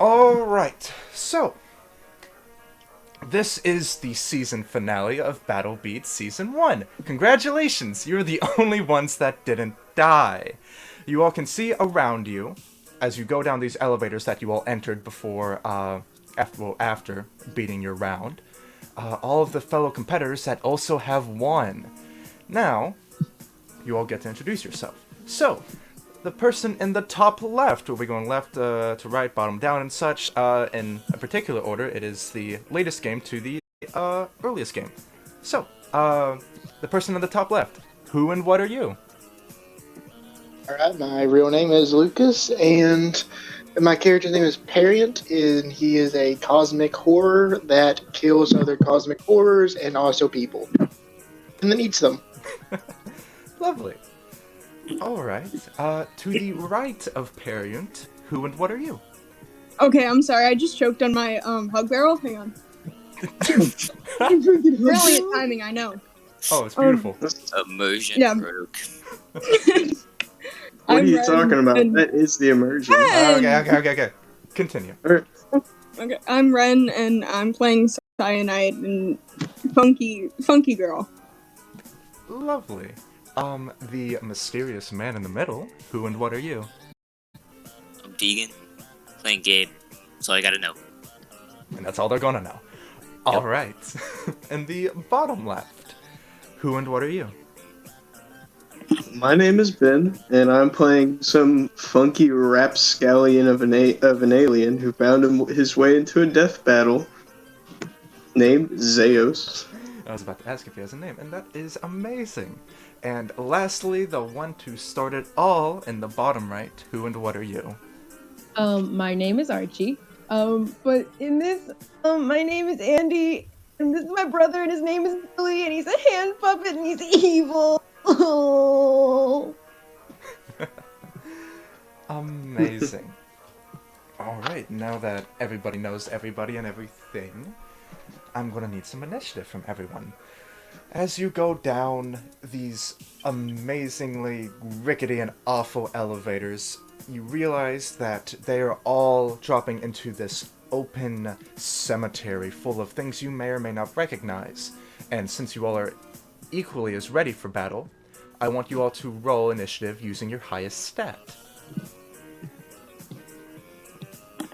Alright, so this is the season finale of Battle Beat Season 1. Congratulations, you're the only ones that didn't die. You all can see around you, as you go down these elevators that you all entered before, after beating your round, all of the fellow competitors that also have won. Now, you all get to introduce yourself. So, the person in the top left, we'll be going left to right, bottom down, and such. In a particular order, it is the latest game to the earliest game. So, the person in the top left, who and what are you? Alright, my real name is Lucas, and my character's name is Parent, and he is a cosmic horror that kills other cosmic horrors and also people. And then eats them. Lovely. Alright, to the right of Parent, who and what are you? Okay, I'm sorry. I just choked on my hug barrel. Hang on. Brilliant timing, I know. Oh, it's beautiful. Immersion Yeah. broke. What are I'm you Ren, talking about? and- That is the immersion. Okay. Continue. Okay, I'm Ren, and I'm playing Cyanide and Funky Girl. Lovely. The mysterious man in the middle, who and what are you? I'm Deegan, playing Gabe. That's all I gotta know. And that's all they're gonna know. Alright. And the bottom left, who and what are you? My name is Ben, and I'm playing some funky rapscallion of an alien who found his way into a death battle named Zeus. I was about to ask if he has a name, and that is amazing. And lastly, the one to start it all in the bottom right, who and what are you? My name is Archie. But in this, my name is Andy, and this is my brother, and his name is Billy, and he's a hand puppet, and he's evil. Amazing. Alright, now that everybody knows everybody and everything, I'm gonna need some initiative from everyone. As you go down these amazingly rickety and awful elevators, you realize that they are all dropping into this open cemetery full of things you may or may not recognize. And since you all are equally as ready for battle, I want you all to roll initiative using your highest stat.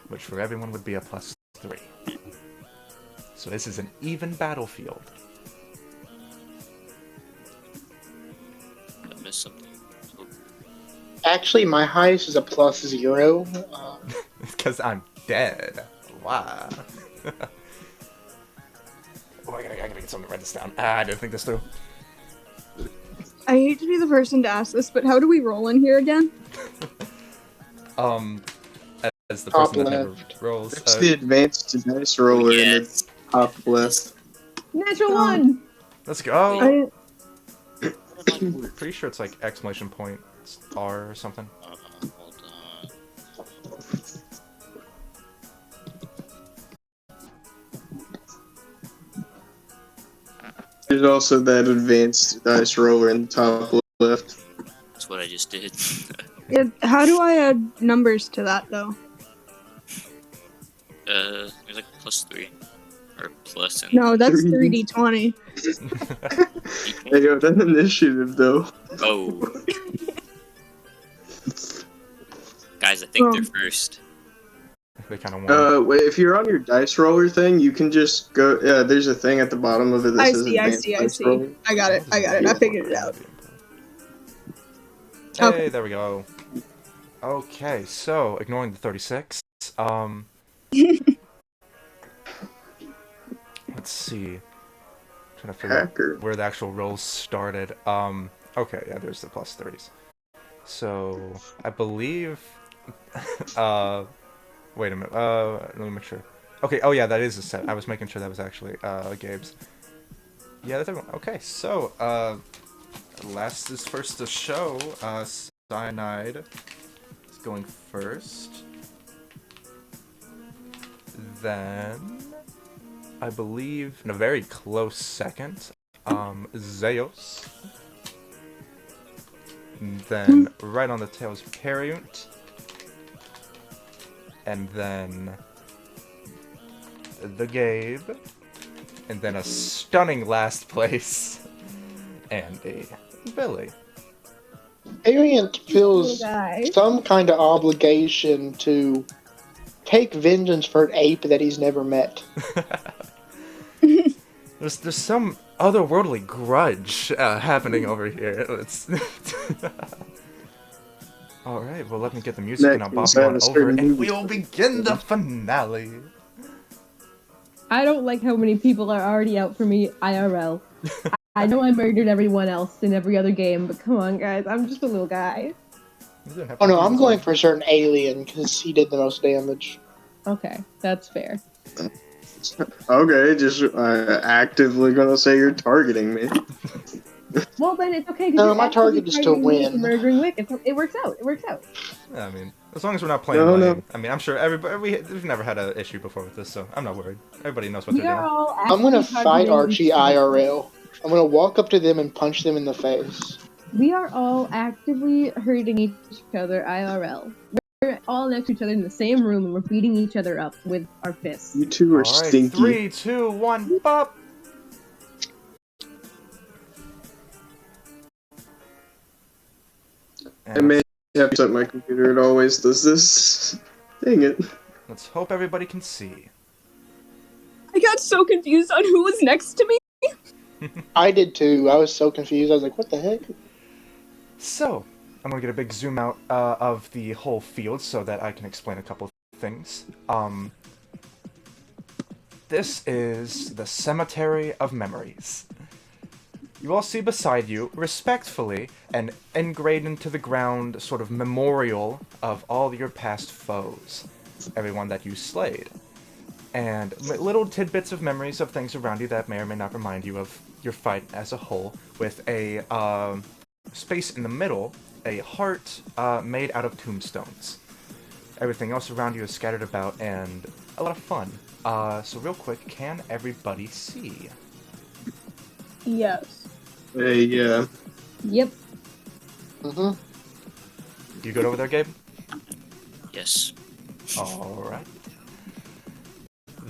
Which for everyone would be a +3. So this is an even battlefield. I missed something. Oh, Actually, my highest is a +0. Because I'm dead. Wow. Oh, I gotta get something to write this down. I didn't think this through. I hate to be the person to ask this, but how do we roll in here again? As the Top person that never left. rolls. It's the advanced dice roller in yes. the top left. Natural one. Let's go. I, Pretty sure it's like exclamation point R or something. Hold on. There's also that advanced dice roller in the top left. That's what I just did. how do I add numbers to that, though? There's like +3. Or plus and No, that's 3D. 3D20. Hey, yo, that's initiative, though. Oh. Guys, I think Oh. they're first. They kind of want. Wait, if you're on your dice roller thing, you can just go. Yeah, there's a thing at the bottom of it that I says see. advanced dice roller. I got it. I figured it out. Hey, Okay. there we go. Okay, so ignoring the 36. Let's see. Trying to figure out Hacker. where the actual rolls started. Okay, yeah, there's the +30s. So I believe. Wait a minute. Let me make sure. Okay. Oh yeah, that is a set. I was making sure that was actually Gabe's. Yeah, that's everyone. Okay, so last is first to show. Cyanide is going first. Then I believe in a very close second, Zeus. Then right on the tail is Periunt. and then the Gabe, and then a stunning last place, and a Billy. Ariant feels Guy. some kind of obligation to take vengeance for an ape that he's never met. There's some otherworldly grudge happening over here. It's Alright, well let me get the music and I'll bop you on over and we'll begin the finale. I don't like how many people are already out for me IRL. I know I murdered everyone else in every other game, but come on, guys, I'm just a little guy. Oh no, I'm going for a certain alien because he did the most damage. Okay, that's fair. Okay, just actively gonna say you're targeting me. Well, then it's okay. No, my target is to win. Murdering Wick. It works out. It works out. I mean, as long as we're not playing lame. I mean, I'm sure everybody we've never had an issue before with this, so I'm not worried. Everybody knows what they're doing. I'm gonna fight Archie IRL. I'm gonna walk up to them and punch them in the face. We are all actively hurting each other IRL. We're all next to each other in the same room and we're beating each other up with our fists. You two are Alright, stinky. 3, 2, 1, bop! I may have to set my computer. It always does this. Dang it. Let's hope everybody can see. I got so confused on who was next to me. I did too. I was so confused. I was like, what the heck? So, I'm gonna get a big zoom out of the whole field so that I can explain a couple things. This is the Cemetery of Memories. You all see beside you, respectfully, an engraved into the ground sort of memorial of all your past foes, everyone that you slayed. And little tidbits of memories of things around you that may or may not remind you of your fight as a whole, with a space in the middle, a heart made out of tombstones. Everything else around you is scattered about and a lot of fun. So real quick, can everybody see? Yes. Hey, yeah. Yep. Mm-hmm. You good over there, Gabe? Yes. Alright.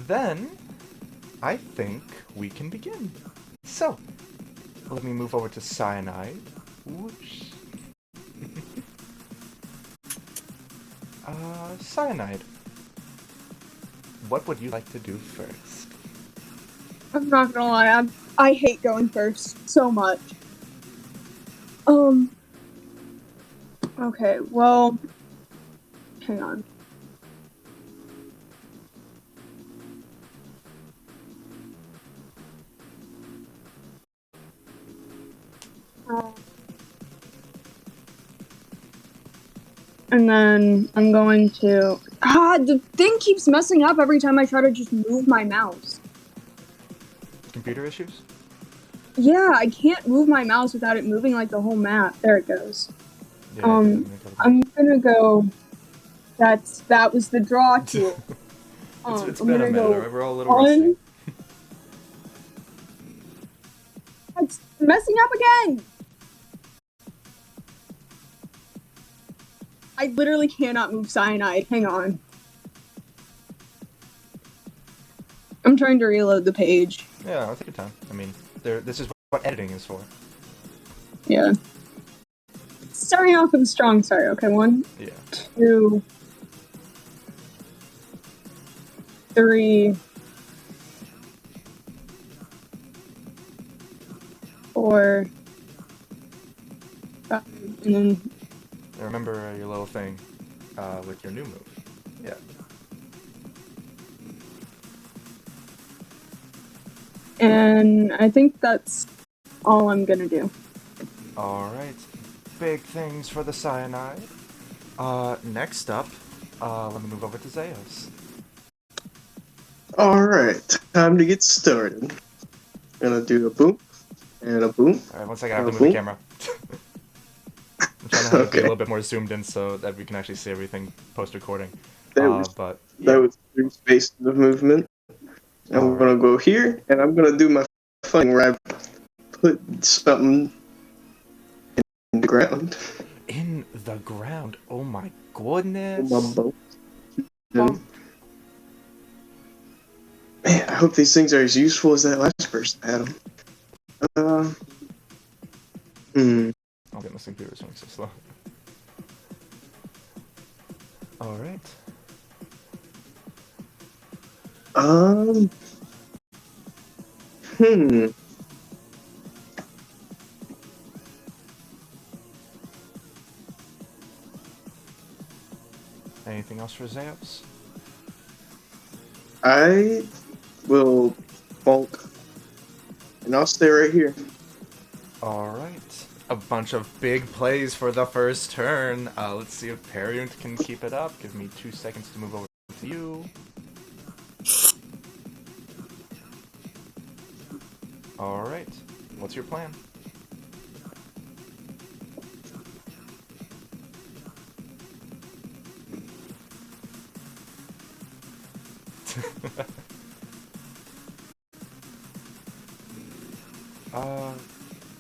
Then, I think we can begin. So, let me move over to Cyanide. Whoosh. Cyanide. What would you like to do first? I'm not gonna lie, I hate going first so much. Okay, well, hang on. And then I'm going to... the thing keeps messing up every time I try to just move my mouse. Computer issues? Yeah, I can't move my mouse without it moving like the whole map. There it goes. Yeah, I'm gonna go... That was the draw tool. it's I'm been a gonna minute, go we're all a little rusty. It's messing up again! I literally cannot move Cyanide. Hang on. I'm trying to reload the page. Yeah, I'll take your time. I mean, this is what editing is for. Yeah. Starting off with a strong start. Okay, 1, Yeah. 2, 3, 4, 5, and then... And remember your little thing with your new move. Yeah. And I think that's all I'm gonna do. Alright. Big things for the Cyanide. Next up, let me move over to Zeus. Alright, time to get started. Gonna do a boom and a boom. Alright, one second, I have to move the camera. I'm trying to have it be a little bit more zoomed in so that we can actually see everything post-recording. That was 3 spaces of movement. I'm gonna go here, and I'm gonna do my fun where I put something in the ground. In the ground? Oh my goodness. My boat. Man, I hope these things are as useful as that last person had them. Oh, goodness, the computer's going so slow. Alright. Hmm. Anything else for Zeops? I will bonk, and I'll stay right here. Alright. A bunch of big plays for the first turn. Let's see if Periunt can keep it up. Give me 2 seconds to move over to you. Alright. What's your plan?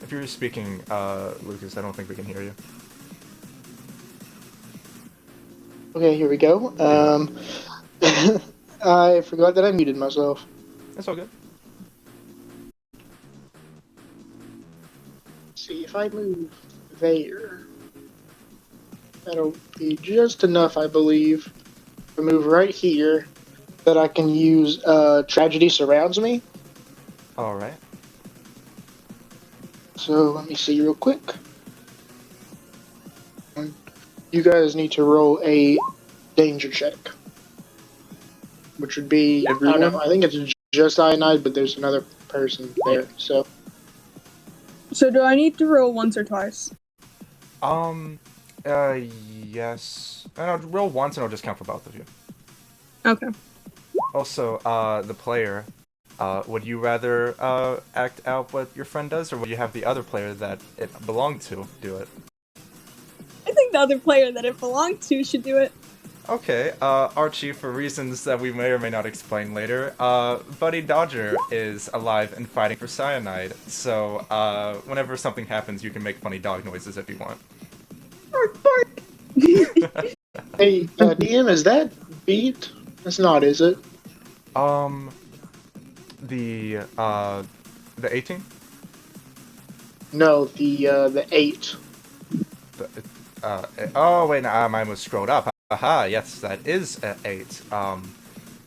If you're speaking, Lucas, I don't think we can hear you. Okay, here we go. I forgot that I muted myself. That's all good. Let's see if I move there. That'll be just enough, I believe, to move right here that I can use Tragedy Surrounds Me. Alright. So let me see real quick. You guys need to roll a danger check, which would be, I don't know, I think it's just Cyanide, but there's another person there, so. So do I need to roll once or twice? Yes. I'll roll once and I'll just count for both of you. Okay. Also, the player, would you rather, act out what your friend does, or would you have the other player that it belonged to do it? I think the other player that it belonged to should do it. Okay, Archie, for reasons that we may or may not explain later, Buddy Dodger is alive and fighting for Cyanide, so, whenever something happens, you can make funny dog noises if you want. Bark, bark. Hey, DM, is that beat? It's not, is it? The 18? No, the 8. Oh, wait, no, mine was scrolled up. Aha, yes, that is 8.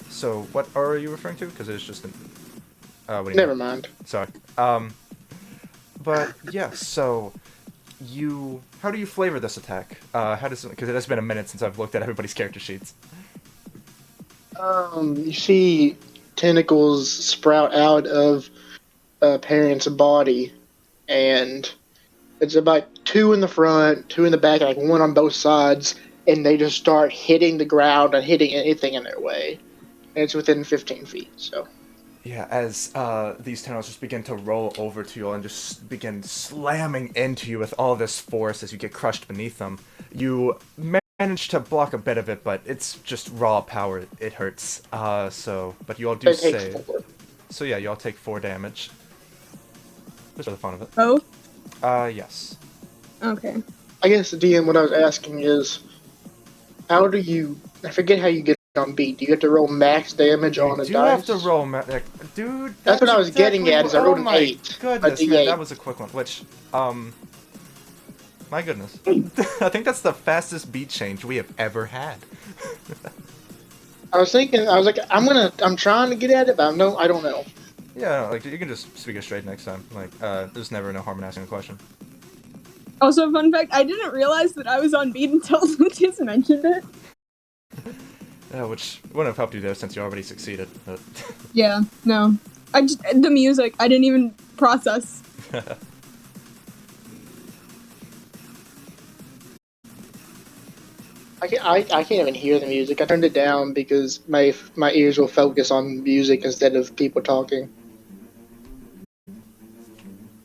So what are you referring to? Because it's just an... what do you Never mean? mind. Sorry. But, yeah, so... How do you flavor this attack? Because it has been a minute since I've looked at everybody's character sheets. You see tentacles sprout out of Parent's body, and it's about 2 in the front, 2 in the back, like 1 on both sides, and they just start hitting the ground and hitting anything in their way. And it's within 15 feet, so. Yeah, as these tentacles just begin to roll over to you and just begin slamming into you with all this force as you get crushed beneath them, you manage to block a bit of it, but it's just raw power. It hurts. But you all do save. So yeah, you all take 4 damage. Just for the fun of it. Both? Yes. Okay. I guess, DM, what I was asking is, how do you... I forget how you get on beat. Do you have to roll max damage on a dice? You have to roll dude, that's what I was getting at, is I rolled an 8. Goodness, man, that was a quick one. Which, my goodness. I think that's the fastest beat change we have ever had. I was like, I'm trying to get at it, but I don't know. Yeah, like, you can just speak it straight next time. Like, there's never no harm in asking a question. Also, fun fact, I didn't realize that I was on beat until Lucas mentioned it. Which wouldn't have helped you there since you already succeeded. But... Yeah, no. The music, I didn't even process. I can't even hear the music. I turned it down because my ears will focus on music instead of people talking.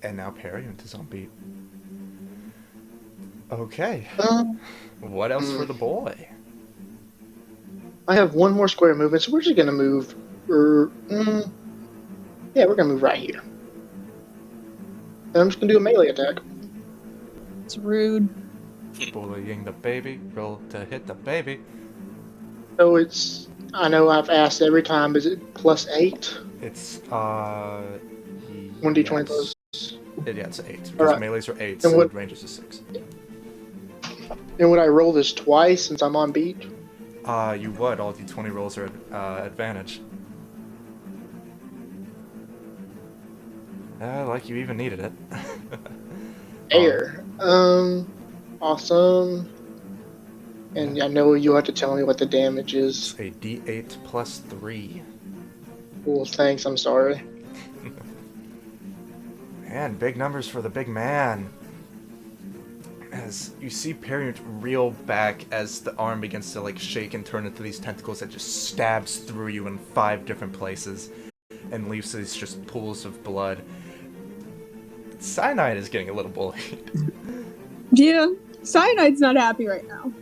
And now Periunt is on beat. Okay. What else for the boy? I have 1 more square movement, so we're just gonna move. Yeah, we're gonna move right here. And I'm just gonna do a melee attack. It's rude. Bullying the baby. Roll to hit the baby. So it's. I know I've asked every time. Is it +8? It's 1d20 yes. plus. Yeah, it's 8 because Alright. melees are 8 And and what? ranges is 6. And would I roll this twice since I'm on beat? You would. All d20 rolls are advantage. Like you even needed it. Air. Awesome. And I know you have to tell me what the damage is. It's a d8 plus 3. Well, thanks. I'm sorry. Man, big numbers for the big man. As you see Periant reel back as the arm begins to like shake and turn into these tentacles that just stabs through you in 5 different places and leaves these just pools of blood. Cyanide is getting a little bullied. Yeah, Cyanide's not happy right now.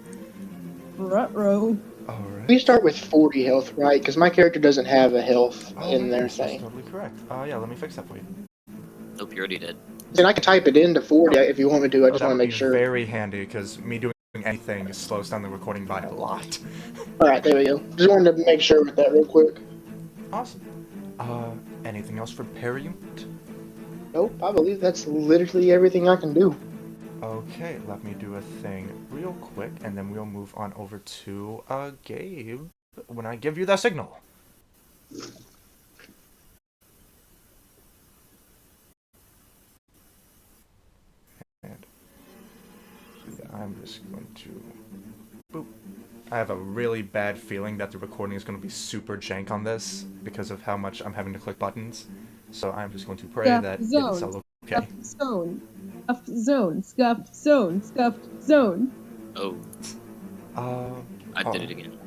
Ruh-roh. Alright. We start with 40 health, right? Because my character doesn't have a health in my their goodness, that's thing. totally correct. Yeah, let me fix that for you. Nope, you already did. Then I can type it into 40 if you want me to. I just That want to would make be sure. very handy because me doing anything slows down the recording by a lot. Alright, there we go. Just wanted to make sure with that real quick. Awesome. Anything else for Periant? Nope, I believe that's literally everything I can do. Okay, let me do a thing real quick, and then we'll move on over to Gabe when I give you the signal. And yeah, I'm just going to boop. I have a really bad feeling that the recording is going to be super jank on this because of how much I'm having to click buttons. So I'm just going to pray that it's all okay. Scuffed zone. Scuffed zone. Scuffed zone. Scuffed zone. Oh, I did it again.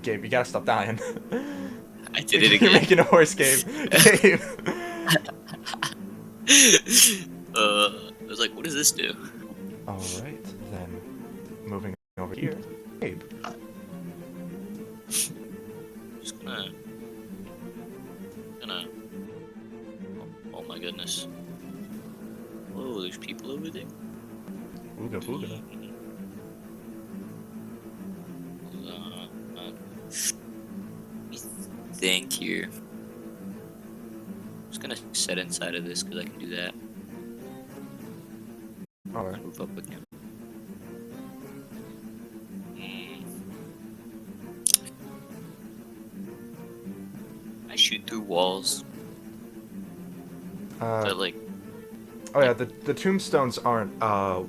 Gabe, you gotta stop dying. I did it You're again. making a horse, Gabe. Gabe. I was like, what does this do? Alright, then moving over here. Gabe. Just gonna. Oh my goodness. Whoa, there's people over there. Ooga booga. Think here. I'm just gonna set inside of this because I can do that. Alright. Move up again. I shoot through walls. But like, Oh yeah, the tombstones aren't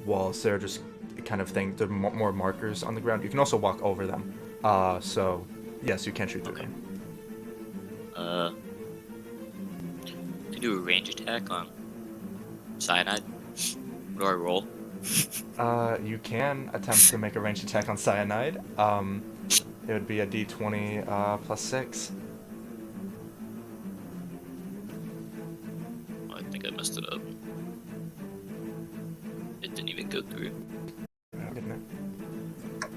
walls, they're just kind of thing, they're more markers on the ground. You can also walk over them. So yes, you can shoot through them. to do a range attack on Cyanide. What do I roll? You can attempt to make a ranged attack on Cyanide. It would be a d20 plus 6. Oh, I think I messed it up. It didn't even go through. Didn't it?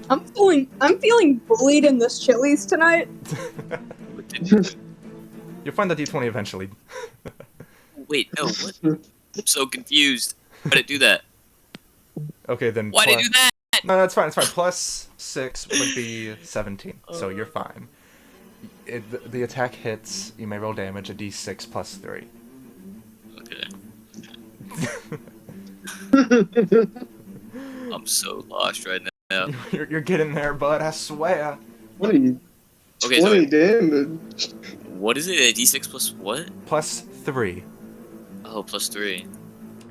I'm feeling bullied in this Chili's tonight. What did you do? You'll find the d20 eventually. Wait, no, what? I'm so confused. Why did it do that? Okay, then. Why did it do that? No, that's fine. It's fine. Plus 6 would be 17, so you're fine. The attack hits. You may roll damage. A d6 plus 3. Okay. I'm so lost right now. You're getting there, bud. I swear. 20, Okay, 20 so damage. what is it? A d6 plus what? Plus 3. Oh, plus 3.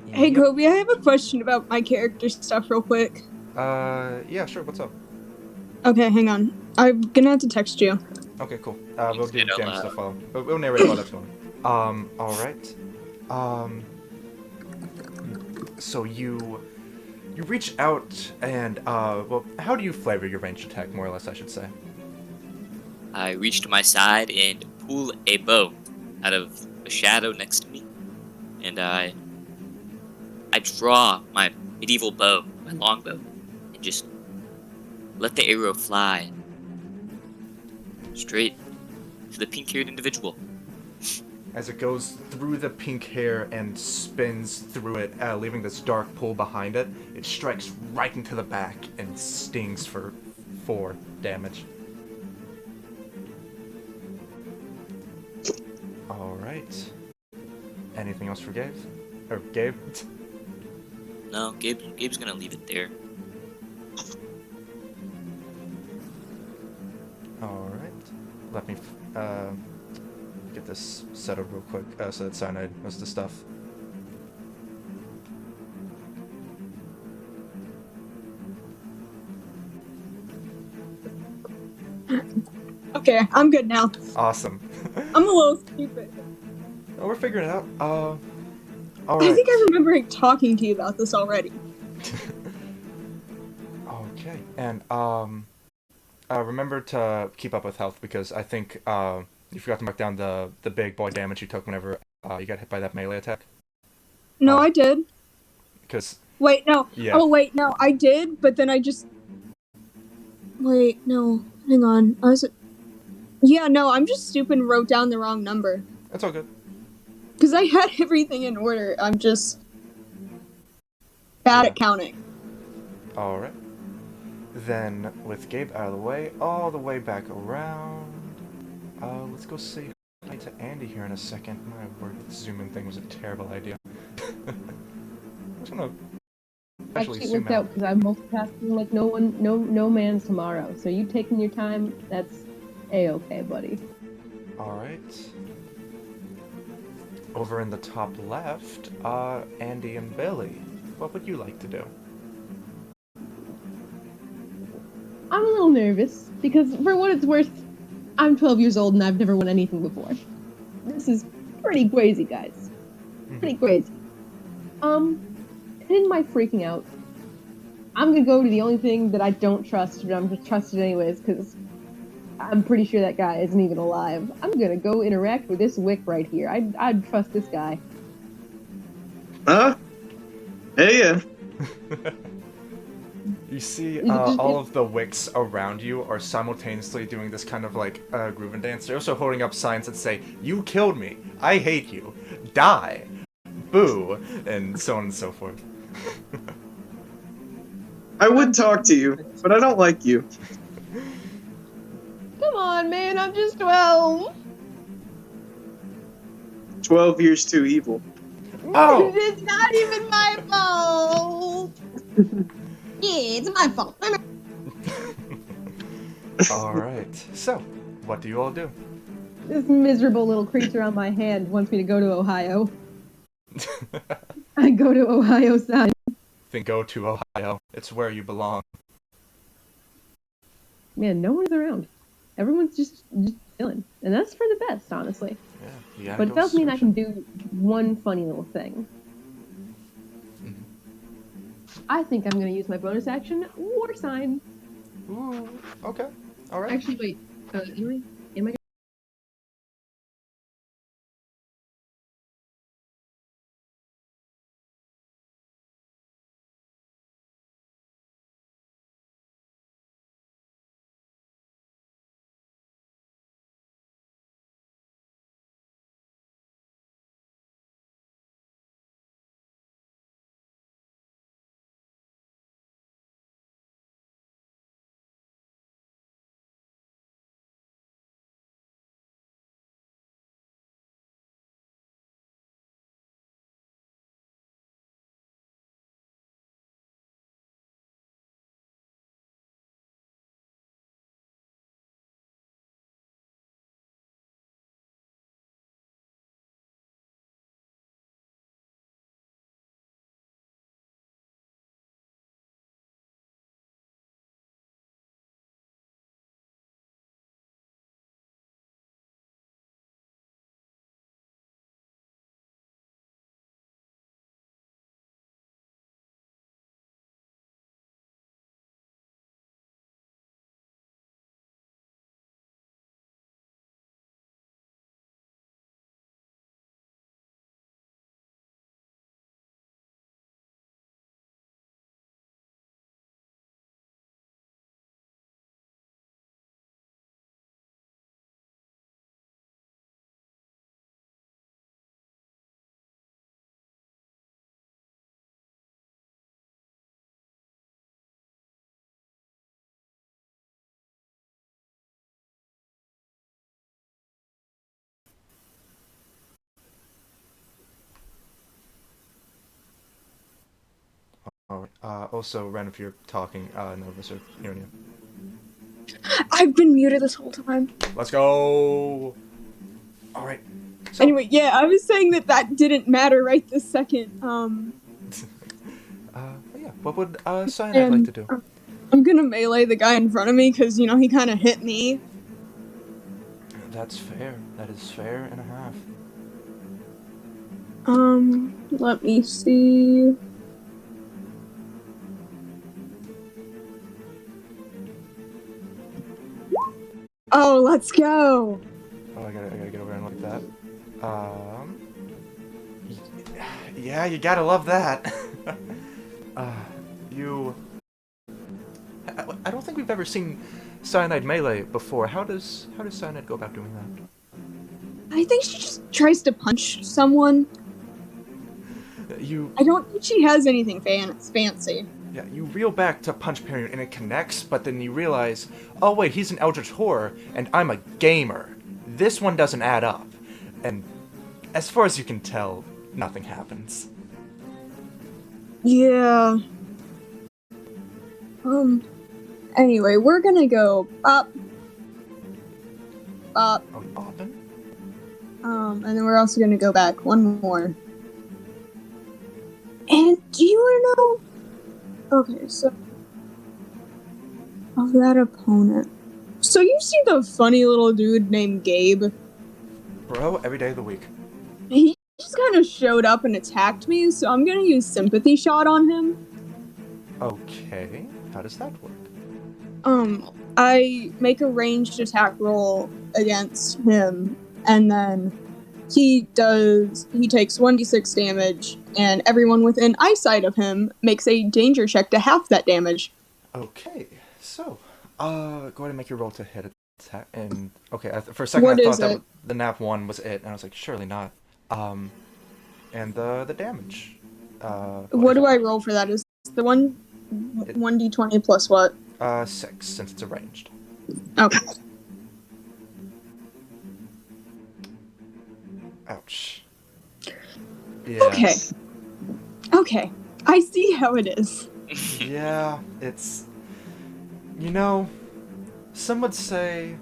Hey, Yep. Kobe, I have a question about my character stuff real quick. Yeah, sure. What's up? Okay, hang on. I'm gonna have to text you. Okay, cool. We'll Say give it out James loud. the follow. We'll narrate while that's going. Alright. So you reach out and, well, how do you flavor your ranged attack, more or less, I should say? I reach to my side and pull a bow out of the shadow next to me, and I draw my medieval bow, my longbow, and just let the arrow fly straight to the pink-haired individual. As it goes through the pink hair and spins through it, leaving this dark pool behind it, it strikes right into the back and stings for 4 damage. Alright. Anything else for Gabe? Or Gabe? No, Gabe's gonna leave it there. Alright. Let me get this set up real quick so that Cyanide knows the stuff. Okay, I'm good now. Awesome. I'm a little stupid. Oh, we're figuring it out. I Alright. think I remember talking to you about this already. Okay, and remember to keep up with health because I think you forgot to mark down the big boy damage you took whenever you got hit by that melee attack. No, I did. Because Wait, no. Yeah. Oh, wait, no, I did, but then I just... Wait, no, hang on. Yeah, no, I'm just stupid and wrote down the wrong number. That's all good. Because I had everything in order. I'm just bad at counting. Alright. Then, with Gabe out of the way, all the way back around, let's go say hi to Andy here in a second. My word, the zoom-in thing was a terrible idea. I'm just gonna actually Actually, it zoom worked out. out because I'm multitasking like no man's tomorrow. So you taking your time, that's a-okay, buddy. Alright. Over in the top left, Andy and Billy. What would you like to do? I'm a little nervous because, for what it's worth, I'm 12 years old and I've never won anything before. This is pretty crazy, guys. Pretty crazy. And in my freaking out, I'm gonna go to the only thing that I don't trust, but I'm just trusted anyways because I'm pretty sure that guy isn't even alive. I'm gonna go interact with this Wick right here. I'd trust this guy. Huh? Hey, yeah. You see all of the wicks around you are simultaneously doing this kind of like grooving dance. They're also holding up signs that say, "You killed me. I hate you. Die. Boo," and so on and so forth. I would talk to you, but I don't like you. Come on, man, I'm just 12. 12 years too evil. Oh! It's not even my fault. Yeah, it's my fault. Alright, so, what do you all do? This miserable little creature on my hand wants me to go to Ohio. I go to Ohio side. Then go to Ohio. It's where you belong. Man, no one's around. Everyone's just chilling. And that's for the best, honestly. Yeah, you gotta But go it does mean I can searching. do one funny little thing. I think I'm going to use my bonus action, War Sign. Ooh, okay. Alright. Actually, wait. Am I Alright, also, Ren, if you're talking, none of us are hearing you. I've been muted this whole time. Let's go! Alright. So, Anyway, yeah, I was saying that didn't matter right this second. yeah, what would, Cyanide like to do? I'm gonna melee the guy in front of me, because, you know, he kind of hit me. That's fair. That is fair and a half. Let me see. Oh, let's go! Oh, I gotta get over and like that. Yeah, you gotta love that. I don't think we've ever seen Cyanide melee before. How does Cyanide go about doing that? I think she just tries to punch someone. I don't think she has anything fancy. Yeah, you reel back to punch Period and it connects, but then you realize, oh wait, he's an Eldritch Horror, and I'm a gamer. This one doesn't add up. And as far as you can tell, nothing happens. Yeah. Anyway, we're gonna go up. Are we bopping? And then we're also gonna go back one more. And do you wanna know? Okay, so of that opponent. So you see the funny little dude named Gabe? Bro, every day of the week. He just kind of showed up and attacked me, so I'm gonna use Sympathy Shot on him. Okay, how does that work? I make a ranged attack roll against him, and then he takes 1d6 damage, and everyone within eyesight of him makes a danger check to half that damage. Okay, so, go ahead and make your roll to hit attack, and, okay, for a second What I thought is that it? the nap 1 was it, and I was like, surely not. And the damage. What do I roll for that? Is the 1d20 plus what? 6, since it's arranged. Okay. Ouch. Yeah. Okay. I see how it is. Yeah, it's... You know, some would say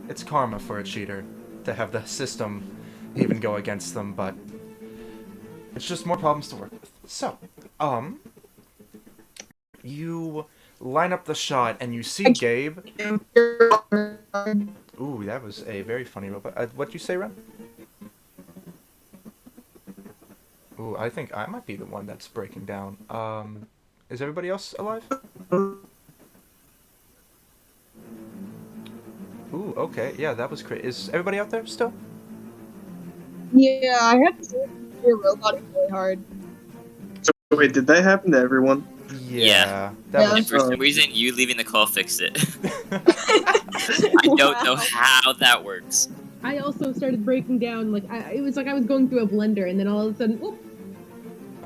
it's karma for a cheater to have the system even go against them, but it's just more problems to work with. So, you line up the shot and you see Gabe. Ooh, that was a very funny robot. What'd you say, Ren? Ooh, I think I might be the one that's breaking down. Is everybody else alive? Ooh, okay, yeah, that was great. Is everybody out there still? Yeah, I had to do your robot really hard. So wait, did that happen to everyone? Yeah. That Yeah. was For some reason, you leaving the call fixed it. I don't know how that works. I also started breaking down, like, it was like I was going through a blender, and then all of a sudden, whoop,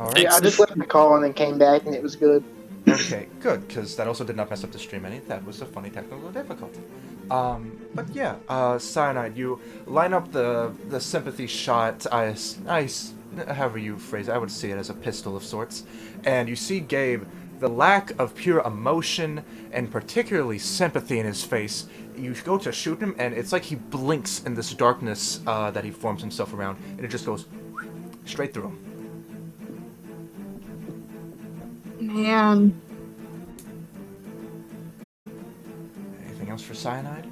Alright. Yeah, I just left the call and then came back and it was good. Okay, good, because that also did not mess up the stream any. That was a funny technical difficulty. But yeah, Cyanide, you line up the sympathy shot, however you phrase it, I would see it as a pistol of sorts, and you see Gabe, the lack of pure emotion, and particularly sympathy in his face, you go to shoot him, and it's like he blinks in this darkness that he forms himself around, and it just goes straight through him. Man. Anything else for Cyanide?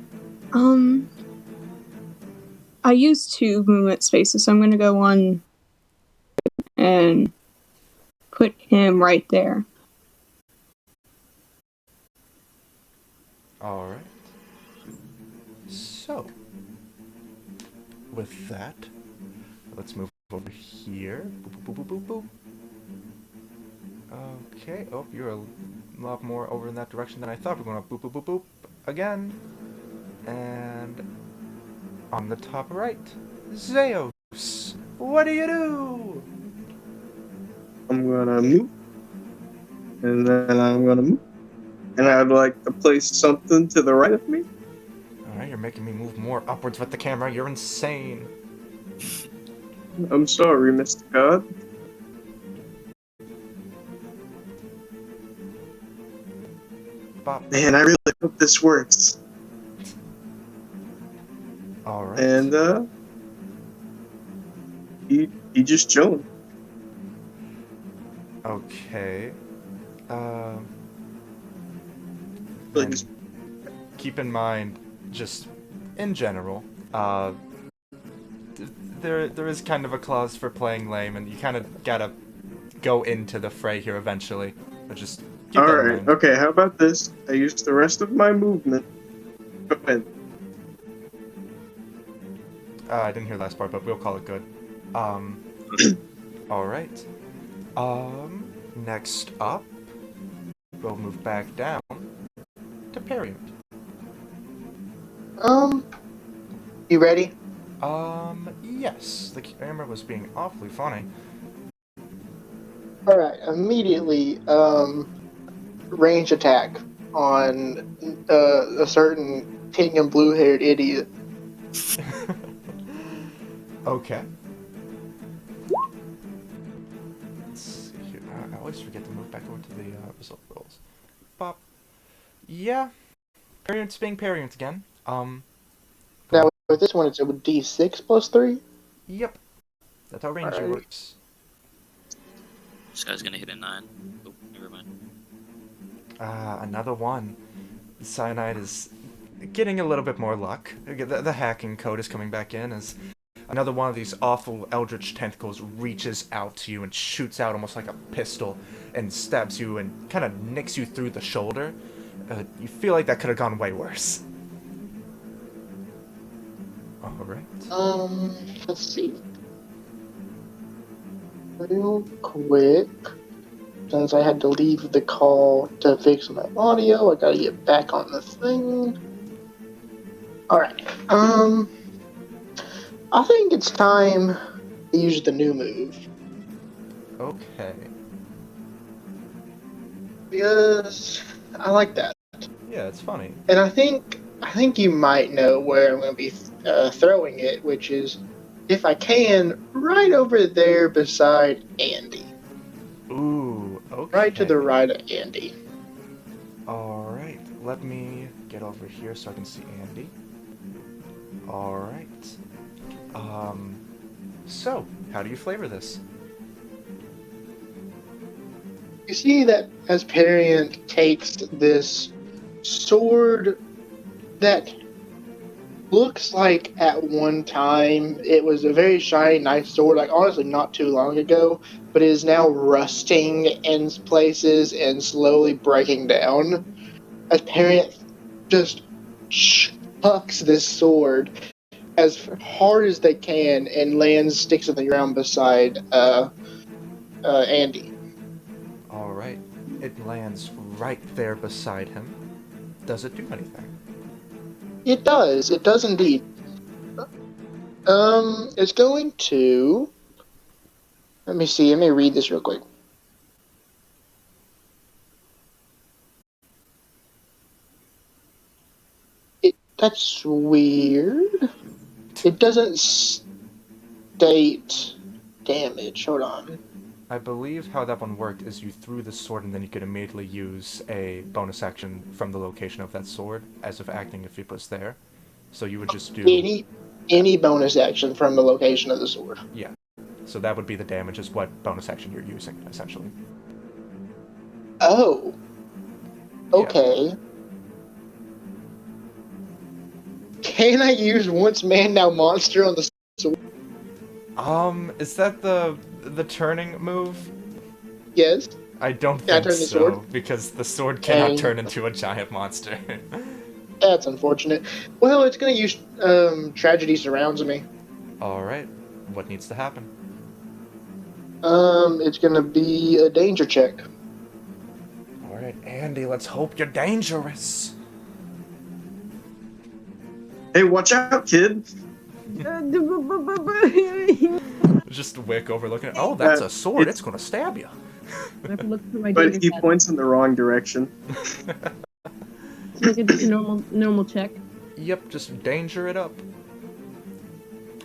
I used 2 movement spaces, so I'm gonna go one and put him right there. Alright. So, with that, let's move over here. Boop, boop, boop, boop, boop, boop. Okay, oh, you're a lot more over in that direction than I thought. We're going to boop, boop, boop, boop again. And on the top right, Zeus. What do you do? I'm gonna move, and then I'm gonna move, and I'd like to place something to the right of me. Alright, you're making me move more upwards with the camera. You're insane. I'm sorry, Mr. God. Bop. Man, I really hope this works. Alright. And, he just chilling. Okay. Really And just keep in mind, just in general, there is kind of a clause for playing lame, and you kind of gotta go into the fray here eventually. But just keep that in Alright, mind. okay, how about this? I use the rest of my movement. Go ahead. I didn't hear the last part, but we'll call it good. Alright. Next up, we'll move back down to Parent. You ready? Yes. The camera was being awfully funny. Alright, immediately, range attack on a certain pink and blue haired idiot. Okay. Let's see here. I always forget to move back over to the result rolls. Bop. Yeah. Parent's being Parent again. Now, with this one, it's a d6 plus 3? Yep. That's how ranger Alright. works. This guy's gonna hit a 9. Oh, never mind. Another one. Cyanide is getting a little bit more luck. The hacking code is coming back in as another one of these awful eldritch tentacles reaches out to you and shoots out almost like a pistol and stabs you and kind of nicks you through the shoulder. You feel like that could have gone way worse. Alright. Let's see. Real quick, since I had to leave the call to fix my audio, I gotta get back on the thing. Alright, I think it's time to use the new move. Okay. Because I like that. Yeah, it's funny. And I think you might know where I'm going to be throwing it, which is, if I can, right over there beside Andy. Ooh, okay. Right to the right of Andy. Alright, let me get over here so I can see Andy. Alright. So, how do you flavor this? You see that as Parent takes this sword that looks like at one time it was a very shiny, nice sword, like honestly not too long ago, but it is now rusting in places and slowly breaking down. As Parent just chucks this sword as hard as they can and sticks on the ground beside Andy. Alright, it lands right there beside him. Does it do anything? It does indeed. It's going to... Let me read this real quick. That's weird. It doesn't state damage. Hold on. I believe how that one worked is you threw the sword and then you could immediately use a bonus action from the location of that sword as if acting if it was there. So you would just do... Any bonus action from the location of the sword. Yeah. So that would be the damage is what bonus action you're using, essentially. Oh. Okay. Yeah. Can I use once man now monster on the sword? Is that the turning move? Yes. I don't think so, because the sword cannot turn into a giant monster. That's unfortunate. Well, it's gonna use Tragedy Surrounds Me. Alright. What needs to happen? It's gonna be a danger check. Alright, Andy, let's hope you're dangerous. Hey, watch out, kid! Just Wick overlooking it. Oh, that's a sword. It's gonna stab you. I have to look for my But data he set. points in the wrong direction. So it's just a normal check. Yep, just danger it up.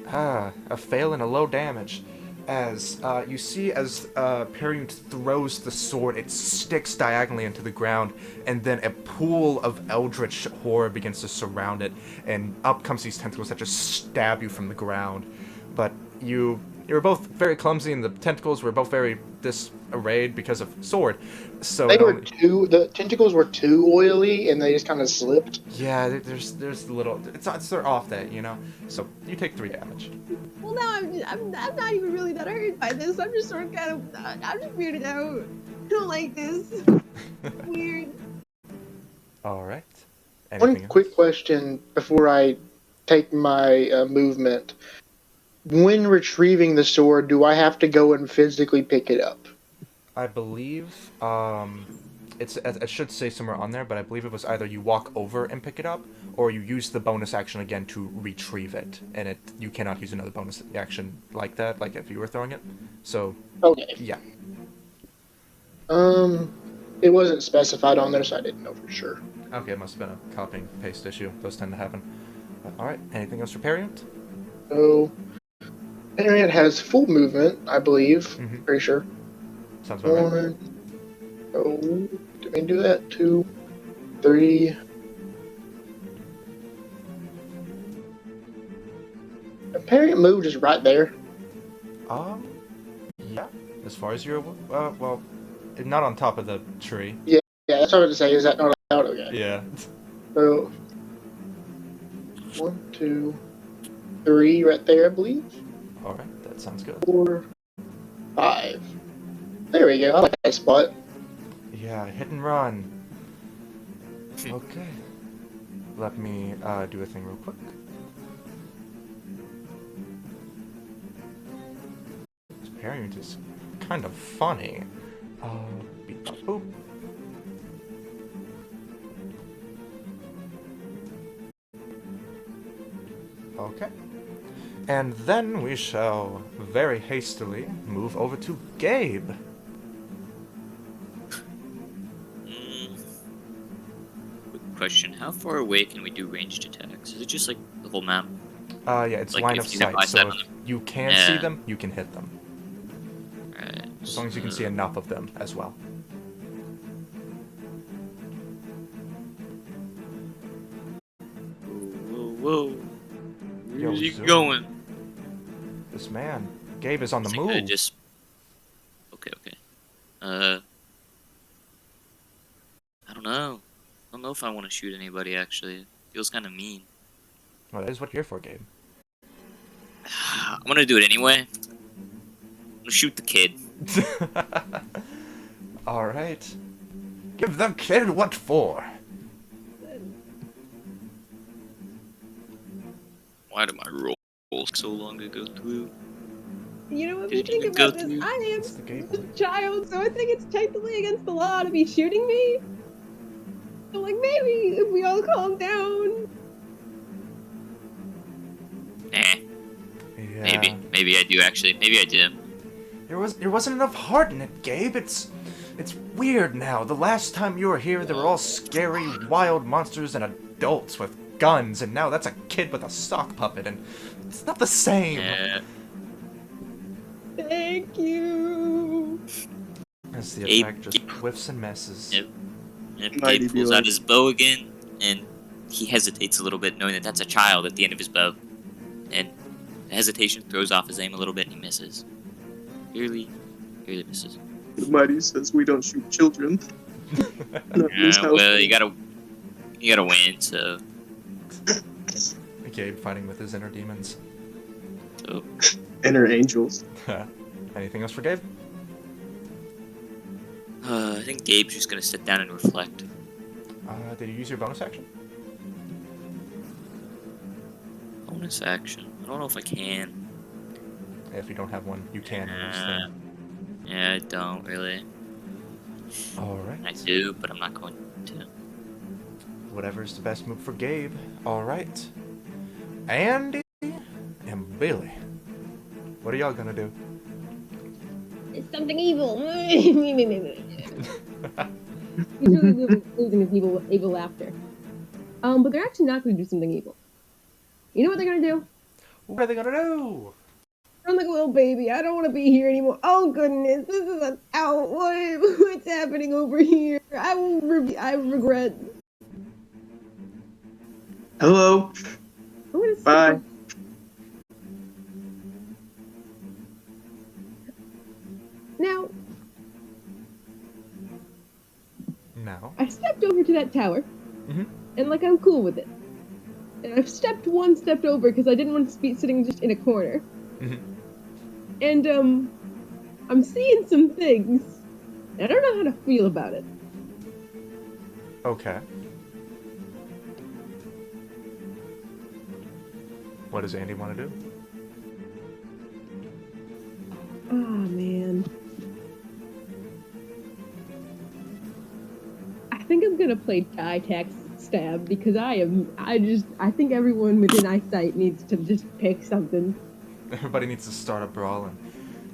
A fail and a low damage. as you see as Perion throws the sword, it sticks diagonally into the ground, and then a pool of eldritch horror begins to surround it, and up comes these tentacles that just stab you from the ground. But you were both very clumsy, and the tentacles were both very disarrayed because of sword. So They it were only, the tentacles were too oily, and they just kind of slipped. yeah, there's a little, they're off that, So you take 3 damage. Well, now I'm not even really that hurt by this. I'm just sort of kind of, I'm just weirded out. I don't like this. Weird. All right. One Anything quick else? question before I take my movement. When retrieving the sword, do I have to go and physically pick it up? I believe it should say somewhere on there, but I believe it was either you walk over and pick it up, or you use the bonus action again to retrieve it, and you cannot use another bonus action like that, like if you were throwing it. So Okay. yeah. It wasn't specified on there, so I didn't know for sure. Okay, it must have been a copy and paste issue. Those tend to happen. All right. Anything else for Periant? So, Henriette has full movement, I believe. Mhm. Pretty sure. Sounds about right. 1. Oh, did we do that? 2, 3. The parent move is right there. Yeah. As far as you're, well, not on top of the tree. Yeah, that's what I was to say. Is that not allowed? Okay. Yeah. So, 1, 2, 3 right there, I believe. All right. That sounds good. 4, 5. There we go. I like that spot. Yeah, hit and run. Okay. Let me do a thing real quick. This parent is kind of funny. Beep, bop, boop. Okay. And then we shall very hastily move over to Gabe. Quick question: how far away can we do ranged attacks? Is it just like the whole map? Yeah, it's Like, line if of you have sight, so eyesight if on you can see Yeah. them, you can hit them. Right. As long as you can see enough of them as well. Whoa. Yo, Where's he Zoom. going? This man, Gabe is on the I think I move. just. Okay. I don't know. I don't know if I want to shoot anybody. Actually, it feels kind of mean. Well, that is what you're here for, Gabe. I'm gonna do it anyway. I'm gonna shoot the kid. All right. Give the kid what for? Why did my roll so long to go through? You know, if Did you it think even go about this, through? I It's the Gabe am one. a child, so I think it's technically against the law to be shooting me. So, like, maybe if we all calm down. Yeah. Maybe I do actually. Maybe I do. There wasn't enough heart in it, Gabe. It's weird now. The last time you were here, there were all scary, wild monsters and adults with guns, and now that's a kid with a sock puppet, and it's not the same. Yeah. Thank you. As the Gabe- attack just whiffs and misses. Yep. Yep, Mighty Gabe pulls be out like- his bow again, and he hesitates a little bit, knowing that that's a child at the end of his bow. And the hesitation throws off his aim a little bit, and he misses. Clearly misses. The Mighty says we don't shoot children. Not in this house. Well, you gotta win. So, Gabe fighting with his inner demons. so Inner angels. Anything else for Gabe? I think Gabe's just gonna sit down and reflect. Did you use your bonus action? Bonus action. I don't know if I can. If you don't have one, you can use them. Yeah, I don't really. Alright. I do, but I'm not going to. Whatever's the best move for Gabe. Alright. Andy and Billy. What are y'all gonna do? It's something evil. He's really losing his evil laughter. But they're actually not going to do something evil. You know what they're going to do? What are they gonna do? I'm like a little baby. I don't want to be here anymore. Oh goodness, this is a out. What's happening over here? I regret. Hello. I'm gonna skip Bye. Now, Now. I stepped over to that tower, Mhm. and like I'm cool with it. And I've stepped over because I didn't want to be sitting just in a corner. Mhm. And I'm seeing some things. I don't know how to feel about it. Okay. What does Andy want to do? Oh man. I think I'm gonna play die tax stab because I think everyone within eyesight needs to just pick something. Everybody needs to start a brawling.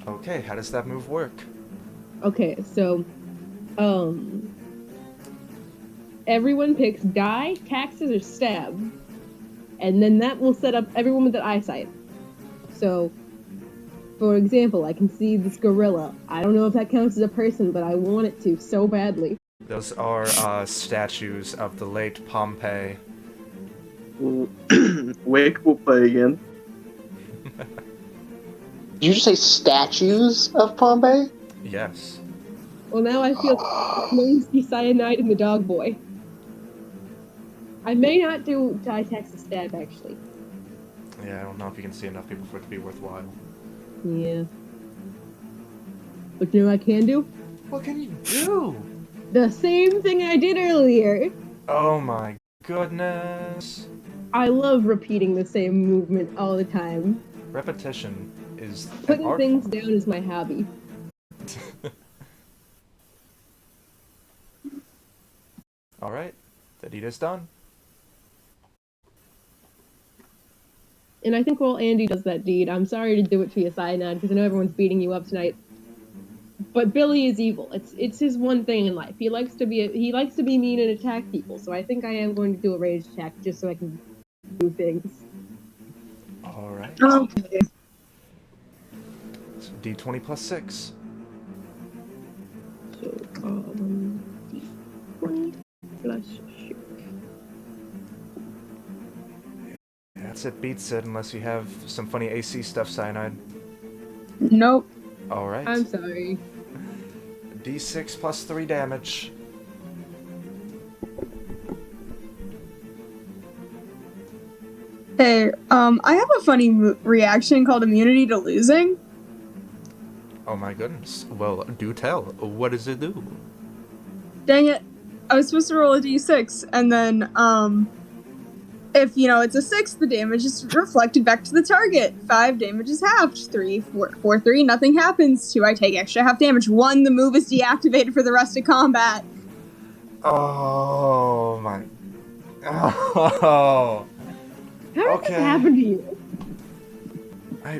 Okay, how does that move work? Okay, so everyone picks die, taxes, or stab. And then that will set up everyone with the eyesight. So for example, I can see this gorilla. I don't know if that counts as a person, but I want it to so badly. Those are statues of the late Pompey. Wake will play again. Did you just say statues of Pompey? Yes. Well, now I feel Moonsky Cyanide and the Dog Boy. I may not do die, tax, and stab, actually. Yeah, I don't know if you can see enough people for it to be worthwhile. Yeah. But you know what I can do? What can you do? The same thing I did earlier. Oh my goodness. I love repeating the same movement all the time. Repetition is Putting things down is my hobby. Alright, the deed is done. And I think while Andy does that deed, I'm sorry to do it to you, Cyanide, because I know everyone's beating you up tonight. But Billy is evil. It's his one thing in life. He likes to be mean and attack people. So I think I am going to do a rage attack just so I can do things. Alright. Okay. So D20 plus 6. So D20 plus 6. That's it, beats it, unless you have some funny AC stuff, Cyanide. Nope. Alright. I'm sorry. D6 plus 3 damage. Hey, I have a funny reaction called immunity to losing. Oh my goodness. Well, do tell. What does it do? Dang it. I was supposed to roll a d6, and then, if, it's a 6, the damage is reflected back to the target. 5, damage is halved. 3, 4, 3, nothing happens. 2, I take extra half damage. 1, the move is deactivated for the rest of combat. Oh my... Oh... How did this happen to you?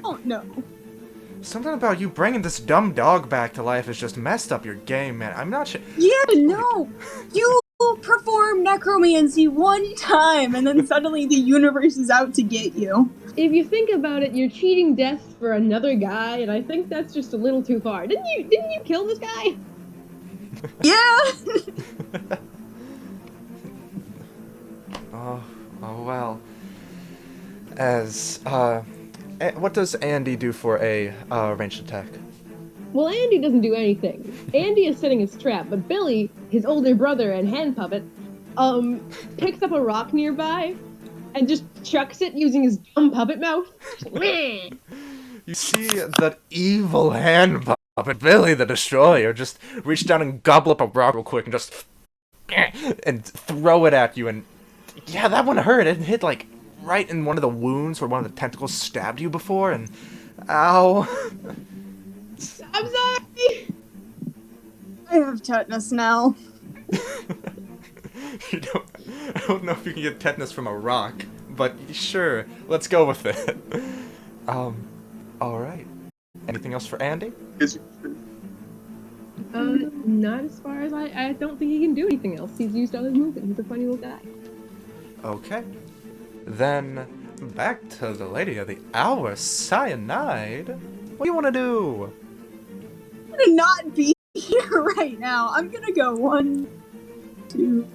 Oh, no. Something about you bringing this dumb dog back to life has just messed up your game, man. I'm not sure... Yeah, no! You perform necromancy one time, and then suddenly the universe is out to get you. If you think about it, you're cheating death for another guy, and I think that's just a little too far. Didn't you kill this guy? Yeah! Oh well. What does Andy do for a ranged attack? Well, Andy doesn't do anything. Andy is setting his trap, but Billy, his older brother and hand puppet, picks up a rock nearby and just chucks it using his dumb puppet mouth. You see that evil hand puppet, Billy the Destroyer, just reach down and gobble up a rock real quick and just and throw it at you, and yeah, that one hurt. It hit like right in one of the wounds where one of the tentacles stabbed you before, and ow. I'm sorry! I have tetanus now. I don't know if you can get tetanus from a rock, but sure, let's go with it. Alright. Anything else for Andy? Not as far as I don't think he can do anything else. He's used all his movement. He's a funny little guy. Okay. Then Back to the Lady of the Hour, Cyanide. What do you want to do? I'm gonna not be here right now. I'm gonna go 1, 2,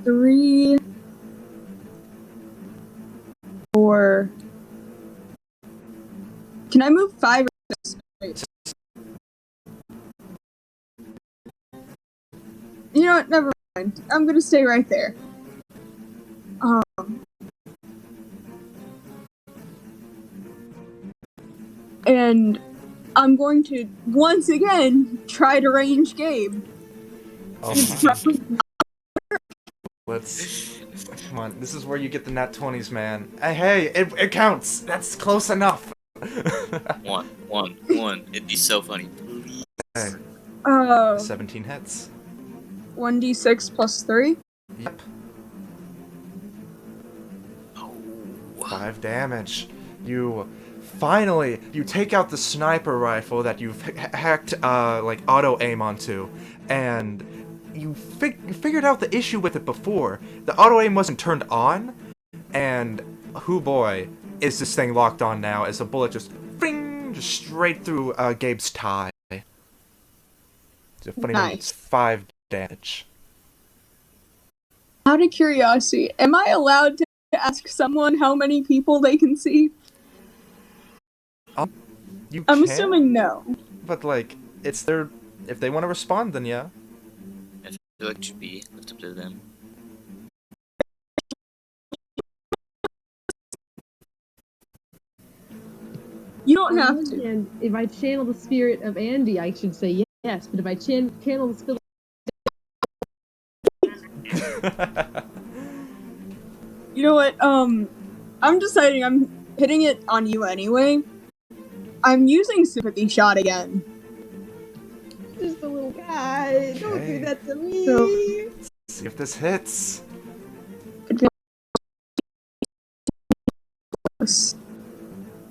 3, 4. Can I move 5 or 6? You know what? Never mind. I'm gonna stay right there. And I'm going to once again try to range Gabe. Oh my. Let's. Come on, this is where you get the nat 20s, man. Hey, it counts. That's close enough. One. It'd be so funny. Hey, 17 17 hits. 1d6 plus 3. Yep. Oh. 5 damage. You finally take out the sniper rifle that you've hacked like auto aim onto, and you figured out the issue with it before. The auto aim wasn't turned on, and hoo boy, is this thing locked on now as the bullet just straight through Gabe's thigh. It's a funny note, it's 5 damage. Out of curiosity, am I allowed to ask someone how many people they can see? You I'm can, assuming no. but like, it's their. If they want to respond, then yeah. I feel like it should be left up to them. You don't have to. And if I channel the spirit of Andy, I should say yes. But if I channel the spirit, You know what? I'm deciding I'm hitting it on you anyway. I'm using Sympathy Shot again. just a little guy. Don't Okay. do that to me. So- See if this hits.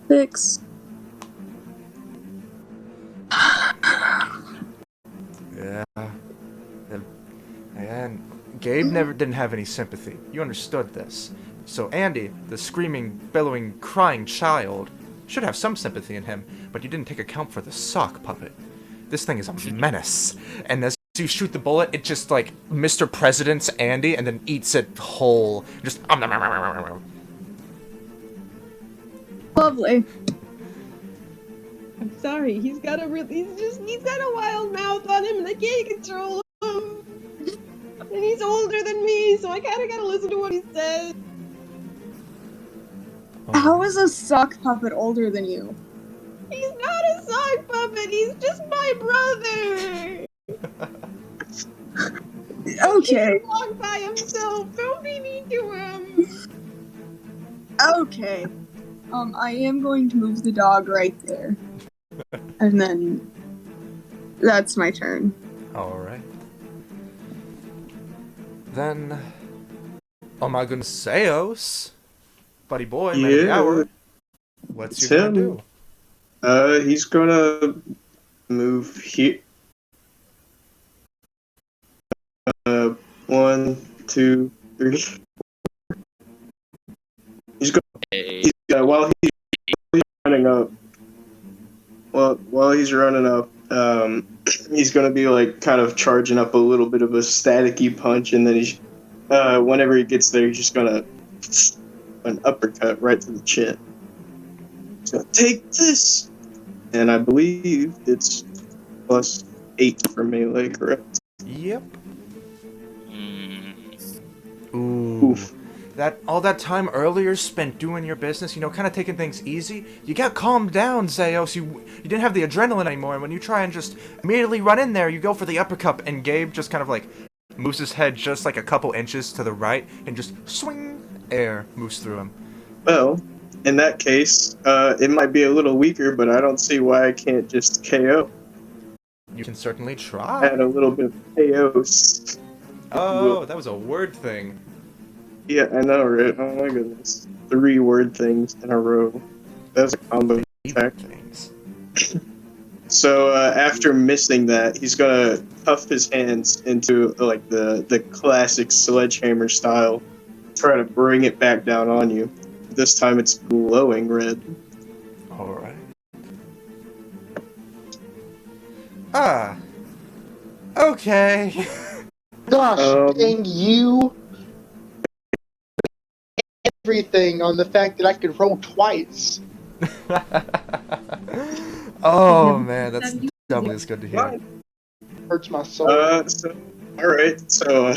6. Yeah. And Gabe didn't have any sympathy. You understood this. So Andy, the screaming, bellowing, crying child, should have some sympathy in him, but you didn't take account for the sock puppet. This thing is a menace. And as you shoot the bullet, it just like Mr. President's Andy and then eats it whole. Just Lovely. I'm sorry. He's got a wild mouth on him, and I can't control him. And he's older than me, so I kind of gotta listen to what he says. How is a sock puppet older than you? He's not a sock puppet. He's just my brother. Okay. He walked by himself. Don't be mean to him. Okay. I am going to move the dog right there. And then that's my turn. Alright. Then oh my goodness, Seos. Buddy boy, man of the hour. What's you gonna do? He's gonna move here. 1, 2, 3. He's gonna while he's running up. While he's running up, he's gonna be like kind of charging up a little bit of a staticky punch, and then he's whenever he gets there, he's just gonna an uppercut right to the chin. So take this, and I believe it's +8 for melee, correct? Yep. Mm. Ooh. Oof. All that time earlier spent doing your business, kind of taking things easy. You got calmed down, Zeos. You didn't have the adrenaline anymore, and when you try and just immediately run in there, you go for the uppercut, and Gabe just kind of like moves his head just like a couple inches to the right, and just swing, air moves through him. Well, in that case, it might be a little weaker, but I don't see why I can't just KO. You can certainly try. Add a little bit of chaos. Oh, that was a word thing. Yeah, I know, right? Oh my goodness. 3 word things in a row. That's a combo attack. Things. So after missing that, he's gonna puff his hands into like the classic sledgehammer style, try to bring it back down on you. This time it's glowing red. Alright. Ah. Okay. Gosh, Um, dang you! Everything on the fact that I could roll twice. Oh man, that's doubly as good to hear. Hurts my soul. Alright, so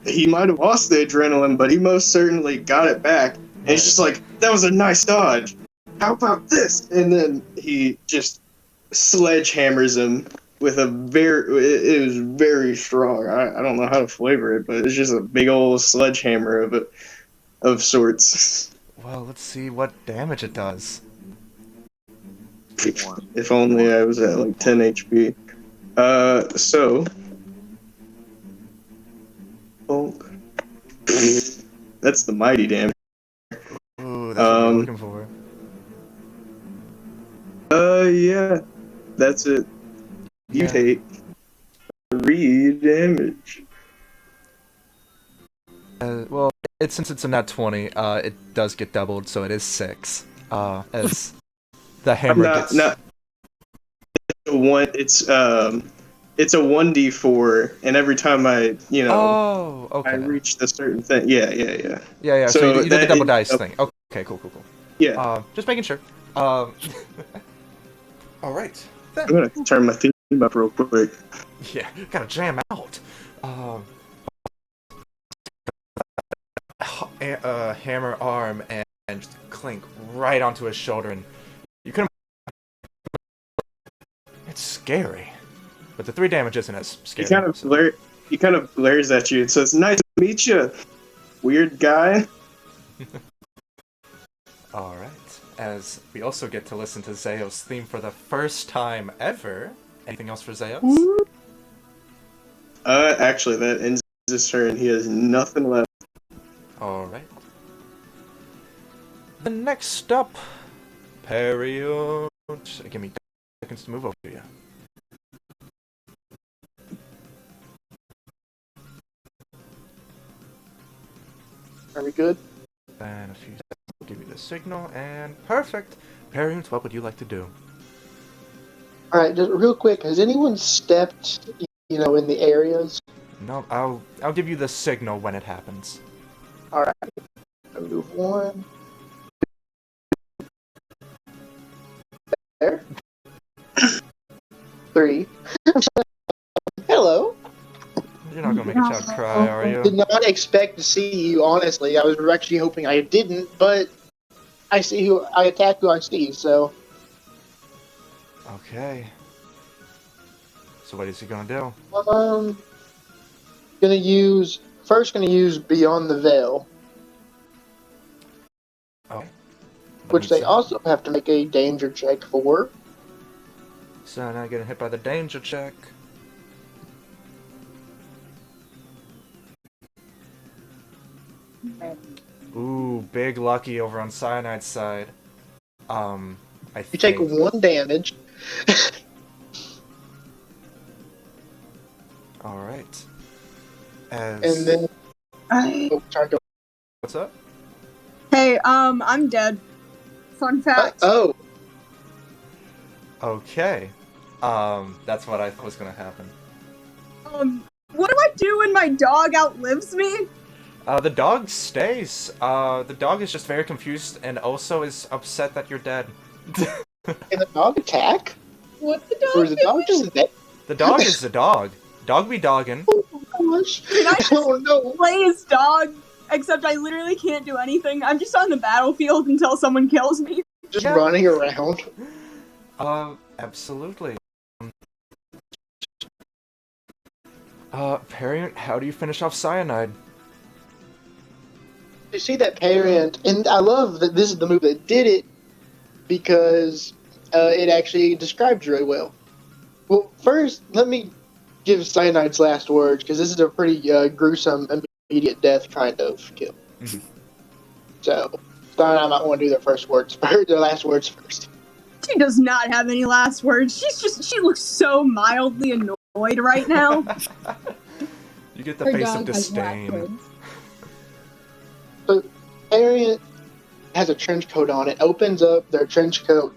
he might have lost the adrenaline, but he most certainly got it back. And he's just like, that was a nice dodge. How about this? And then he just sledgehammers him with it was very strong. I don't know how to flavor it, but it's just a big old sledgehammer of sorts. Well, let's see what damage it does. If only I was at like 10 HP. So. Bonk. That's the mighty damage. Ooh, that's what we're looking for. Yeah. That's it. You take 3 damage. Well, since it's a nat 20, it does get doubled, so it is 6. As the hammer gets. It's a 1d4, and every time I reach the certain thing. Yeah. Yeah. So you did the double dice thing. Okay, cool. Yeah. Just making sure. All right. I'm gonna turn my theme up real quick. Yeah, gotta jam out. Hammer arm and just clink right onto his shoulder, and you couldn't. It's scary, but the 3 damage isn't as scary. He kind of glares at you and says, "Nice to meet you, weird guy." All right. As we also get to listen to Zayo's theme for the first time ever. Anything else for Zayos? Actually, that ends his turn. He has nothing left. Alright. The next up, Period. Give me seconds to move over to you. Are we good? And a few seconds. I'll give you the signal, and perfect. Period, what would you like to do? Alright, just real quick, has anyone stepped, in the areas? No, I'll give you the signal when it happens. Alright. Move 1. There. 3. Hello. You're not gonna make a child cry, are you? Did not expect to see you, honestly. I was actually hoping I didn't, but I attack who I see, so. Okay. So what is he gonna do? Gonna use Beyond the Veil. Okay. Which they also have to make a danger check for. So now getting hit by the danger check. Ooh, big lucky over on Cyanide's side. You take 1 damage. Alright. And then... What's up? Hey, I'm dead. Fun fact. Okay. That's what I thought was gonna happen. What do I do when my dog outlives me? The dog stays. The dog is just very confused and also is upset that you're dead. Can the dog attack? What's the dog? Or is the dog just dead? The dog is the dog. Dog be dogging. Oh my gosh. Can I just no. play as dog? Except I literally can't do anything. I'm just on the battlefield until someone kills me. Just running around. Absolutely. Parent, how do you finish off Cyanide? You see that parent, and I love that this is the move that did it, because it actually describes really well. Well, first, let me give Cyanide's last words, because this is a pretty gruesome, immediate death kind of kill. Mm-hmm. So, Cyanide might want to do their last words first. She does not have any last words. She looks so mildly annoyed right now. You get the Her face dog of has last disdain. words. Variant has a trench coat on. It opens up their trench coat,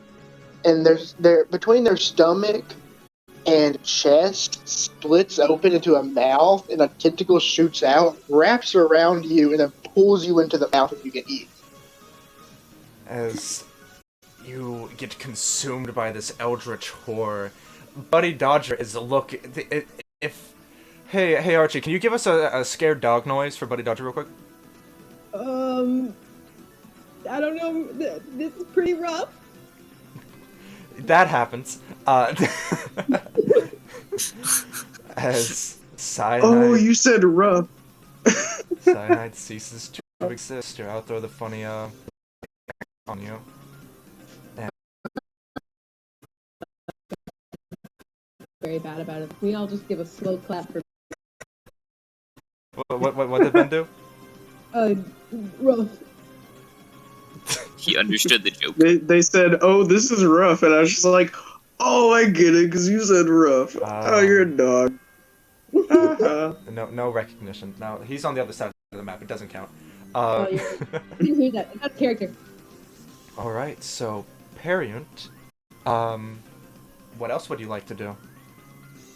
and there between their stomach and chest splits open into a mouth, and a tentacle shoots out, wraps around you, and then pulls you into the mouth, and you can eat. As you get consumed by this eldritch horror, Buddy Dodger is Hey Archie, can you give us a scared dog noise for Buddy Dodger real quick? I don't know. This is pretty rough. That happens. As cyanide. Oh, you said rough. Cyanide ceases to exist. Here, I'll throw the funny on you. Very bad about it. We all just give a slow clap for. What did Ben do? Rough. He understood the joke. They said, "Oh, this is rough," and I was just like, "Oh, I get it, because you said rough. Oh, you're a dog." No recognition. No, he's on the other side of the map. It doesn't count. Oh, I didn't hear that. That's character. All right, so Pariant, what else would you like to do?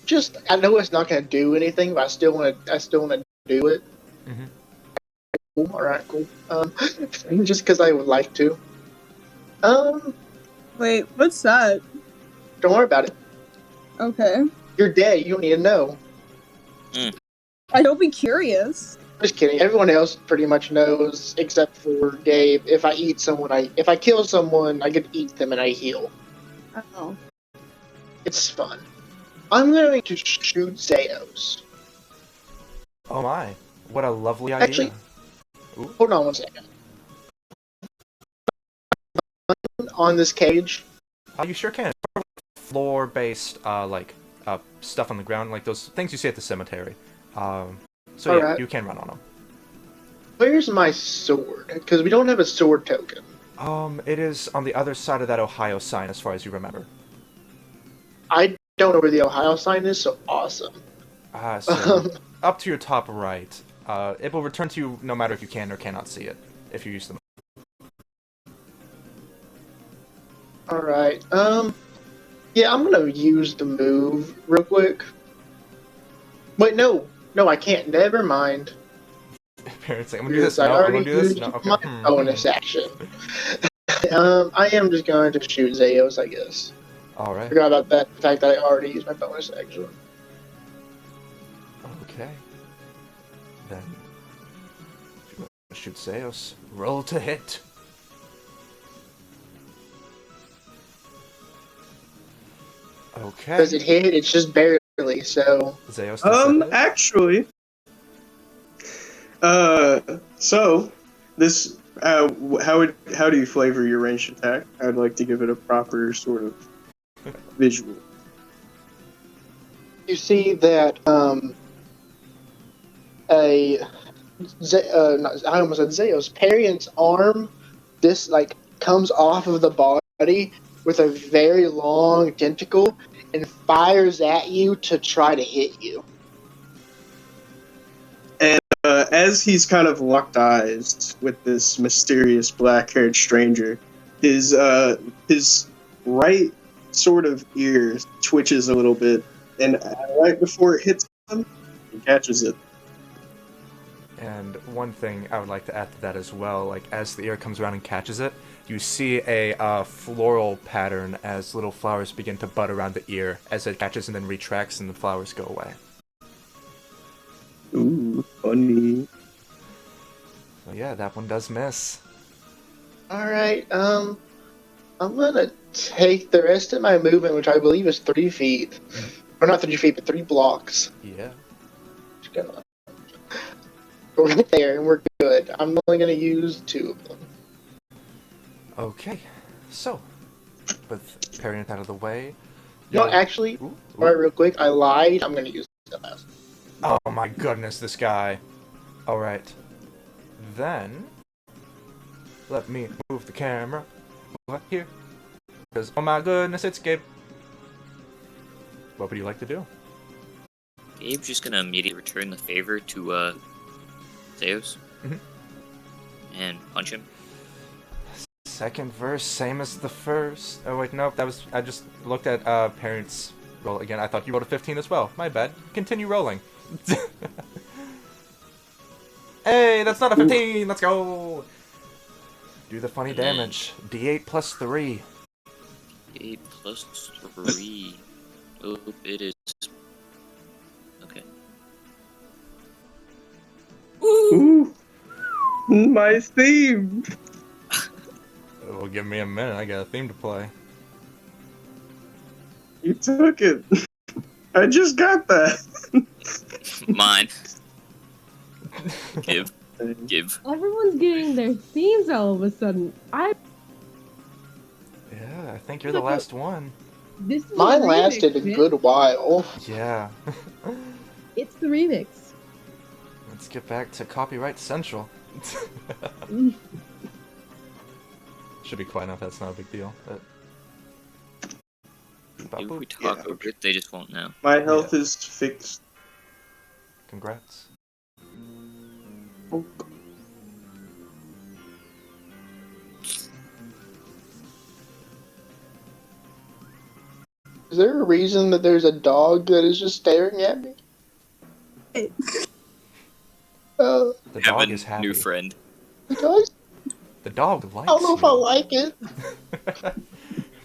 Just, I know it's not going to do anything, but I still want to do it. Mhm. Cool. All right, cool. Just because I would like to. Wait, what's that? Don't worry about it. Okay. You're dead. You don't need to know. I don't be curious. Just kidding. Everyone else pretty much knows, except for Gabe. If I kill someone, I get to eat them and I heal. Oh. It's fun. I'm going to shoot Zeos. Oh my, what a lovely idea. Actually, Ooh. hold on 1 second. On this cage. You sure can. Floor-based, stuff on the ground, like those things you see at the cemetery. So yeah, Alright. you can run on them. Where's my sword? Because we don't have a sword token. It is on the other side of that Ohio sign, as far as you remember. I don't know where the Ohio sign is, so awesome. So up to your top right. It will return to you no matter if you can or cannot see it, if you use them. Alright, yeah, I'm gonna use the move real quick. Wait, no, I can't. Never mind. Parents say, I'm gonna do this. I No, I'm already gonna do this. used No, okay. my bonus action. I am just going to shoot Zeos, I guess. Alright. Forgot about that, the fact that I already used my bonus action. Okay. Then, if you want to shoot Zeus, roll to hit. Okay. Does it hit? It's just barely, so... Zeus does hit. Actually, so this, how do you flavor your ranged attack? I'd like to give it a proper sort of visual. You see that, I almost said Zeus. Parian's arm, this, comes off of the body with a very long tentacle and fires at you to try to hit you. And as he's kind of locked eyes with this mysterious black-haired stranger, his right sort of ear twitches a little bit, and right before it hits him, he catches it. And one thing I would like to add to that as well, as the ear comes around and catches it, you see a floral pattern as little flowers begin to bud around the ear as it catches and then retracts and the flowers go away. Ooh, funny. So yeah, that one does miss. Alright, I'm gonna take the rest of my movement, which I believe is 3 feet. Or not 3 feet, but 3 blocks. Yeah. Just gonna go right there, and we're good. I'm only gonna use 2 of them. Okay, so, with Pariant out of the way... No, actually, alright, real quick, I lied. I'm gonna use the last. Oh my goodness, this guy. Alright. Then, let me move the camera over here. Because, oh my goodness, it's Gabe. What would you like to do? Gabe's just gonna immediately return the favor to Zeus. Mhm. And punch him? Second verse, same as the first. Oh wait, nope, that was, I just looked at parents roll again. I thought you rolled a 15 as well. My bad. Continue rolling. Hey, that's not a 15. Let's go. Do the funny damage. D8 plus 3. 8 plus 3. Oh, it is. Okay. Ooh, my theme. Well, give me a minute. I got a theme to play. You took it. I just got that. Mine. Give. Give. Everyone's getting their themes all of a sudden. Yeah, I think you're the last one. This is Mine the remix, lasted a man. good while. Yeah. It's the remix. Let's get back to Copyright Central. Should be quiet enough, that's not a big deal. But... If we talk Yeah. over it, they just won't know. My health is fixed. Congrats. Oh. Is there a reason that there's a dog that is just staring at me? The Have dog a is happy. new friend. Guys, The dog likes I don't know if I you. like it.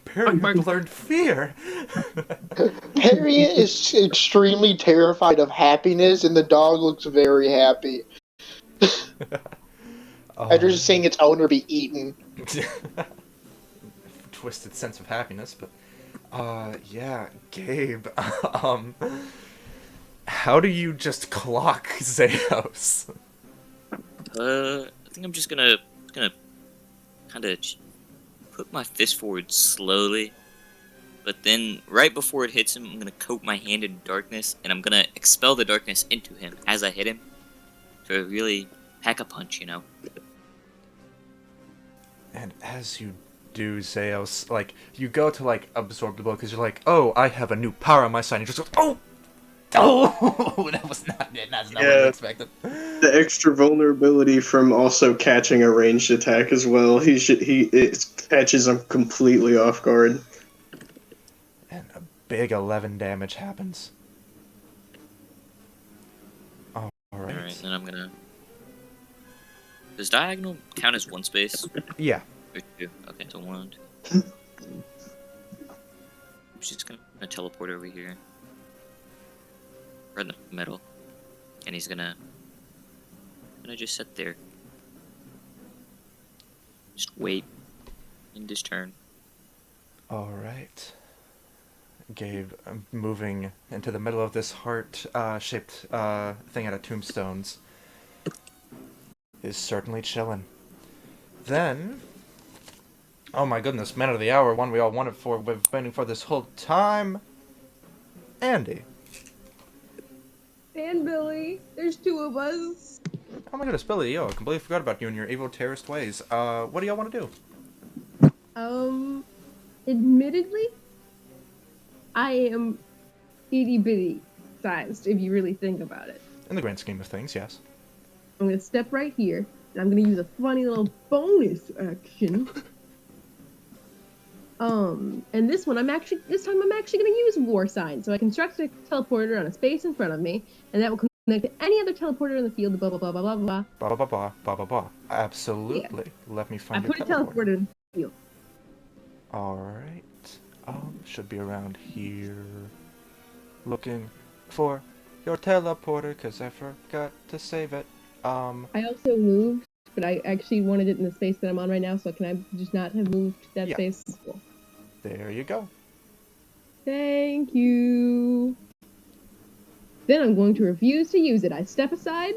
Perry, you've learned fear. Harriet is extremely terrified of happiness, and the dog looks very happy. After just seeing its owner be eaten. Twisted sense of happiness, but yeah, Gabe. How do you just clock Zeos? I think I'm just gonna kind of put my fist forward slowly, but then right before it hits him, I'm gonna coat my hand in darkness, and I'm gonna expel the darkness into him as I hit him to really pack a punch, you know. And as you do, Zeos, like, you go to, like, absorb the blow, because you're like, oh, I have a new power on my side, and you just go, oh, that was not it, that's not what I expected. The extra vulnerability from also catching a ranged attack as well. It catches him completely off guard. And a big 11 damage happens. Alright. Alright, then I'm gonna... Does diagonal count as one space? Yeah. Or two? Okay, so one. I'm just gonna teleport over here. Right in the middle. And he's gonna just sit there. Just wait. End his turn. Alright. Gabe, moving into the middle of this heart-shaped thing out of tombstones, is certainly chillin'. Then... Oh my goodness, man of the hour, one we all wanted for, we've been waiting for this whole time. Andy. And Billy, there's two of us. Oh my goodness, Billy, yo, I completely forgot about you and your evil terrorist ways. What do y'all want to do? Admittedly, I am itty bitty sized if you really think about it. In the grand scheme of things, yes. I'm gonna step right here, and I'm gonna use a funny little bonus action. And this time I'm actually gonna use War Sign, so I construct a teleporter on a space in front of me, and that will connect to any other teleporter in the field. Blah blah blah blah blah blah. Blah blah blah blah blah blah. Absolutely. Yeah. Let me find your I put a teleporter in the field. Alright. Should be around here. Looking for your teleporter, because I forgot to save it. I also moved, but I actually wanted it in the space that I'm on right now, so can I just not have moved that space? Cool. There you go. Thank you. Then I'm going to refuse to use it. I step aside.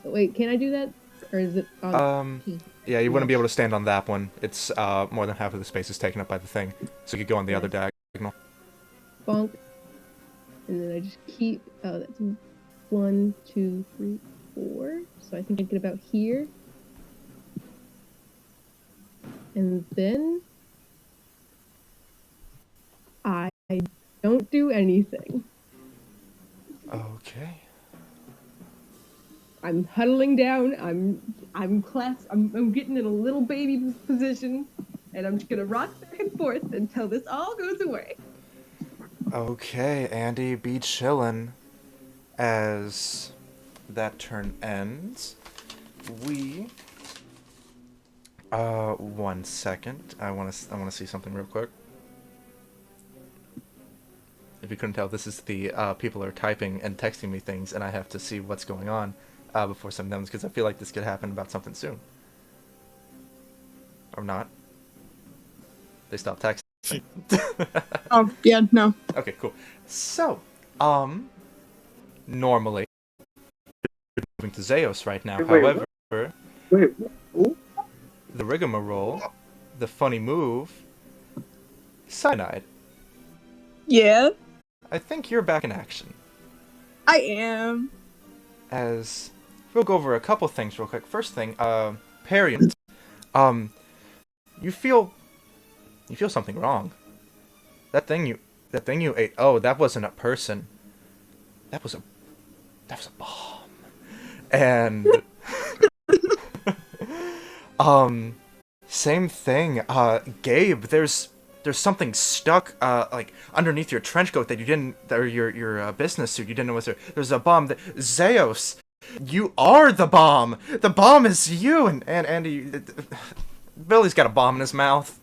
Wait, can I do that? Or is it on... Yeah, you wouldn't be able to stand on that one. It's more than half of the space is taken up by the thing. So you could go on the other diagonal. Bonk. And then I just keep... Oh, that's 1, 2, 3, 4. So I think I get about here. And then... I don't do anything. Okay. I'm huddling down. I'm getting in a little baby position, and I'm just gonna rock back and forth until this all goes away. Okay, Andy, be chillin'. As that turn ends, we. 1 second. I wanna see something real quick. If you couldn't tell, this is the people are typing and texting me things, and I have to see what's going on before sending them, because I feel like this could happen about something soon. Or not. They stopped texting. Oh, yeah, no. Okay, cool. So, normally, moving to Zeus right now. Wait, However, Wait, who? the rigmarole, the funny move, cyanide. Yeah, I think you're back in action. I am. As we'll go over a couple things real quick. First thing, Parian, you feel something wrong. That thing you ate. Oh, that wasn't a person. That was a bomb. And same thing. Gabe, there's something stuck like underneath your trench coat that you didn't, or your business suit you didn't know was there. There's a bomb. Zeus, you are the bomb. The bomb is you. And Andy, Billy's got a bomb in his mouth.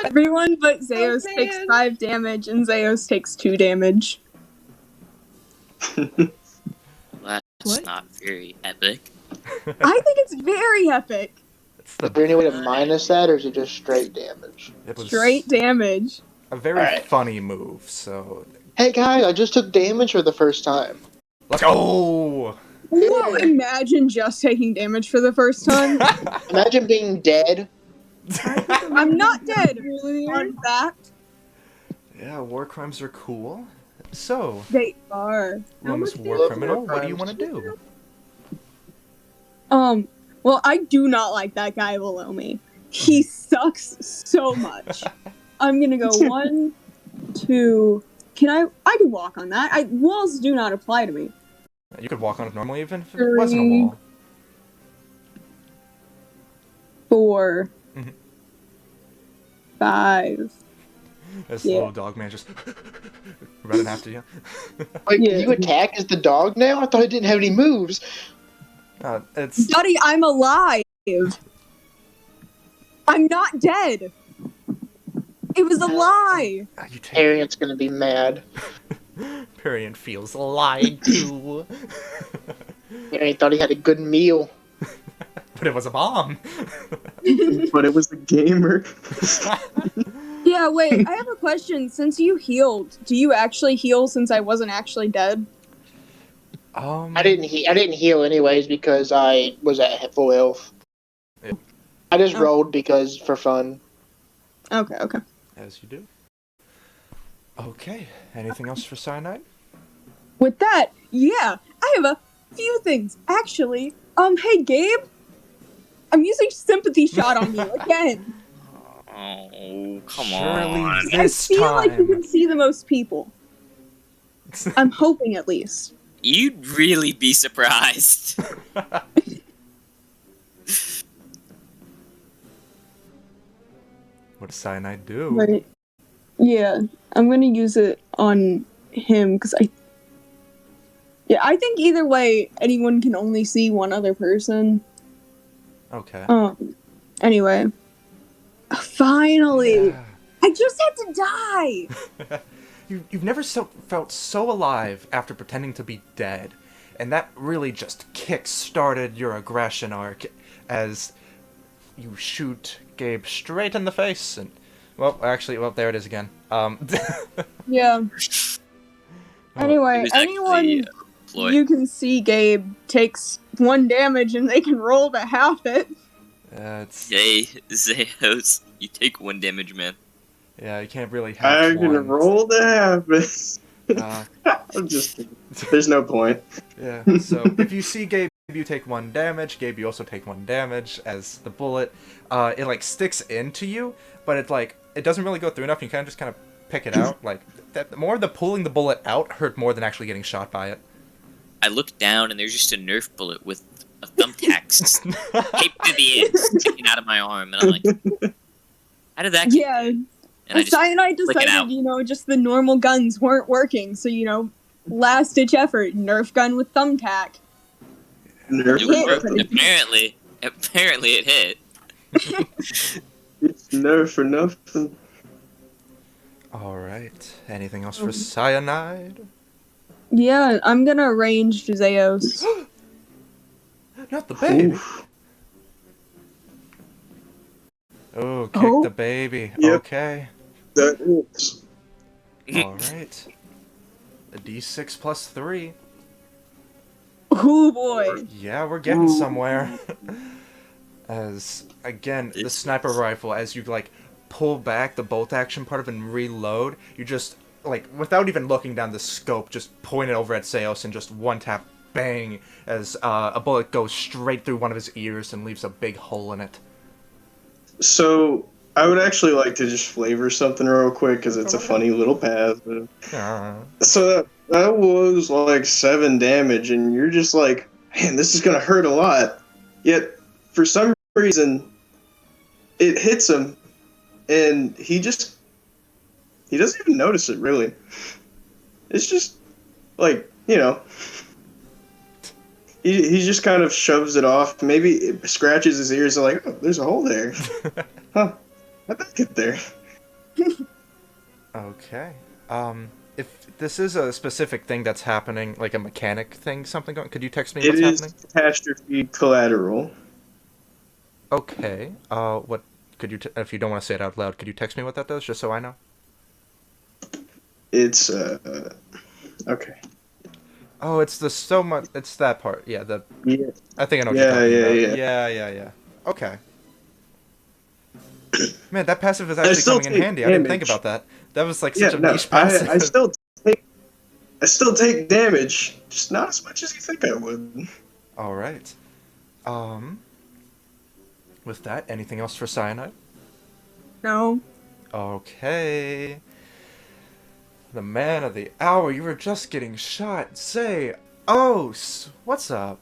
Everyone but Zeus Oh, takes man. 5 damage, and Zeus takes 2 damage. That's What? not very epic. I think it's very epic. It's Is there any way to minus that, or is it just straight damage? It was Straight damage. a very Alright. funny move. So Hey guys, I just took damage for the first time. let's go. Whoa, imagine just taking damage for the first time. Imagine being dead. I'm not dead. Fun fact. Yeah, war crimes are cool. So, They are. Romus much war damage? criminal, what do you want to do? Well, I do not like that guy below me. He sucks so much. I'm gonna go 1, 2. I can walk on that. Walls do not apply to me. You could walk on it normally even if it wasn't a wall. 4. Mhm. 5. This Yeah. little dog man just running after you. Like, Yeah. you attack as the dog now? I thought it didn't have any moves. It's Buddy, I'm alive. I'm not dead. It was a lie. you take Harriet's gonna be mad. Parian feels lied to. Harriet thought he had a good meal. But it was a bomb. But it was a gamer. Yeah, wait, I have a question. Since you healed, do you actually heal since I wasn't actually dead? I didn't heal anyways because I was at full health. Yeah. I just Oh. rolled because for fun. Okay. As you do. Okay. Anything else for cyanide? With that, yeah, I have a few things. Actually, hey Gabe, I'm using sympathy shot on you again. Oh, come Surely on. this I feel like you time. can see the most people. I'm hoping at least. You'd really be surprised. What does cyanide do? Right. Yeah, I'm gonna use it on him because I think either way, anyone can only see one other person. Okay. Anyway. Finally! Yeah. I just had to die! You've never felt so alive after pretending to be dead, and that really just kick-started your aggression arc as you shoot Gabe straight in the face, and well, there it is again. Yeah. It Anyway, was anyone actually, ploy. you can see Gabe takes 1 damage and they can roll to half it. It's Hey, Zeus, you take 1 damage, man. yeah, you can't really have I'm gonna one. roll to happen. I'm just kidding. There's no point. Yeah, so if you see Gabe, you take 1 damage. Gabe, you also take 1 damage as the bullet, it like sticks into you, but it doesn't really go through enough. You kind of just pick it out. Like, more the pulling the bullet out hurt more than actually getting shot by it. I look down and there's just a Nerf bullet with a thumbtack taped to the end sticking out of my arm, and I'm like, how did that get Yeah. And I just Cyanide flick it out. decided, just the normal guns weren't working, so, last ditch effort, Nerf gun with thumbtack. Nerf It hit. worked. Apparently it hit. It's Nerf for nothing. Alright. Anything else for Cyanide? Yeah, I'm gonna range Zeos. Not the baby. Oof. Oh, kick Oh. the baby. Yep. Okay. That is. Alright. A d6 plus 3. Oh boy. Yeah, we're getting somewhere. As, again, the sniper rifle, as you, pull back the bolt action part of it and reload, you just, without even looking down the scope, just point it over at Zeus and just one tap, bang, as a bullet goes straight through one of his ears and leaves a big hole in it. So, I would actually like to just flavor something real quick, because it's a funny little path. So, that was, 7 damage, and you're just like, man, this is gonna hurt a lot. Yet, for some reason, it hits him, and he doesn't even notice it, really. It's just, he just kind of shoves it off. Maybe it scratches his ears and oh, there's a hole there. Huh. How'd that get there? Okay. If this is a specific thing that's happening, like a mechanic thing, something going, could you text me what's It is happening? catastrophe collateral. Okay. What could you, if you don't want to say it out loud, could you text me what that does, just so I know? It's, okay. Oh, it's it's that part. Yeah, Yeah. I think I know what you're talking about. Yeah. Yeah. Okay. Man, that passive is actually still coming in take handy. I didn't think damage. about that. That was such Yeah, a no, niche passive. I still take damage, just not as much as you think I would. All right. With that, anything else for Cyanide? No. Okay. The man of the hour, you were just getting shot. Say, what's up?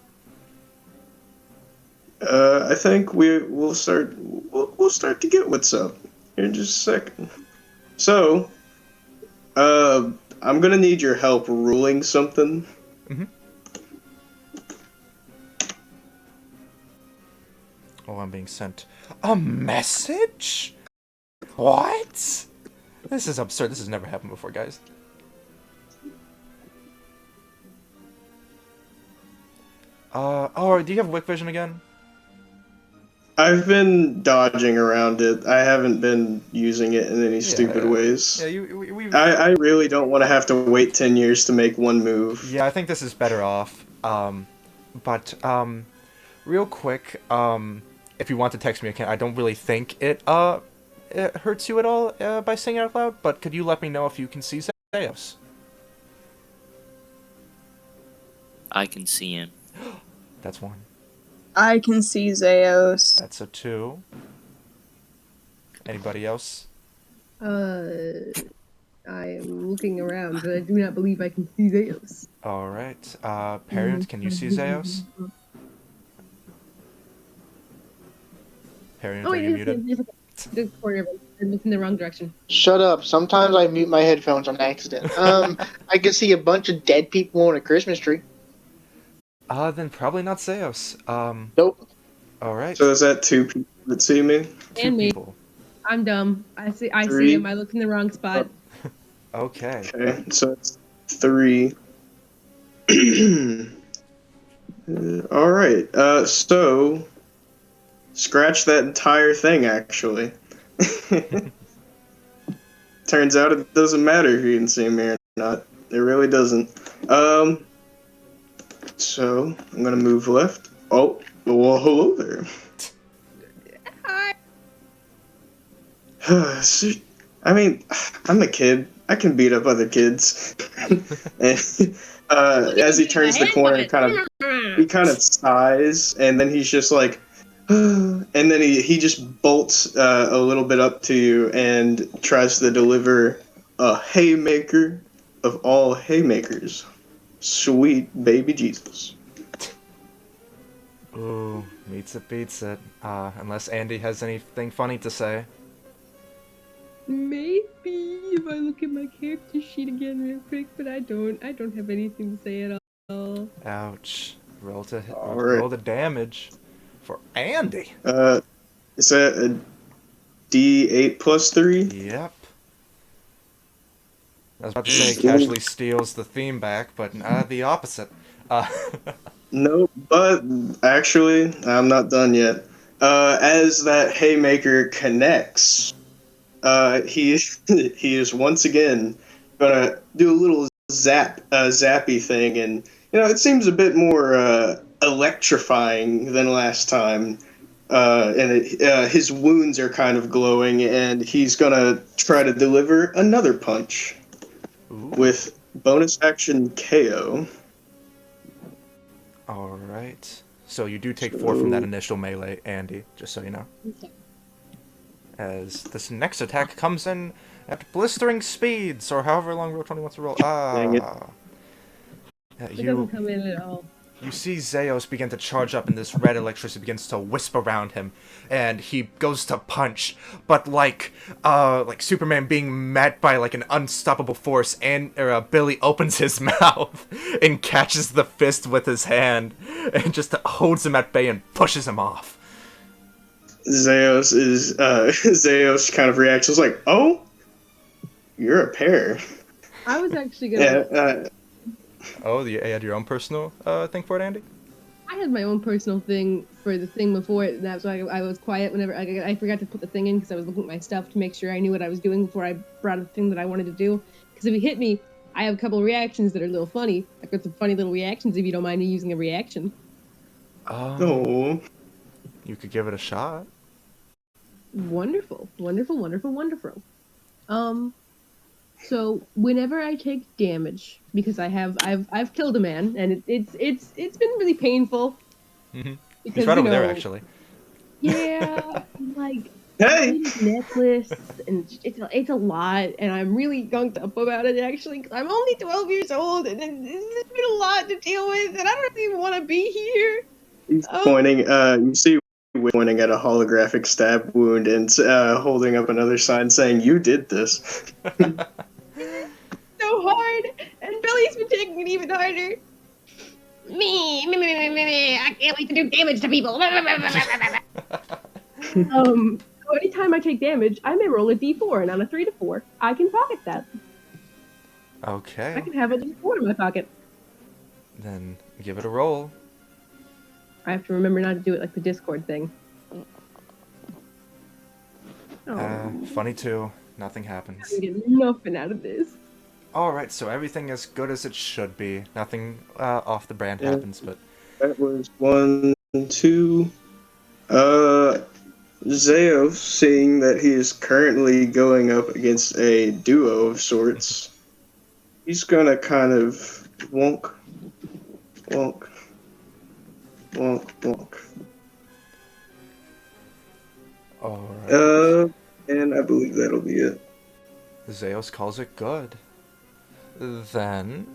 I think we'll start to get what's up here in just a second. So, I'm gonna need your help ruling something. Mm-hmm. Oh, I'm being sent a message? What? This is absurd. This has never happened before, guys. Do you have Wick Vision again? I've been dodging around it. I haven't been using it in any stupid ways. Yeah, I really don't want to have to wait 10 years to make one move. Yeah, I think this is better off. Real quick, if you want to text me, I don't really think it hurts you at all by saying it out loud, but could you let me know if you can see Zeus? I can see him. That's 1. I can see Zeus. That's a 2. Anybody else? I am looking around, but I do not believe I can see Zeus. Alright. Parent, can you see Zeus? Parent, Oh, are you yes, muted? yes, the corner of it. I'm looking in the wrong direction. Shut up. Sometimes I mute my headphones on accident. I can see a bunch of dead people on a Christmas tree. Then probably not Zeus. Nope. Alright. So is that 2 people that see me? 2 And me. people. I'm dumb. I see 3. him. I looked in the wrong spot. Okay. Okay, so it's 3. Alright, so scratch that entire thing, actually. Turns out it doesn't matter if you can see me or not. It really doesn't. So I'm gonna move left. Oh, well, hello there. Hi. I mean, I'm a kid. I can beat up other kids. And, as he turns the corner, he kind of sighs, and then he's just like, and then he just bolts a little bit up to you and tries to deliver a haymaker of all haymakers, sweet baby Jesus. Ooh, meets it, beats it. Unless Andy has anything funny to say. Maybe if I look at my character sheet again real quick, but I don't. I don't have anything to say at all. Ouch. Roll All right. the damage for Andy. Is that a D8 plus 3? Yep. I was about to say casually steals the theme back, but the opposite. No, but actually, I'm not done yet. As that haymaker connects, he he is once again gonna do a little zappy thing, and it seems a bit more electrifying than last time. His wounds are kind of glowing, and he's gonna try to deliver another punch with bonus action KO. Alright. So you do take 4 from that initial melee, Andy, just so you know. Okay. As this next attack comes in at blistering speeds, or however long Roll20 wants to roll. Dang it. It doesn't come in at all. You see Zeos begin to charge up, and this red electricity begins to wisp around him, and he goes to punch, but like Superman being met by like an unstoppable force, and Billy opens his mouth and catches the fist with his hand, and just holds him at bay and pushes him off. Zeos kind of reacts. It's like, oh, you're a pair. I was actually gonna. Oh, you had your own personal thing for it, Andy? I had my own personal thing for the thing before. That's why I was quiet whenever I forgot to put the thing in because I was looking at my stuff to make sure I knew what I was doing before I brought a thing that I wanted to do. Because if he hit me, I have a couple of reactions that are a little funny. I've got some funny little reactions if you don't mind me using a reaction. Oh. You could give it a shot. Wonderful, wonderful, wonderful, wonderful. So whenever I take damage, because I've killed a man, and it's been really painful. Mm-hmm. Because, He's right over there, actually. Yeah, like Hey! necklace, and it's a lot, and I'm really gunked up about it actually. Cause I'm only 12 years old, and it's been a lot to deal with, and I don't even want to be here. He's pointing. You see, pointing at a holographic stab wound and holding up another sign saying, "You did this." So hard, and Billy's been taking it even harder. Me, I can't wait to do damage to people. So anytime I take damage, I may roll a d4, and on a 3 to 4, I can pocket that. Okay. I can have a d4 in my pocket. Then give it a roll. I have to remember not to do it like the Discord thing. Funny too. Nothing happens. I get nothing out of this. Alright, so everything is good as it should be. Nothing off the brand happens, but... That was 1, 2. Zeo, seeing that he is currently going up against a duo of sorts, he's gonna kind of wonk, wonk, wonk, wonk. Alright. And I believe that'll be it. Zeus calls it good. Then...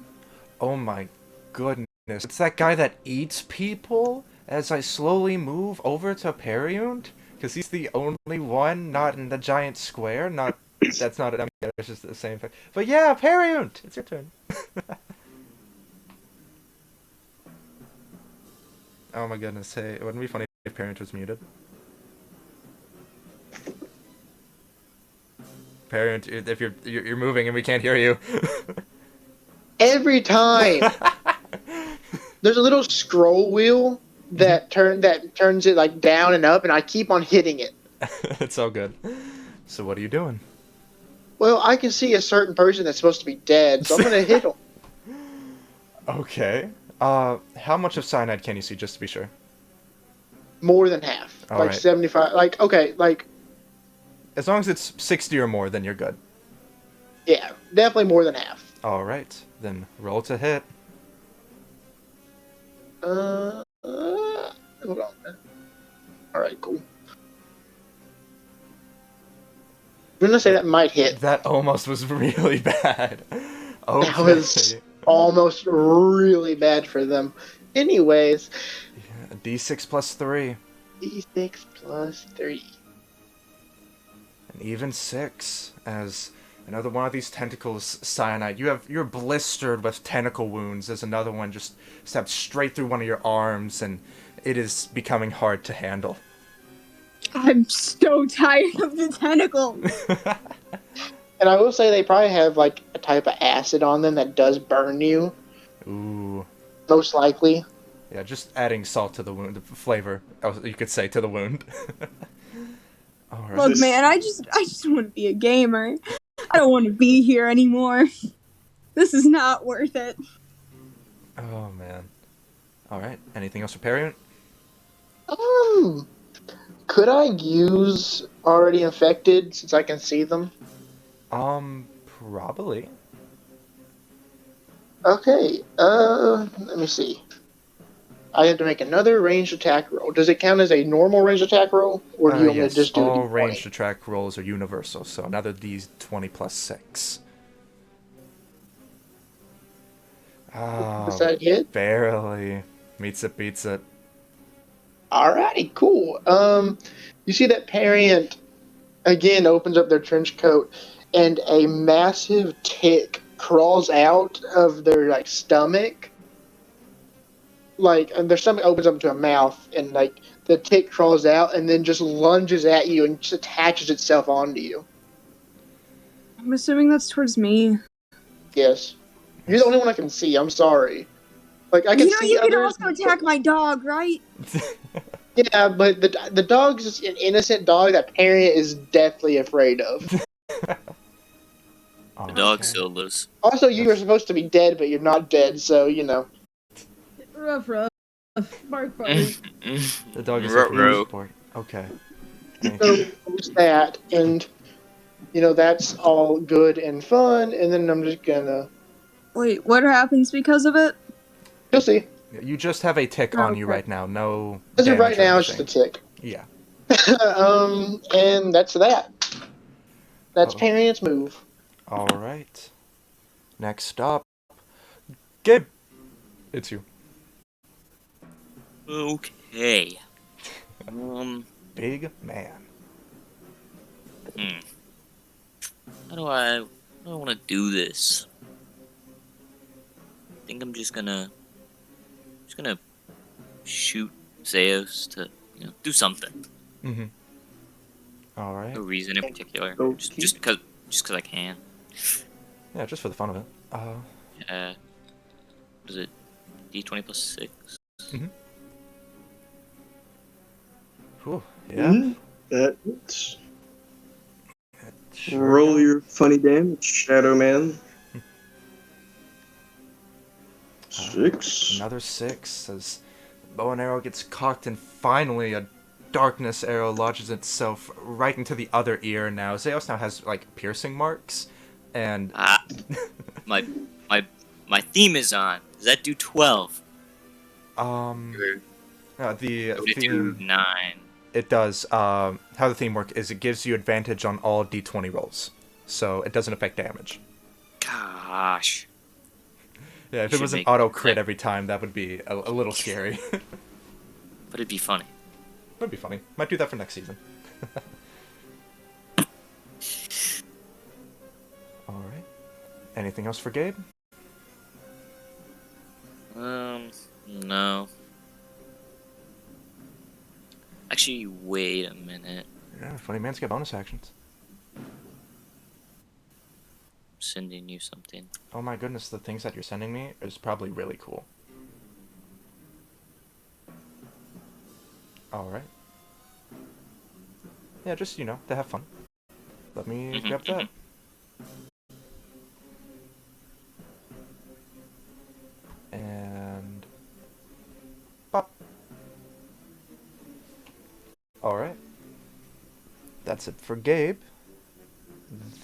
Oh my goodness. It's that guy that eats people as I slowly move over to Periunt? Because he's the only one not in the giant square. That's not it. I mean, it's just the same thing. But yeah, Periunt! It's your turn. Oh my goodness. Hey, it wouldn't be funny if Periunt was muted. Periunt, if you're moving and we can't hear you. Every time there's a little scroll wheel that turns it like down and up, and I keep on hitting it. It's all good. So what are you doing? Well, I can see a certain person that's supposed to be dead, so I'm gonna hit him. Okay. How much of cyanide can you see, just to be sure? More than half, All like right. 75. Like okay, like As long as it's 60 or more, then you're good. yeah, definitely more than half. All right, then roll to hit. Hold on. All right, cool. gonna say that might hit. That almost was really bad. Okay. That was almost really bad for them. Anyways, D6 plus 3. D6 plus 3. An even 6 as another one of these tentacles, cyanide. You're blistered with tentacle wounds as another one just stabbed straight through one of your arms, and it is becoming hard to handle. I'm so tired of the tentacles. And I will say they probably have like a type of acid on them that does burn you. Ooh. Most likely. Yeah, just adding salt to the wound, the flavor, you could say, to the wound. Alright. Look, man, I just want to be a gamer. I don't want to be here anymore. This is not worth it. Oh, man. Alright, anything else for Parent? Could I use already infected since I can see them? Probably. Okay, let me see. I have to make another ranged attack roll. Does it count as a normal ranged attack roll? Or do you want me Yes, to just do all a D20? ranged attack rolls are universal, so another D20 plus 6. Does Oh, that hit? barely. Meets it, beats it. Alrighty, cool. You see that Parent again opens up their trench coat, and a massive tick crawls out of their like stomach. Like, and their stomach opens up to a mouth, and like the tick crawls out, and then just lunges at you and just attaches itself onto you. I'm assuming that's towards me. Yes, you're the only one I can see. I'm sorry. Like I can see you can others. also attack my dog, right? Yeah, but the dog's just an innocent dog that Parent is deathly afraid of. The dog still lives. Also, you were supposed to be dead, but you're not dead, so you know. Rough. Bark. The dog is a Ruh-roh. sport. Okay. So there's that, and you know that's all good and fun. And then I'm just gonna. Wait, what happens because of it? You'll see. You just have a tick on you Okay. right now. No. As of right damage or now, it's just a anything. tick. Yeah. And that's that. That's Uh-oh. Parent's move. All right. Next up, Gabe. It's you. Okay. Big man. How do I want to do this? I think I'm just gonna shoot Zeus to do something. Mm-hmm. All right. No reason in particular. Okay. Just cause I can. Yeah, just for the fun of it. What is it? D20 plus 6. Whew, yeah. That's Sure. roll your funny damage, Shadow Man. 6. Another 6 as the bow and arrow gets cocked, and finally a darkness arrow lodges itself right into the other ear. Now Zeus now has like piercing marks, and My theme is on. Does that do 12? the Or would it do theme 9? it does. How the theme works is it gives you advantage on all D20 rolls, so it doesn't affect damage. Gosh. Yeah, if You it was should an make auto that. crit every time, that would be a little scary. But it'd be funny. That'd be funny. Might do that for next season. All right. Anything else for Gabe? No. Actually, wait a minute. Yeah, funny man's got bonus actions. I'm sending you something. Oh my goodness, the things that you're sending me is probably really cool. Alright. Yeah, just, to have fun. Let me grab that. And... pop. Alright. That's it for Gabe.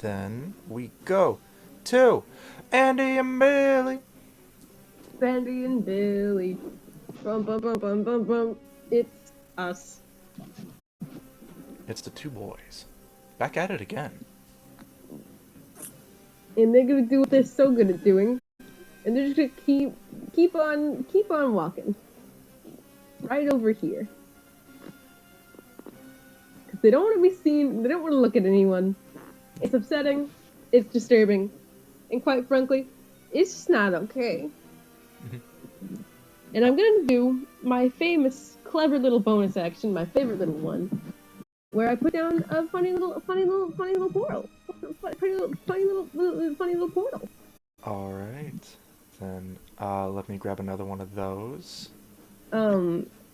Then we go to Andy and Billy. Sandy and Billy. Bum, bum, bum, bum, bum, bum. It's us. It's the two boys. Back at it again. and they're gonna do what they're so good at doing, and they're just gonna keep on walking right over here. Because they don't want to be seen. They don't want to look at anyone. It's upsetting. It's disturbing, and quite frankly, it's just not okay. And I'm gonna do my famous, clever little bonus action, my favorite little one, where I put down a funny little portal. Funny little portal. All right. Then let me grab another one of those.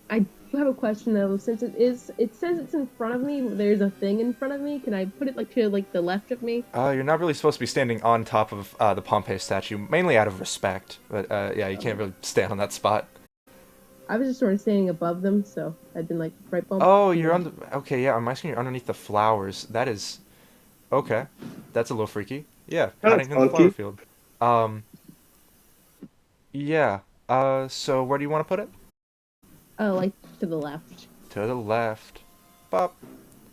I do have a question though. Since it says it's in front of me. There's a thing in front of me. Can I put it to the left of me? You're not really supposed to be standing on top of the Pompeii statue, mainly out of respect. But yeah, you can't really stand on that spot. I was just sort of standing above them, so I didn't right bump. Oh, you're on the... Okay, yeah, on my screen you're underneath the flowers. That is... Okay. That's a little freaky. Yeah, hiding in the flower field. Yeah. So where do you want to put it? Oh, to the left. To the left. Bop.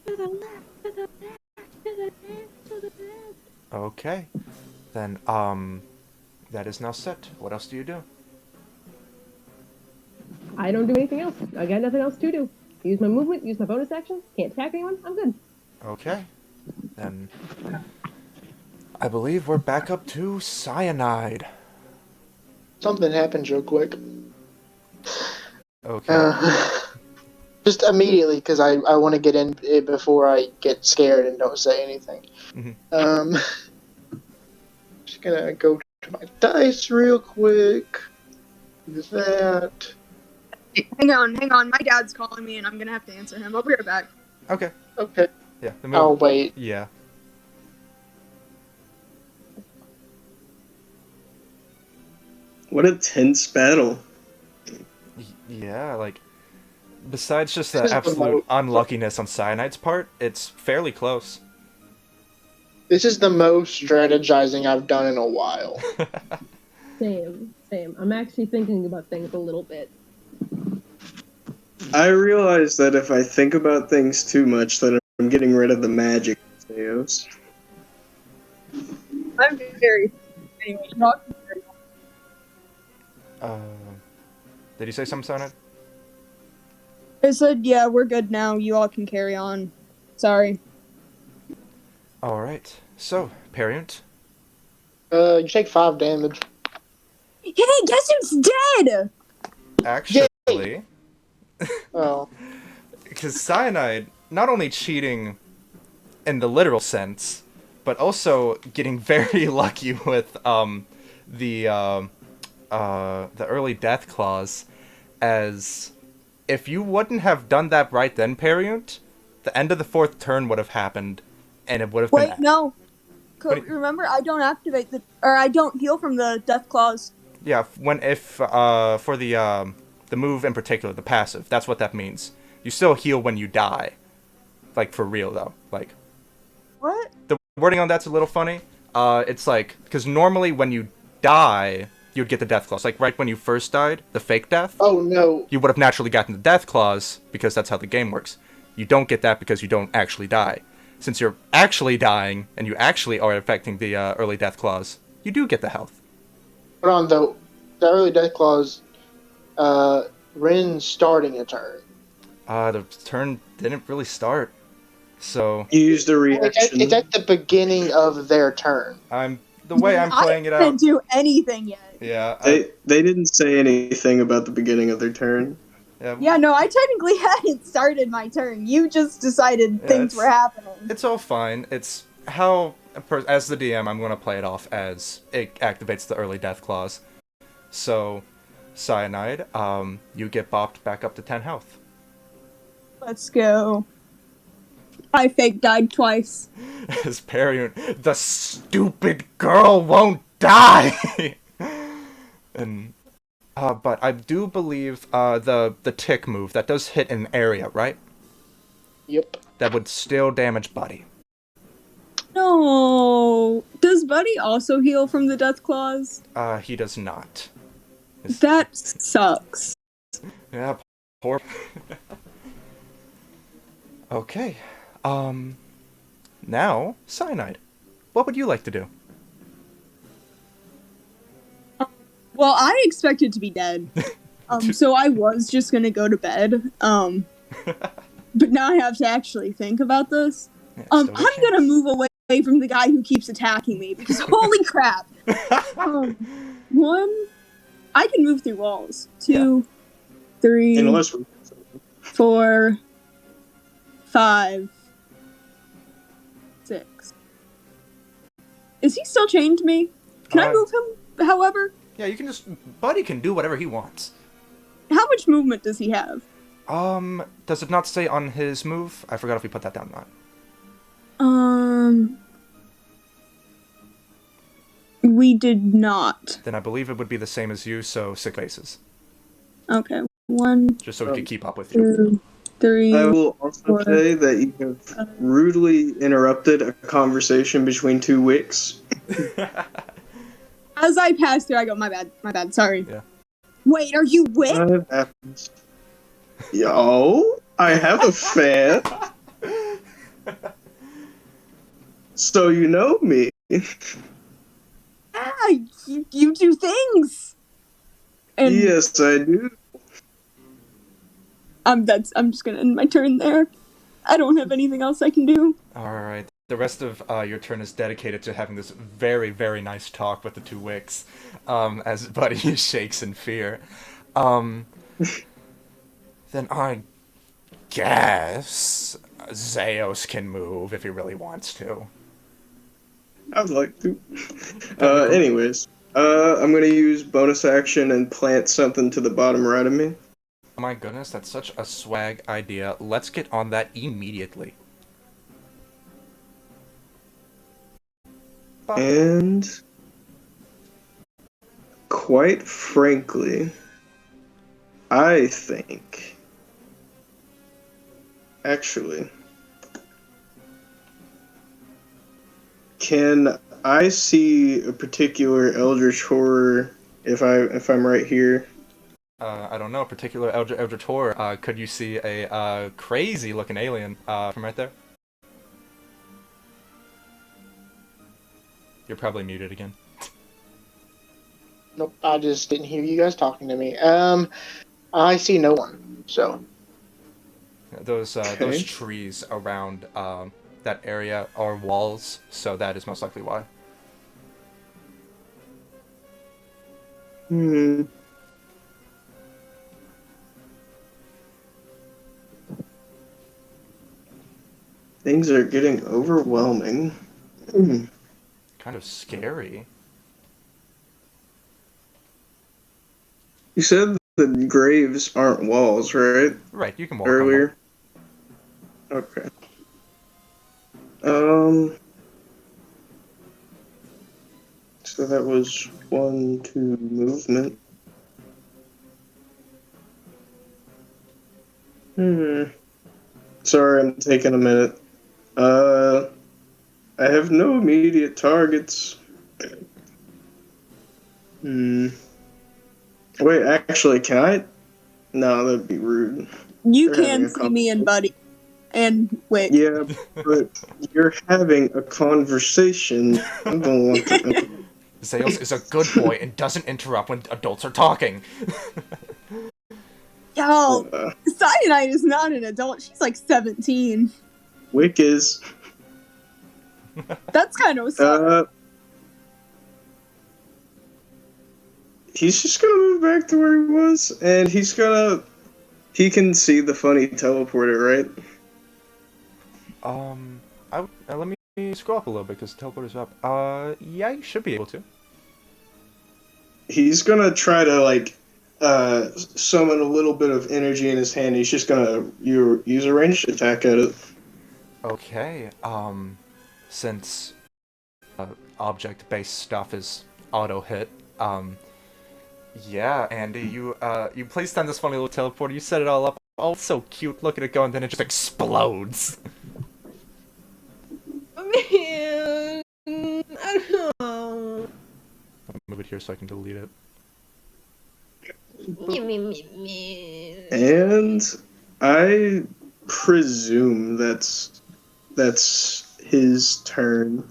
To the left, to the left, to the left, to the left. Okay. Then, that is now set. What else do you do? I don't do anything else. I got nothing else to do. Use my movement, use my bonus action. Can't attack anyone. I'm good. Okay. Then I believe we're back up to cyanide. Something happened real quick. Okay. Just immediately, because I want to get in it before I get scared and don't say anything. Mm-hmm. Just gonna go to my dice real quick. Do that. Hang on. My dad's calling me, and I'm gonna have to answer him. I'll be right back. Okay. Okay. Yeah. I'll wait. Yeah. What a tense battle. Yeah, like, besides just the absolute unluckiness on Cyanide's part, it's fairly close. This is the most strategizing I've done in a while. Same. I'm actually thinking about things a little bit. I realize that if I think about things too much, then I'm getting rid of the magic. Theos. I'm very... Anyway, not very... Did you say something, Cyanide? I said, yeah, we're good now. You all can carry on. Sorry. Alright. So, Pariant. You take 5 damage. Hey, guess who's dead? Actually... Oh. Because Cyanide, not only cheating in the literal sense, but also getting very lucky with the early death clause, as if you wouldn't have done that right then, Pariant, the end of the 4th turn would have happened, and it would have been... Wait, no. Remember, I don't activate I don't heal from the death clause. Yeah, for the move in particular, the passive, that's what that means. You still heal when you die. Like, for real, though. Like... What? The wording on that's a little funny. It's like, because normally when you die, you'd get the death clause. Like, right when you first died, the fake death. Oh, no. You would have naturally gotten the death clause, because that's how the game works. You don't get that because you don't actually die. Since you're actually dying, and you actually are affecting the early death clause, you do get the health. Hold on, though. The early death clause, Ren's starting a turn. The turn didn't really start. So... You used a reaction. It's at the beginning of their turn. The way I'm playing it out... I didn't do anything yet. Yeah. They didn't say anything about the beginning of their turn. Yeah, no, I technically hadn't started my turn. You just decided things were happening. It's all fine. It's how, as the DM, I'm going to play it off as it activates the early death clause. So, Cyanide, you get bopped back up to 10 health. Let's go. I fake died twice. As Pariant, the stupid girl won't die! And... but I do believe the tick move, that does hit an area, right? Yep. That would still damage Buddy. No. Does Buddy also heal from the death clause? He does not. That sucks. Yeah, poor... Okay. Now, Cyanide. What would you like to do? Well, I expected to be dead. So I was just gonna go to bed. But now I have to actually think about this. Yeah, I'm still got a gonna chance. move away from the guy who keeps attacking me because holy crap. One, I can move through walls. 2, 3, Unless we 4, 5, 6. Is he still chained to me? Can I move him, however? Yeah, you can just... Buddy can do whatever he wants. How much movement does he have? Does it not say on his move? I forgot if we put that down or not. We did not. Then I believe it would be the same as you, so 6 paces. Okay. 1, Just so we could keep up with you. 2, 3. I will also say that you have rudely interrupted a conversation between two wicks. As I pass through, I go, my bad, sorry. Yeah. Wait, are you Wick? What happens? Yo, I have a fan. So you know me. Ah, you do things! And Yes, I do. I'm just gonna end my turn there. I don't have anything else I can do. Alright. The rest of your turn is dedicated to having this very, very nice talk with the 2 wicks, as Buddy shakes in fear. Then I guess Zeos can move if he really wants to. I'd like to. Anyways, I'm gonna use bonus action and plant something to the bottom right of me. Oh my goodness, that's such a swag idea. Let's get on that immediately. And quite frankly, I think actually, can I see a particular eldritch horror if I'm right here? I don't know, particular Eldritch Horror. Could you see a crazy looking alien from right there? You're probably muted again. Nope, I just didn't hear you guys talking to me. I see no one, so. Those trees around that area are walls, so that is most likely why. Things are getting overwhelming. Kind of scary. You said the graves aren't walls, right? Right, you can walk Earlier. Okay. So that was 1, 2 movement. Sorry, I'm taking a minute. I have no immediate targets. Wait, actually, can I? No, that'd be rude. You They're having can a see me and Buddy. And Wick. Yeah, but you're having a conversation. I don't want to. Zeos is a good boy and doesn't interrupt when adults are talking. Yo, Cyanide is not an adult. She's like 17. Wick is. That's kind of sad. He's just gonna move back to where he was, and he can see the funny teleporter, right? Let me scroll up a little bit because teleporter's up. Yeah, you should be able to. He's gonna try to like summon a little bit of energy in his hand. He's just gonna use a ranged attack at it. Okay. Since object-based stuff is auto hit, yeah, Andy, you placed on this funny little teleporter. You set it all up. Oh, it's so cute. Look at it go, and then it just explodes. Man, I don't know. I'll move it here so I can delete it. And I presume that's his turn.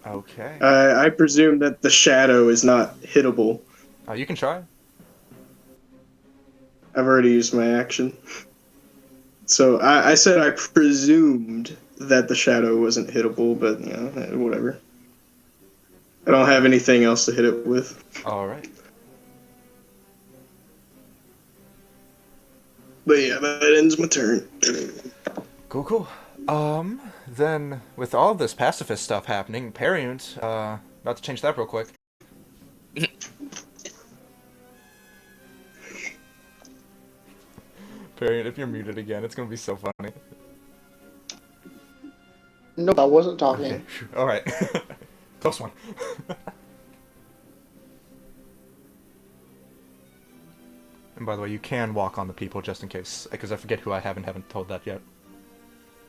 Okay. I presume that the shadow is not hittable. You can try. I've already used my action. So I said I presumed that the shadow wasn't hittable, but whatever. I don't have anything else to hit it with. All right. But yeah, that ends my turn. Cool. Then with all this pacifist stuff happening, Periant, about to change that real quick. Periant, if you're muted again, it's gonna be so funny. Nope, I wasn't talking. Okay. All right. Close one. And by the way, you can walk on the people just in case, because I forget who I haven't told that yet.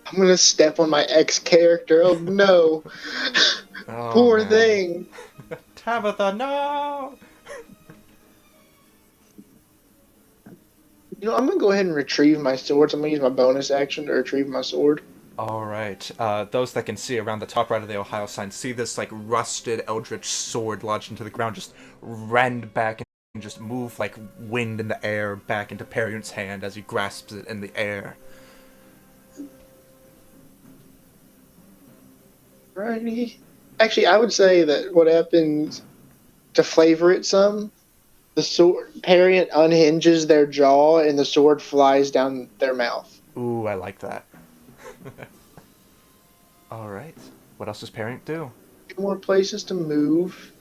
I'm gonna step on my ex character. Oh no. Oh, Poor man. thing. Tabitha, no! I'm gonna go ahead and retrieve my swords. I'm gonna use my bonus action to retrieve my sword. Alright, those that can see around the top right of the Ohio sign see this, like, rusted eldritch sword lodged into the ground, just rend back and just move like wind in the air back into Periant's hand as he grasps it in the air. Righty. Actually, I would say that what happens, to flavor it some, the sword Periant unhinges their jaw and the sword flies down their mouth. Ooh, I like that. Alright. What else does Periant do? More places to move.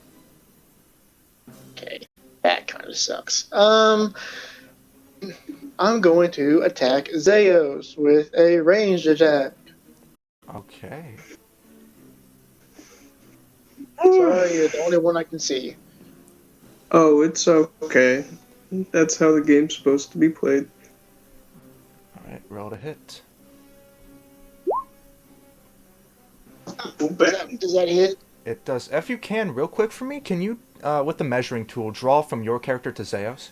Okay. That kind of sucks. I'm going to attack Zeos with a ranged attack. Okay. Sorry, you're the only one I can see. Oh, it's okay. That's how the game's supposed to be played. Alright, roll to hit. Does that hit? It does. If you can, real quick for me, can you, with the measuring tool, draw from your character to Zeos?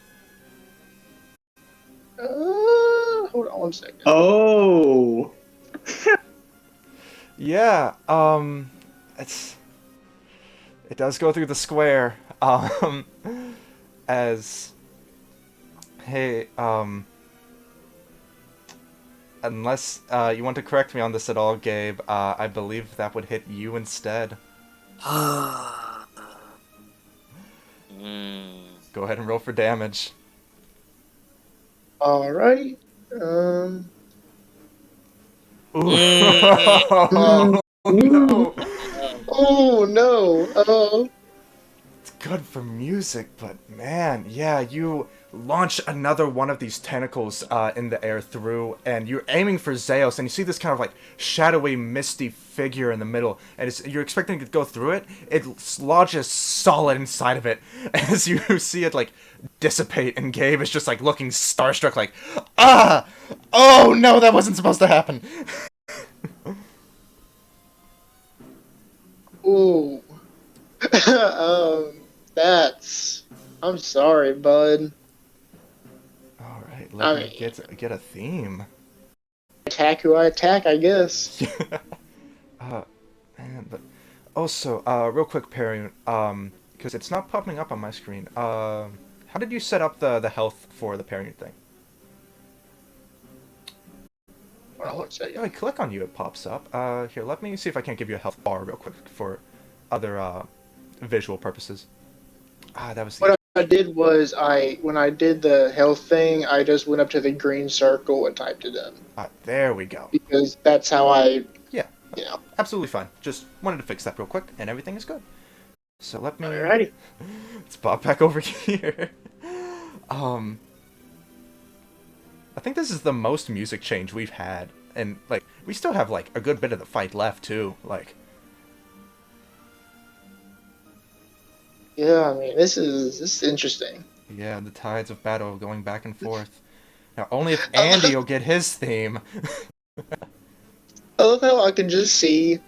Hold on one second. Oh! Yeah, it does go through the square, hey, unless, you want to correct me on this at all, Gabe, I believe that would hit you instead. Go ahead and roll for damage. Alrighty. Ooh. Oh, no. Oh no. It's good for music, but man, yeah, you launch another one of these tentacles in the air through, and you're aiming for Zeus, and you see this kind of like shadowy, misty figure in the middle, and you're expecting to go through it. It lodges solid inside of it as you see it like dissipate, and Gabe is just like looking starstruck, like, oh no, that wasn't supposed to happen. Ooh. I'm sorry, bud. Alright, let me get a theme. Attack who I attack, I guess. Man, but also, real quick, Perry, because it's not popping up on my screen. How did you set up the health for the parrying thing? Click on you, it pops up. Here, let me see if I can't give you a health bar real quick for other visual purposes. That was. What I did was when I did the health thing, I just went up to the green circle and typed it in. There we go. Because that's how Yeah. Absolutely fine. Just wanted to fix that real quick, and everything is good. So let me. Alrighty. Let's pop back over here. I think this is the most music change we've had, and like we still have like a good bit of the fight left too. Like. Yeah, I mean this is interesting. Yeah, the tides of battle going back and forth. Now only if Andy will get his theme. I love how I can just see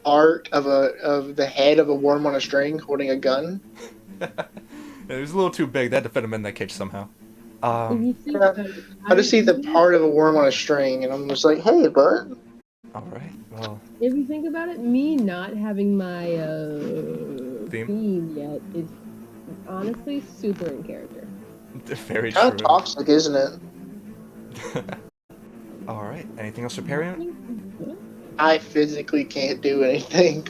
art of the head of a worm on a string holding a gun. It was a little too big. They had to fit him in that cage somehow. If you think about it, I just see the part of a worm on a string, and I'm just like, hey, bud. All right. Well. If you think about it, me not having my theme theme yet is honestly super in character. Very Kind of true. toxic, isn't it? Alright, anything else for Perion? I physically can't do anything.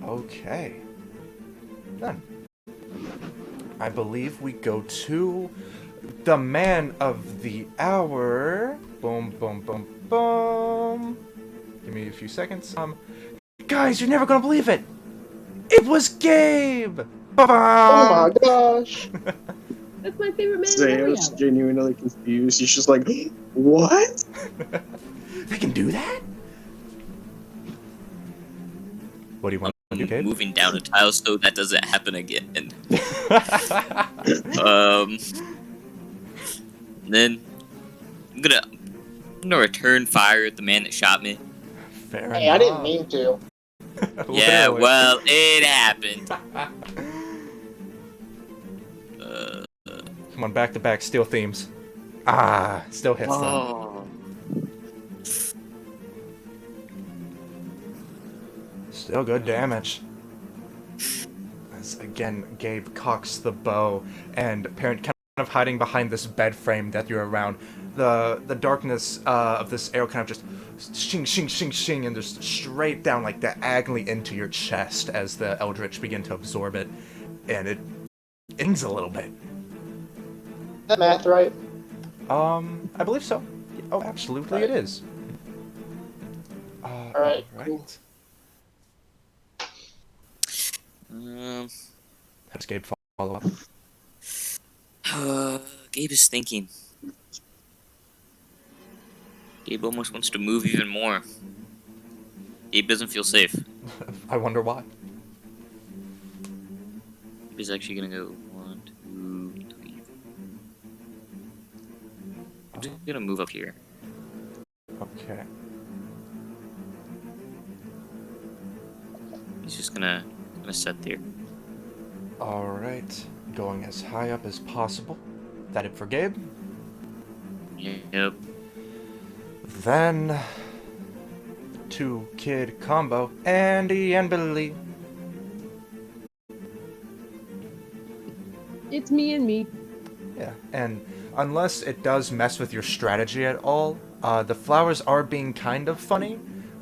Okay. Then, I believe we go to the man of the hour. Boom, boom, boom, boom. Give me a few seconds. Guys, you're never gonna believe it! It was Gabe! Oh my Ba-bam! gosh! That's my favorite man in every Sam's hour. genuinely confused. He's just like, what? They can do that? What do you want to do, Gabe? Moving down a tile so that doesn't happen again. Then I'm gonna return fire at the man that shot me. Fair Hey, enough. I didn't mean to. Yeah, Literally. well, it happened. Come on, back to back steel themes. Ah, still hits them. Oh, Still good damage. As again, Gabe cocks the bow, and Parent kind of hiding behind this bed frame that you're around. The darkness of this arrow kind of just shing, shing, shing, shing, and just straight down like diagonally into your chest as the Eldritch begin to absorb it, and it ings a little bit. Is that math right? I believe so. Oh, absolutely, it is. Alright, cool. um, How does Gabe follow up? Gabe is thinking. Gabe almost wants to move even more. Gabe doesn't feel safe. I wonder why. Gabe is actually gonna go 1, 2, 3. I'm just gonna move up here. Okay. He's just gonna set there. Alright. Going as high up as possible. That it for Gabe? Yep. Then... two-kid combo. Andy and Billy. It's me and me. Yeah, and unless it does mess with your strategy at all, the flowers are being kind of funny.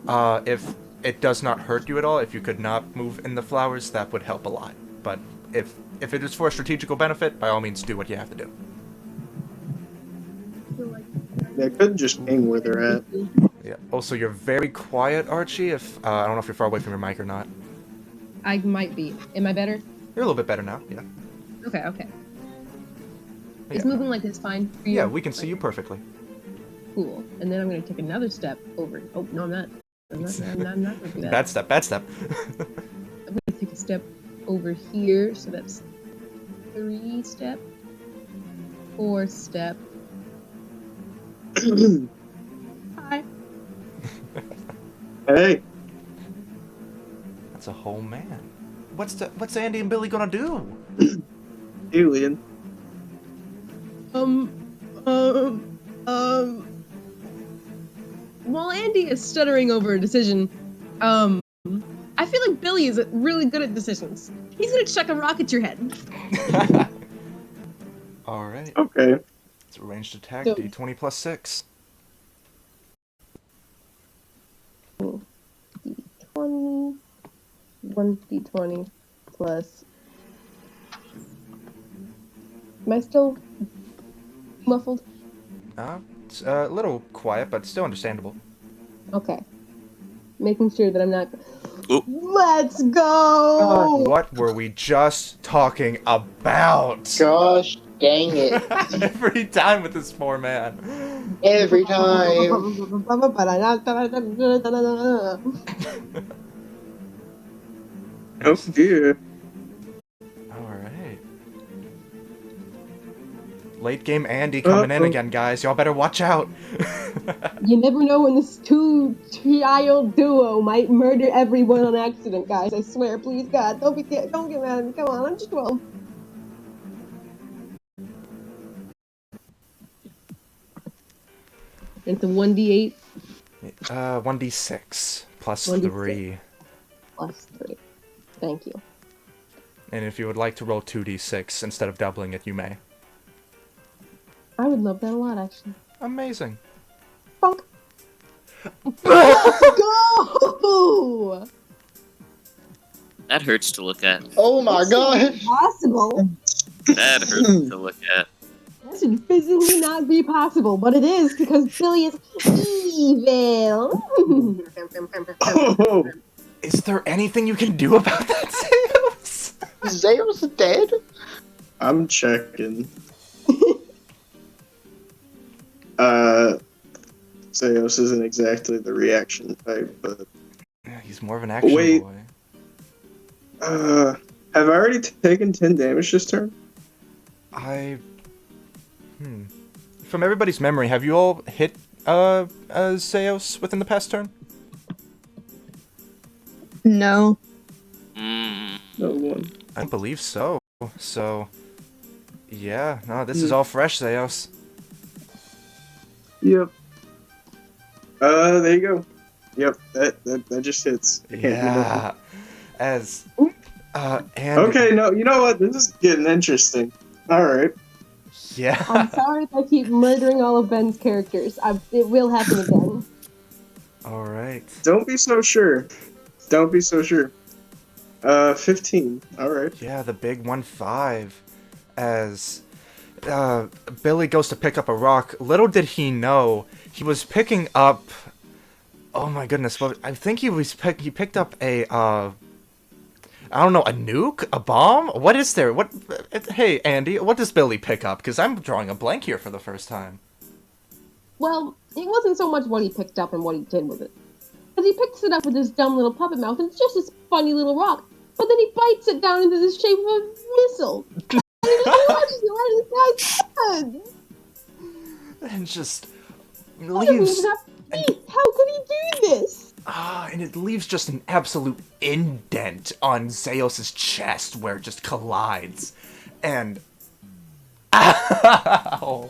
If it does not hurt you at all, if you could not move in the flowers, that would help a lot. But if it is for a strategical benefit, by all means do what you have to do. They could just ping where they're at. Yeah. Also, you're very quiet, Archie. If I don't know if you're far away from your mic or not. I might be. Am I better? You're a little bit better now. Yeah. Okay, okay. Yeah. Is moving like this fine for you? Yeah, we can see you perfectly. Cool. And then I'm gonna take another step over. Oh no, I'm not. I'm not gonna do that. Bad step. Bad step. I'm gonna take a step over here, so that's 3 step, 4 step. Hi. Hey, That's a whole man. What's Andy and Billy gonna do? alien. While Andy is stuttering over a decision, I feel like Billy is really good at decisions. He's gonna chuck a rock at your head. Alright. Okay. It's a ranged attack, So- d20 plus 6. D20, 1d20 plus. Am I still muffled? It's a little quiet, but still understandable. Okay. Making sure that I'm not. Oh. Let's go! What were we just talking about? Gosh dang it. Every time with this poor man. Every time. Oh dear. Alright. Late game Andy coming in again, guys. Y'all better watch out. You never know when this two-child duo might murder everyone on accident, guys. I swear, please, God, don't get mad at me. Come on, I'm just 12. It's a 1d8 1d6 plus 1d6. 3. plus 3. Thank you. And if you would like to roll 2d6 instead of doubling it, you may. I would love that a lot, actually. Amazing. Bonk. Let's go! That hurts to look at. Oh my god! Possible. That hurts to look at. That should physically not be possible, but it is because Billy is evil. Oh, Is there anything you can do about that, Zeus? Is Zeus dead? I'm checking. Zeus isn't exactly the reaction type, but Yeah, he's more of an action Wait. boy. have I already taken 10 damage this turn? From everybody's memory, have you all hit Zeus within the past turn? No. Mm. No one. I believe so. So, yeah, no, this is all fresh, Zeus. Yep. There you go. Yep, that just hits. I can't do nothing. Yeah. As, and Okay, no, you know what? This is getting interesting. Alright. yeah. I'm sorry if I keep murdering all of Ben's characters. It will happen again. All right. Don't be so sure. Don't be so sure. 15. Alright. Yeah, the big 1-5. As Billy goes to pick up a rock, little did he know he was picking up. Oh my goodness! What I think he picked up a I don't know, a nuke, a bomb. What is there? What? Hey, Andy, what does Billy pick up? Because I'm drawing a blank here for the first time. Well, it wasn't so much what he picked up and what he did with it. Because he picks it up with his dumb little puppet mouth, and it's just this funny little rock. But then he bites it down into the shape of a missile. And he just launches it right in the guy's head. And just He doesn't leaves. even have feet. How could he do this? And it leaves just an absolute indent on Zeus's chest where it just collides. And ow!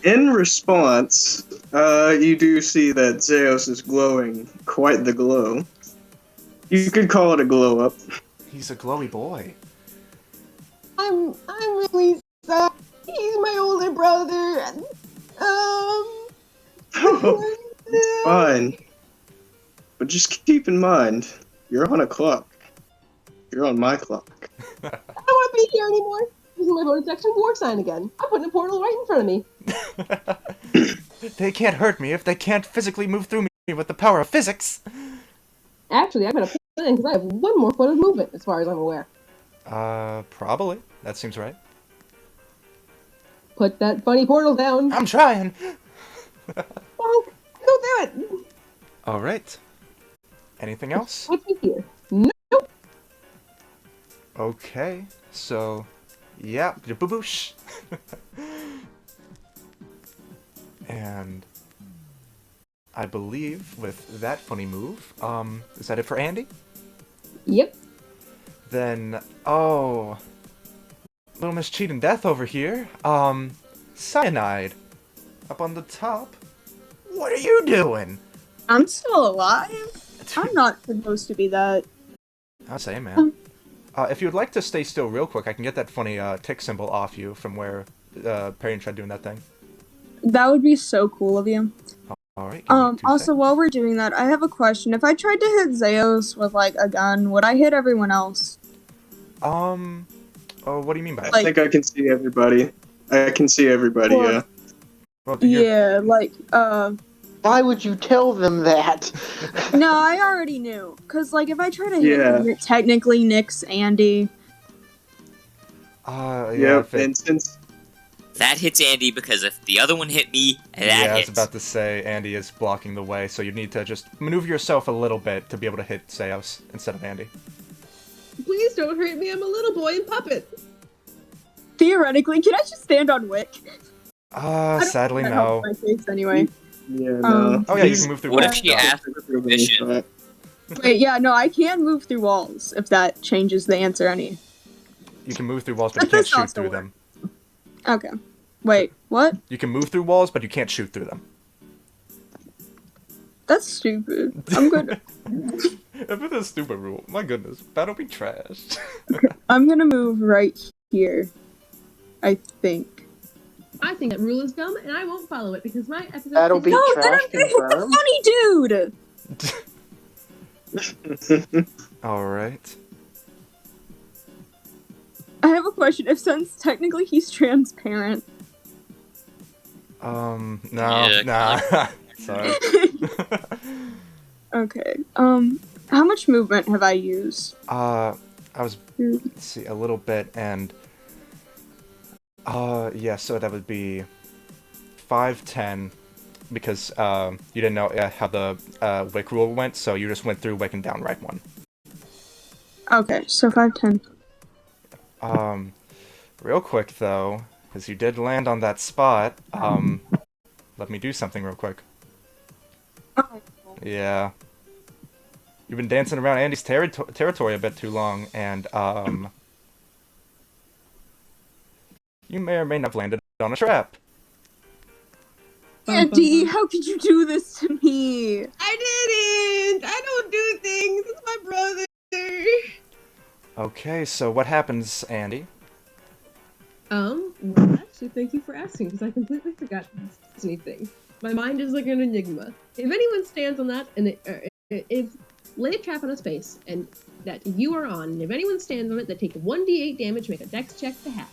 In response, you do see that Zeus is glowing quite the glow. You could call it a glow up. He's a glowy boy. I'm really sorry. He's my older brother. It's fine. But just keep in mind, you're on a clock. You're on my clock. I don't want to be here anymore. Using my bonus action war sign again. I'm putting a portal right in front of me. They can't hurt me if they can't physically move through me with the power of physics. Actually, I'm gonna put it in because I have one more foot of movement, as far as I'm aware. Probably. That seems right. Put that funny portal down. I'm trying. Bonk. Go do it. All right. Anything else? What's in here? Nope. Okay. So, yeah, boosh. And I believe with that funny move, is that it for Andy? Yep. Then, oh, little Miss Cheat and Death over here. Cyanide, up on the top. What are you doing? I'm still alive. I'm not supposed to be that. I'll say, man. If you would like to stay still real quick, I can get that funny tick symbol off you from where Perry tried doing that thing. That would be so cool of you. Alright. Also, while we're doing that, I have a question. If I tried to hit Zeus with, like, a gun, would I hit everyone else? Oh, what do you mean by that? I think I can see everybody. I can see everybody, Well, yeah. Well, you're- Yeah, like, Why would you tell them that? no, I already knew. Because, like, if I try to hit Yeah. him, it technically nicks Andy. yeah, Yep, if it- and since That hits Andy because if the other one hit me, that yeah, I was hits. about to say Andy is blocking the way, so you need to just maneuver yourself a little bit to be able to hit Zeus instead of Andy. Please don't hurt me. I'm a little boy and puppet. Theoretically, can I just stand on Wick? I don't Sadly think that no. helps my face anyway. yeah, no. Oh yeah, you can move through What if walls. she asked for permission? Wait, yeah, no, I can move through walls, if that changes the answer any. You can move through walls, but you That can't does shoot also through work. them. Okay. Wait, what? You can move through walls, but you can't shoot through them. That's stupid. I'm good. If it's a stupid rule, my goodness, that'll be trash. I'm gonna move right here. I think. I think that rule is dumb, and I won't follow it because my episode. That'll be No, then trash I'm gonna hit the confirmed. funny dude! Alright. I have a question. If since technically he's transparent. No, Yeah, nah. Sorry. Okay. How much movement have I used? I was, let's see, a little bit, and, yeah, so that would be 5, 10, because, you didn't know how the, wick rule went, so you just went through wick and down right one. Okay, so 5, 10. Real quick, though, because you did land on that spot, let me do something real quick. Oh. Yeah. You've been dancing around Andy's territory a bit too long, and, you may or may not have landed on a trap. Andy, how could you do this to me? I didn't. I don't do things. It's my brother. Okay, so what happens, Andy? Well, actually, thank you for asking, because I completely forgot this Disney thing. My mind is like an enigma. If anyone stands on that, and if lay a trap on a space, and that you are on, and if anyone stands on it, they take 1d8 damage, make a dex check to half.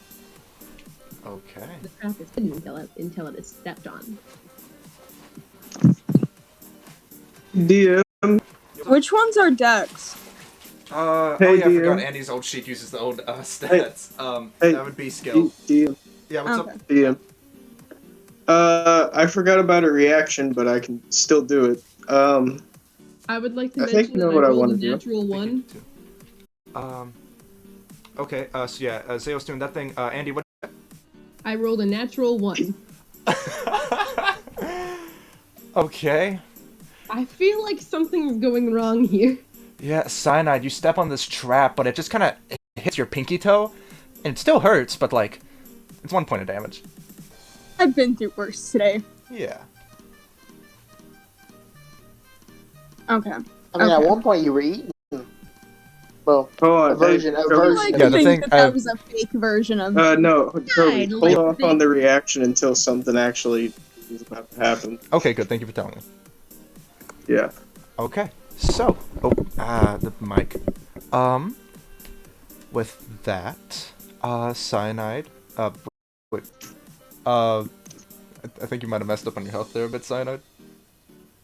Okay. The trap is hidden until it is stepped on. DM. Which ones are decks? Hey, oh yeah, I DM. forgot Andy's old sheet uses the old, stats. Hey. That would be skill. DM. Yeah, what's Okay. up? DM. I forgot about a reaction, but I can still do it. I would like to I mention think you know that I what I rolled wanna a do. natural one. Okay, so yeah, Zayo's doing that thing. Andy, what? I rolled a natural 1. Okay. I feel like something's going wrong here. Yeah, Cyanide, you step on this trap, but it just kind of hits your pinky toe, and it still hurts, but like, it's 1 point of damage. I've been through worse today. Yeah. Okay. I mean, at Okay. one point you were eating. Well, Hold on. a version. Hey, A I Toby, version. like Yeah, to the think thing- that was a fake version of. No, Toby, I'd hold like off to- on the reaction until something actually is about to happen. Okay, good. Thank you for telling me. Yeah. Okay, so, the mic. With that, Cyanide, wait, I think you might have messed up on your health there a bit, Cyanide.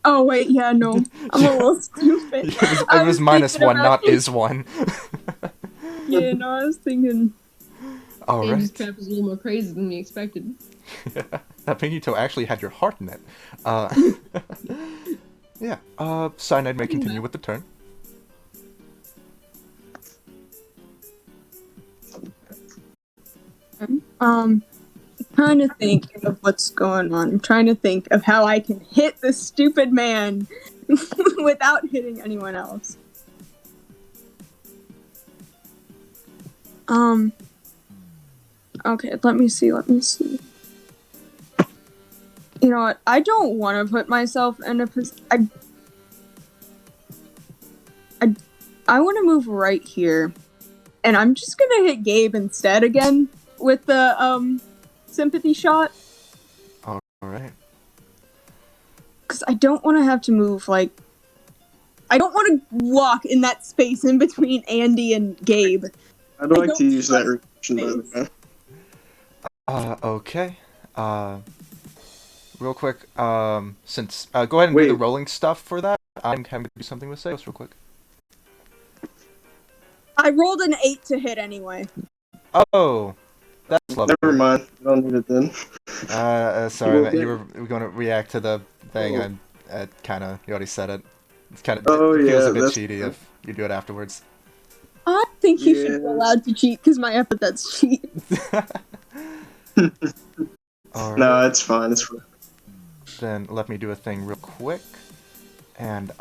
Oh wait, yeah, no, I'm a little stupid. It I was minus thinking 1, about not is 1. Yeah, no, I was thinking. Andy's Alright. trap is a little more crazy than we expected. Yeah, that pinky toe actually had your heart in it. Yeah, Cyanide may continue with the turn. Trying to think of what's going on. I'm trying to think of how I can hit this stupid man without hitting anyone else. Okay, let me see. You know what? I don't want to put myself in a position. I want to move right here. And I'm just gonna hit Gabe instead again with the, sympathy shot. Alright. Because I don't want to have to move, like... I don't want to walk in that space in between Andy and Gabe. I'd like don't to use that trust reaction, by the space. way. Okay. Real quick, since, go ahead and do the Wait. rolling stuff for that. I'm having to do something with Sayos real quick. I rolled an 8 to hit anyway. Oh, that's lovely. Never mind. I don't need it then. Sorry, You man, you okay? were going to react to the thing, Oh. and kind of, you already said it. It's kind of, Oh, it feels yeah, a bit that's cheaty fine. if you do it afterwards. I think you should be Yes. allowed to cheat because my epithet's cheat. Alright, No, it's fine. It's fine. then let me do a thing real quick, and,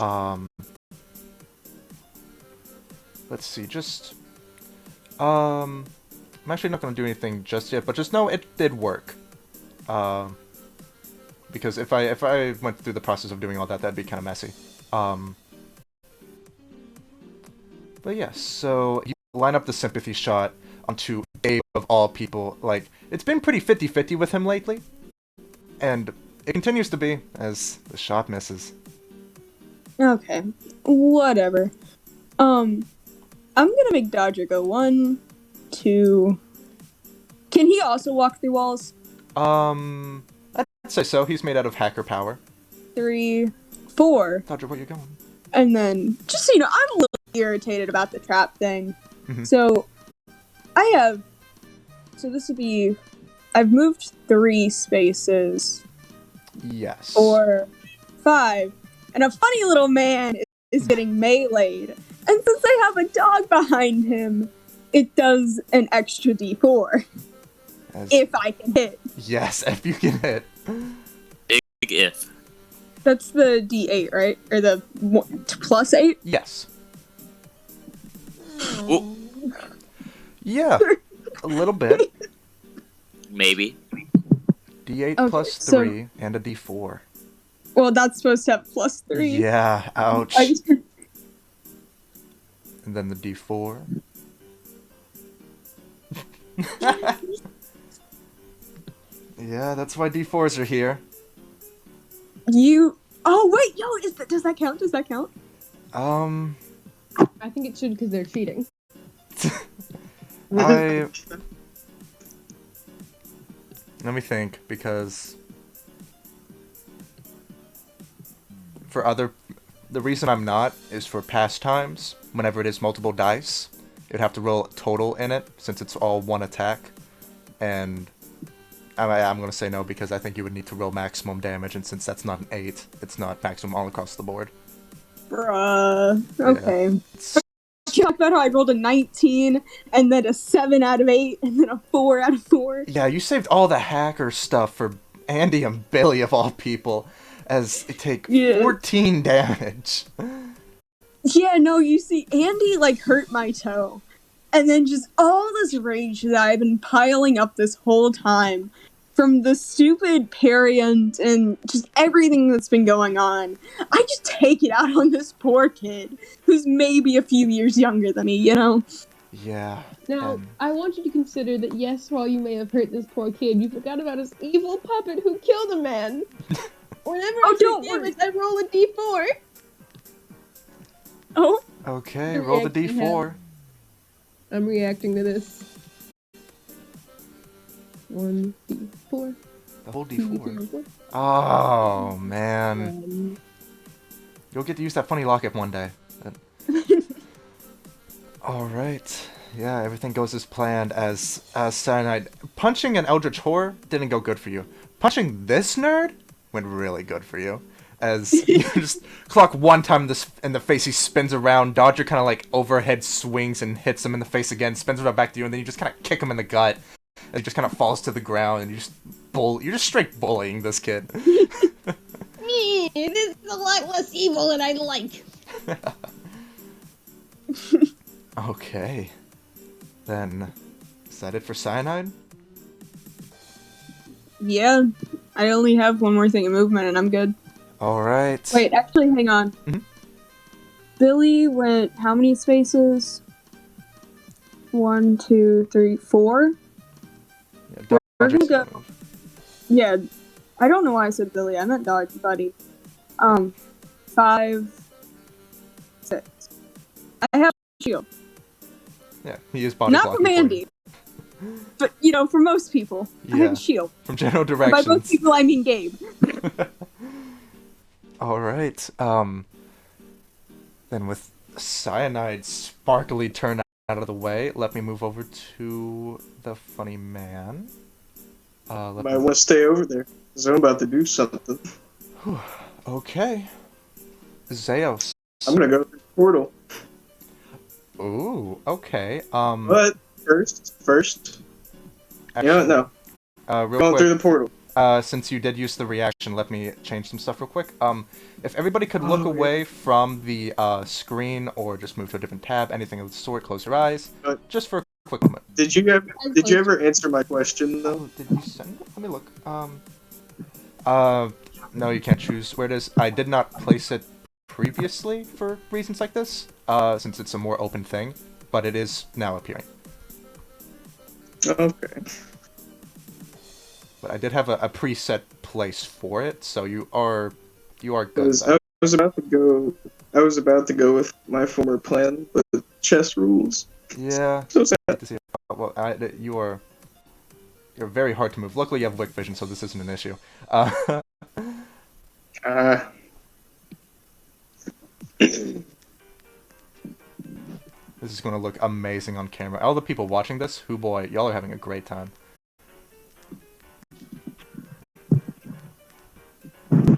let's see, just, I'm actually not going to do anything just yet, but just know it did work. Because if I went through the process of doing all that, that'd be kind of messy. But yes, so you line up the sympathy shot onto Abe of all people. Like, it's been pretty 50-50 with him lately. And it continues to be, as the shot misses. Okay, whatever. I'm gonna make Dodger go 1, 2. Can he also walk through walls? I'd say so. He's made out of hacker power. 3, 4. Dodger, where you going? And then, just so you know, I'm a little irritated about the trap thing. Mhm. So, this would be, I've moved 3 spaces, Yes. 4, 5, and a funny little man is getting meleeed. And since I have a dog behind him, it does an extra D4. If I can hit. Yes, if you can hit. Big if. That's the D8, right? Or the +8? Yes. Ooh, Yeah, a little bit. maybe. D8 Okay, plus so- 3 and a D4. Well, that's supposed to have +3. Yeah, ouch. I just- And then the D4. Yeah, that's why D4s are here. Oh, wait, yo, does that count? Does that count? I think it should because they're cheating. Let me think, because the reason I'm not is for pastimes. Whenever it is multiple dice, you'd have to roll total in it, since it's all one attack. And I'm gonna say no, because I think you would need to roll maximum damage, and since that's not an 8, it's not maximum all across the board. Bruh. Okay. It's- Talk about how I rolled a 19, and then a 7 out of 8, and then a 4 out of 4. Yeah, you saved all the hacker stuff for Andy and Billy, of all people, as they take 14 damage. Yeah, no, you see, Andy, hurt my toe. And then just all this rage that I've been piling up this whole time from the stupid parent and just everything that's been going on. I just take it out on this poor kid who's maybe a few years younger than me, you know? Yeah. Now, I want you to consider that yes, while you may have hurt this poor kid, you forgot about his evil puppet who killed a man. Whenever I don't take worry. damage, I roll a d4. Oh, Okay, The roll the reaction D4. I'm reacting to this. 1 d4. The whole 2 D4. d4. Oh, man. You'll get to use that funny locket one day. Alright. Yeah, everything goes as planned as Cyanide. Punching an Eldritch Horror didn't go good for you. Punching this nerd went really good for you. As you just clock one time in the face, he spins around. Dodger kind of overhead swings and hits him in the face again, spins around back to you, and then you just kind of kick him in the gut. And he just kind of falls to the ground, and you're just straight bullying this kid. This is a lot less evil than I like. Okay. Then, is that it for Cyanide? yeah. I only have one more thing of movement and I'm good. Alright. Wait, actually, hang on. Mhm. Billy went how many spaces? 1, 2, 3, 4? Yeah, We're gonna Dodger's go- gonna move. Yeah, I don't know why I said Billy. I meant dog, buddy. 5, 6. I have a shield. Yeah, he is body Not blocking from for you. Andy. But, for most people, I Yeah. have a shield. From general And by most directions. people, I mean Gabe. Alright, then with Cyanide sparkly turned out of the way, let me move over to the funny man. Let Might me- want to stay over there, because I'm about to do something. Okay. Zeos. I'm gonna go through the portal. Ooh, okay. But first, you know what? No, real going quick, through the portal. since you did use the reaction, let me change some stuff real quick. If everybody could look Oh, yeah. away from the screen or just move to a different tab, anything of the sort, close your eyes, just for a quick moment. Did you ever answer my question though? Oh, did you send it? Let me look. No, you can't choose where it is. I did not place it previously for reasons like this, since it's a more open thing, but it is now appearing. Okay. But I did have a preset place for it, so you are good. Because I was about to go with my former plan, but chess rules. Yeah. So sad. I hate to see it. Well, you're very hard to move. Luckily, you have Wick Vision, so this isn't an issue. This is going to look amazing on camera. All the people watching this, who boy, y'all are having a great time.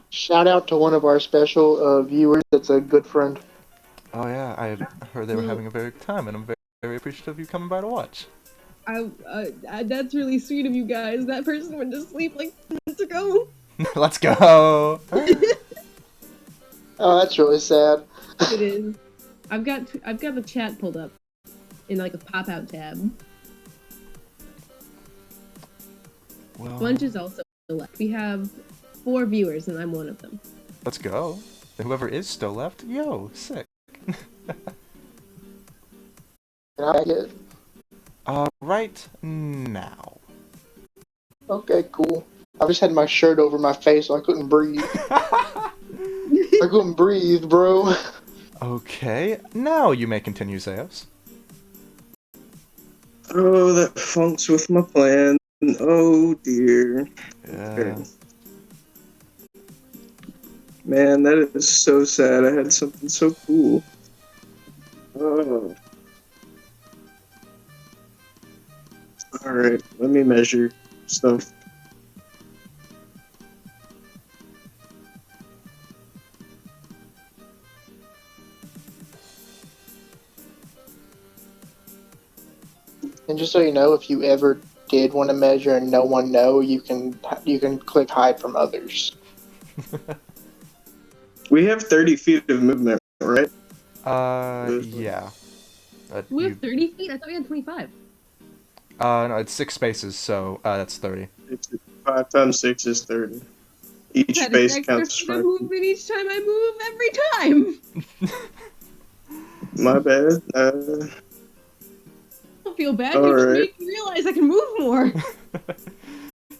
Shout out to one of our special viewers that's a good friend. Oh yeah, I heard they were having a very good time, and I'm very, very appreciative of you coming by to watch. That's really sweet of you guys. That person went to sleep like minutes ago. Let's go! Oh, that's really sad. It is. I've got the chat pulled up in like a pop-out tab. Well, Bunch is also left. We have 4 viewers, and I'm one of them. let's go. Whoever is still left, yo, sick. Can I get? Right now. Okay, cool. I just had my shirt over my face, so I couldn't breathe. I couldn't breathe, bro. Okay, now you may continue, Zeus. Oh, that funks with my plan. Oh dear. Yeah. Okay. Man, that is so sad. I had something so cool. Oh. Alright, let me measure stuff. And just so you know, if you ever did want to measure and no one know, you can click hide from others. We have 30 feet of movement, right? Yeah. We have 30 feet? I thought we had 25. No, it's 6 spaces, so that's 30. 5 times 6 is 30. Each That space is counts extra 5. movement each time I move every time. My bad. I don't feel bad. All You just right. made me realize I can move more.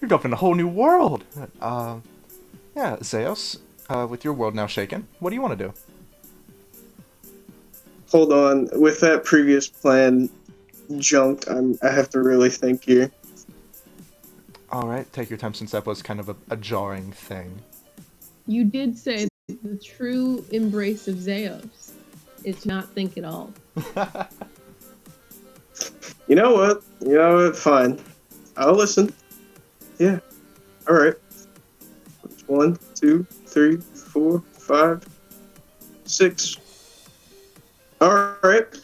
You're going in a whole new world! Yeah, Zeus, with your world now shaken, what do you want to do? Hold on. With that previous plan junked, I have to really think here. Alright, take your time since that was kind of a jarring thing. You did say the true embrace of Zeus is to not think at all. You know what? Fine. I'll listen. Yeah. Alright. 1, 2, 3, 4, 5, 6. Alright.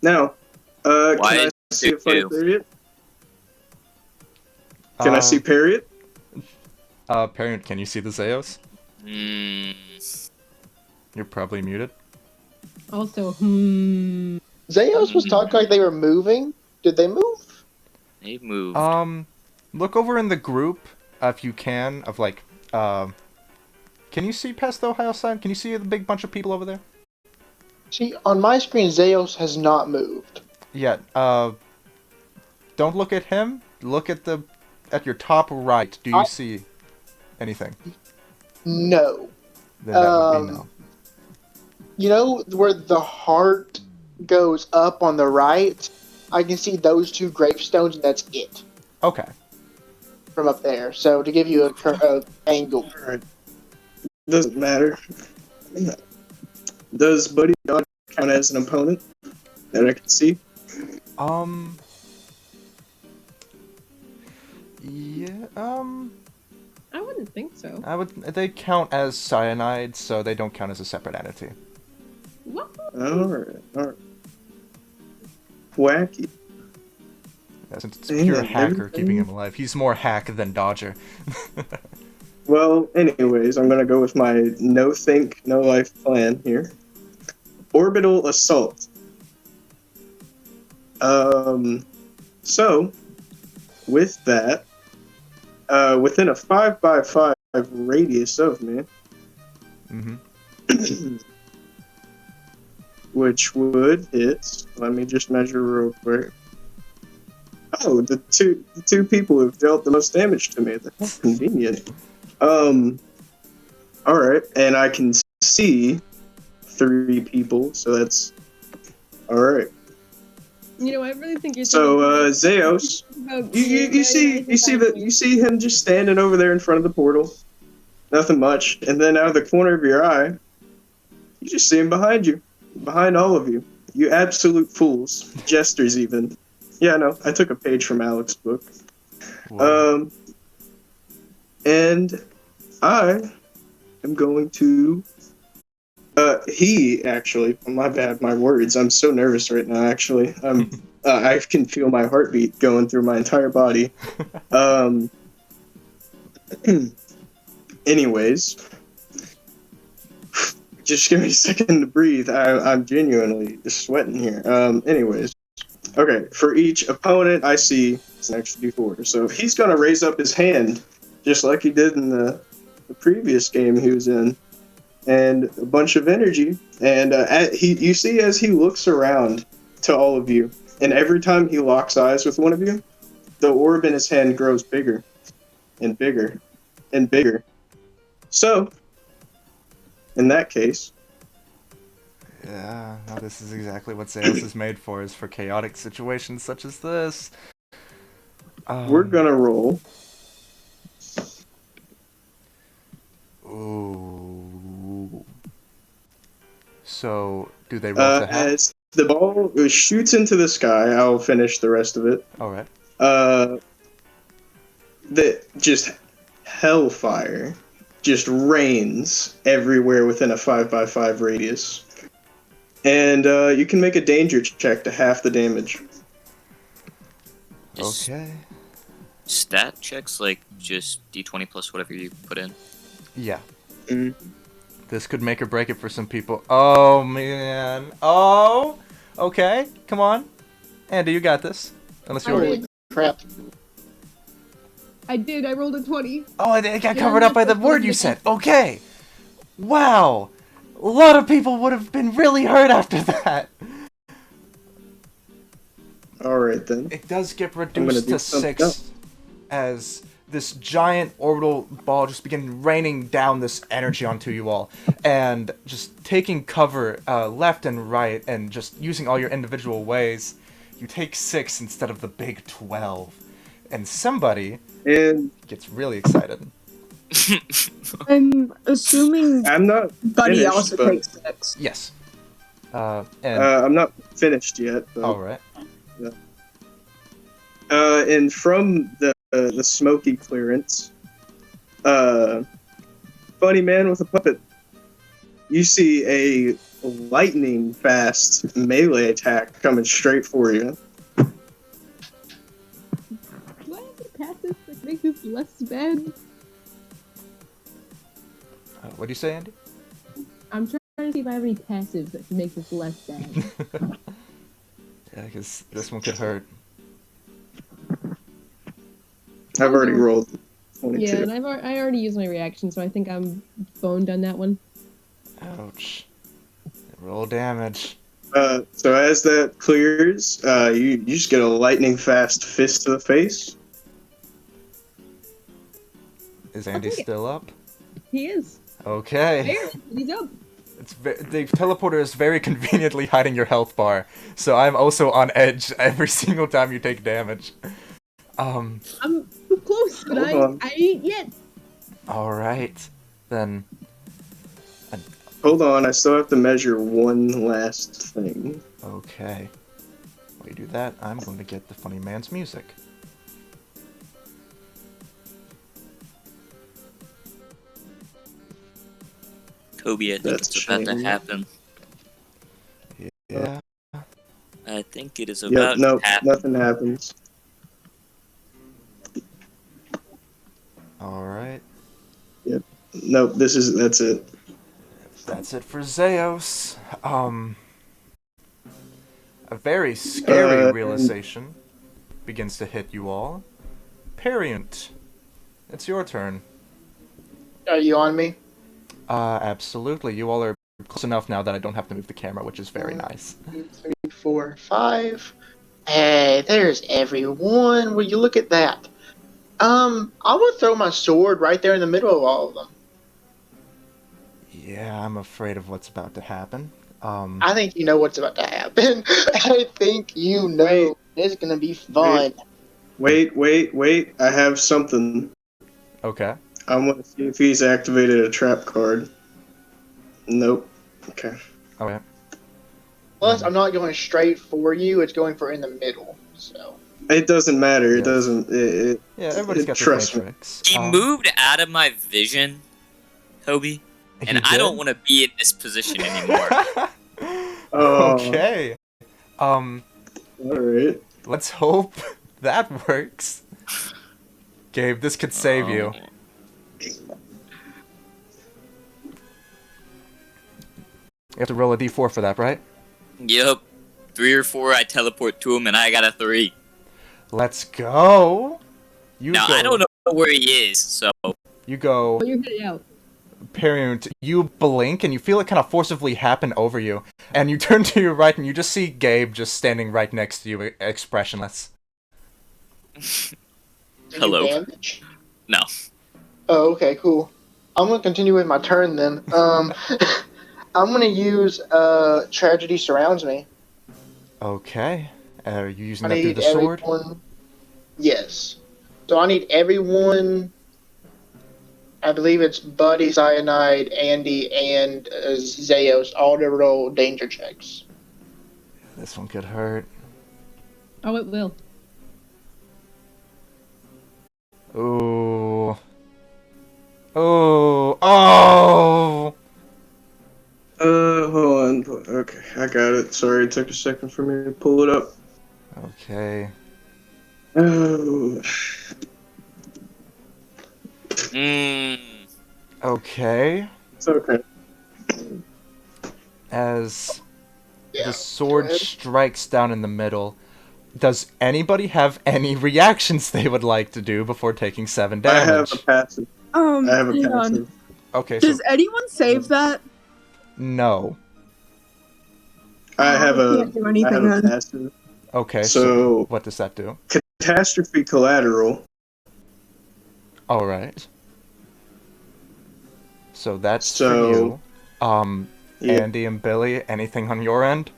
Now, can I see a funny period? Can I see period? Parent, can you see the Zeus? Hmm. You're probably muted. Also, Zeus was talking like they were moving. Did they move? They moved. Look over in the group, if you can, of like, can you see past the Ohio sign? Can you see the big bunch of people over there? See, on my screen, Zeus has not moved. Yeah, don't look at him. Look at your top right. Do you see anything? No. Then that would be no. You know where the heart goes up on the right? I can see those 2 gravestones, and that's it Okay. from up there. So to give you a angle. Alright. Doesn't matter. Does Buddy Dog count as an opponent that I can see? Yeah, I wouldn't think so. they count as cyanide, so they don't count as a separate entity. What? Alright. Wacky. Yeah, since it's pure hacker keeping him alive. He's more hack than dodger. Well, anyways, I'm gonna go with my no think, no life plan here. Orbital assault. So, with that, within a 5x5 radius of me, Mm-hmm. which would hit. Let me just measure real quick. Oh, the two people who've dealt the most damage to me. That's convenient. All right, and I can see 3 people, so that's all right. You know, I really think you're. So, Zeos, you see him just standing over there in front of the portal. Nothing much, and then out of the corner of your eye, you just see him behind you, behind all of you. You absolute fools, jesters even. Yeah, no, I took a page from Alex's book. Whoa. And I am going to. He actually. My bad, my words. I'm so nervous right now. Actually, I can feel my heartbeat going through my entire body. Anyways, just give me a second to breathe. I'm genuinely just sweating here. Anyways, okay. For each opponent, I see it's an extra D4. So he's gonna raise up his hand, just like he did in the previous game he was in, and a bunch of energy. And you see as he looks around to all of you, and every time he locks eyes with one of you, the orb in his hand grows bigger and bigger and bigger. So, in that case, Yeah, no, this is exactly what Zeus is made for, is for chaotic situations such as this. we're gonna roll. Ooh. So, do they roll to half? As the ball shoots into the sky, I'll finish the rest of it. Alright. That just hellfire just rains everywhere within a 5x5 radius. And you can make a danger check to half the damage. Just Okay. stat checks, like just d20 plus whatever you put in. Yeah. Mm. This could make or break it for some people. Oh, man. Oh! Okay, come on. Andy, you got this. Unless you I were... did. Crap. I did. I rolled a 20. Oh, it got Yeah, covered up by the that's word you what- said. Okay. Wow. A lot of people would have been really hurt after that. Alright then. It does get gonna reduced do to something 6 else. as this giant orbital ball just begins raining down this energy onto you all, and just taking cover left and right, and just using all your individual ways, you take 6 instead of the big 12, and somebody And gets really excited. I'm assuming I'm not Buddy finished, also but takes 6. Yes. And I'm not finished yet. But, all right. and from the smoky clearance, funny man with a puppet, you see a lightning fast melee attack coming straight for you. Do I have any passive that make this less bad? What do you say, Andy? I'm trying to see if I have any passives that can make this less bad. Yeah, because this one could hurt. I've already rolled 22. Yeah, and I already used my reaction, so I think I'm boned on that one. Ouch. Roll damage. So as that clears, you just get a lightning fast fist to the face. Is Andy take it. still up? He is. Okay. There, he's up. The teleporter is very conveniently hiding your health bar, so I'm also on edge every single time you take damage. I'm close, but Hold on. I ain't yet. Alright. Then, Hold on, I still have to measure one last thing. okay. While you do that, I'm going to get the funny man's music. Kobe, I think That's it's about to shame. happen. Yeah. I think it is Yep, about nope, to happen. nothing happens. Alright. Nope, that's it. That's it for Zeus. A very scary realization begins to hit you all. Parient, it's your turn. Are you on me? Absolutely. You all are close enough now that I don't have to move the camera, which is very nice. 2, 3, 4, 5. Hey, there's everyone. Will you look at that? I would throw my sword right there in the middle of all of them. Yeah, I'm afraid of what's about to happen. I think you know what's about to happen. I think you know. It's gonna be fun. Wait. I have something. Okay. I want to see if he's activated a trap card. Nope. Okay. Okay. Plus, I'm not going straight for you. It's going for in the middle. So. It doesn't matter. It Yes. doesn't. Yeah, everybody's got their trust me. matrix. He moved out of my vision, Toby, and I don't want to be in this position anymore. Okay. All right. Let's hope that works. Gabe, this could save you. You have to roll a d4 for that, right? Yep. 3 or 4, I teleport to him, and I got a 3. Let's go. You Now, go. I don't know where he is, so... You go. Oh, you're headed out. Parent, you blink and you feel it kind of forcibly happen over you. And you turn to your right and you just see Gabe just standing right next to you, expressionless. Hello. Any damage? No. Oh, okay, cool. I'm gonna continue with my turn then. I'm gonna use Tragedy Surrounds Me. Okay. Are you using I that through need the sword? everyone. Yes. So I need everyone. I believe it's Buddy, Cyanide, Andy, and Zeos all to roll danger checks. This one could hurt. Oh, it will. Ooh. Oh. Oh! Hold on. Okay, I got it. Sorry, it took a second for me to pull it up. Okay. Oh. Okay. It's okay. As Yeah. the sword Go ahead. strikes down in the middle, does anybody have any reactions they would like to do before taking 7 I damage? have a passive. I have a Hang on. passive. Okay, so Does anyone save that? no. I have I a. can't do I anything have a then. passive. Okay, so So- what does that do? Catastrophe collateral. All right. So that's So- for you. Yeah. Andy and Billy, anything on your end?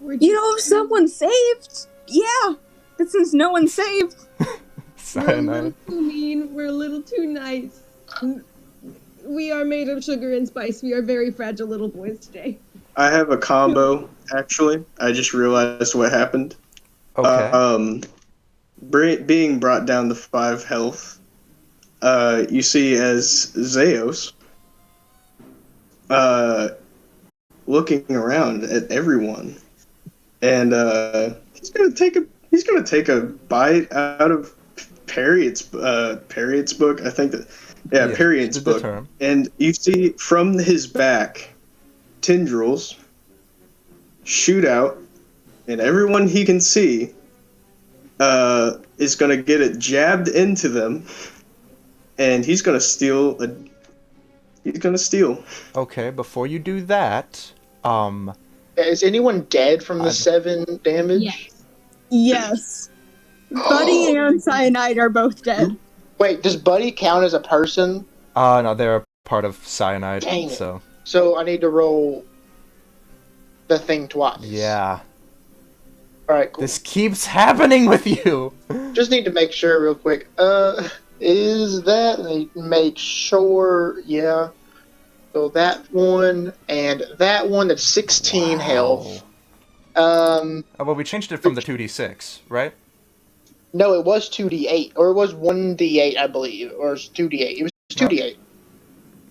You know, if someone saved, yeah. But since no one saved, We're a Cyanide. little too mean. We're a little too nice. We are made of sugar and spice. We are very fragile little boys today. I have a combo. Actually, I just realized what happened. Okay. Being brought down to 5 health. You see as Zeos. Looking around at everyone, and he's gonna take a bite out of Perriot's book. I think that Perriot's the book, term. and you see from his back tendrils shoot out, and everyone he can see is gonna get it jabbed into them, and he's gonna steal. Okay, before you do that, Is anyone dead from the I'm- 7 damage? Yes. yes. Buddy and Cyanide are both dead. Wait, does Buddy count as a person? no, they're a part of Cyanide, Dang it. so So I need to roll the thing twice. yeah. Alright, cool. This keeps happening with you! Just need to make sure real quick. Is that? Let me make sure. Yeah. So that one and that one, that's 16 health. Oh, well, we changed it from the 2d6, right? No, it was 2d8. Or it was 1d8, I believe. Or it was 2d8. It was 2d8.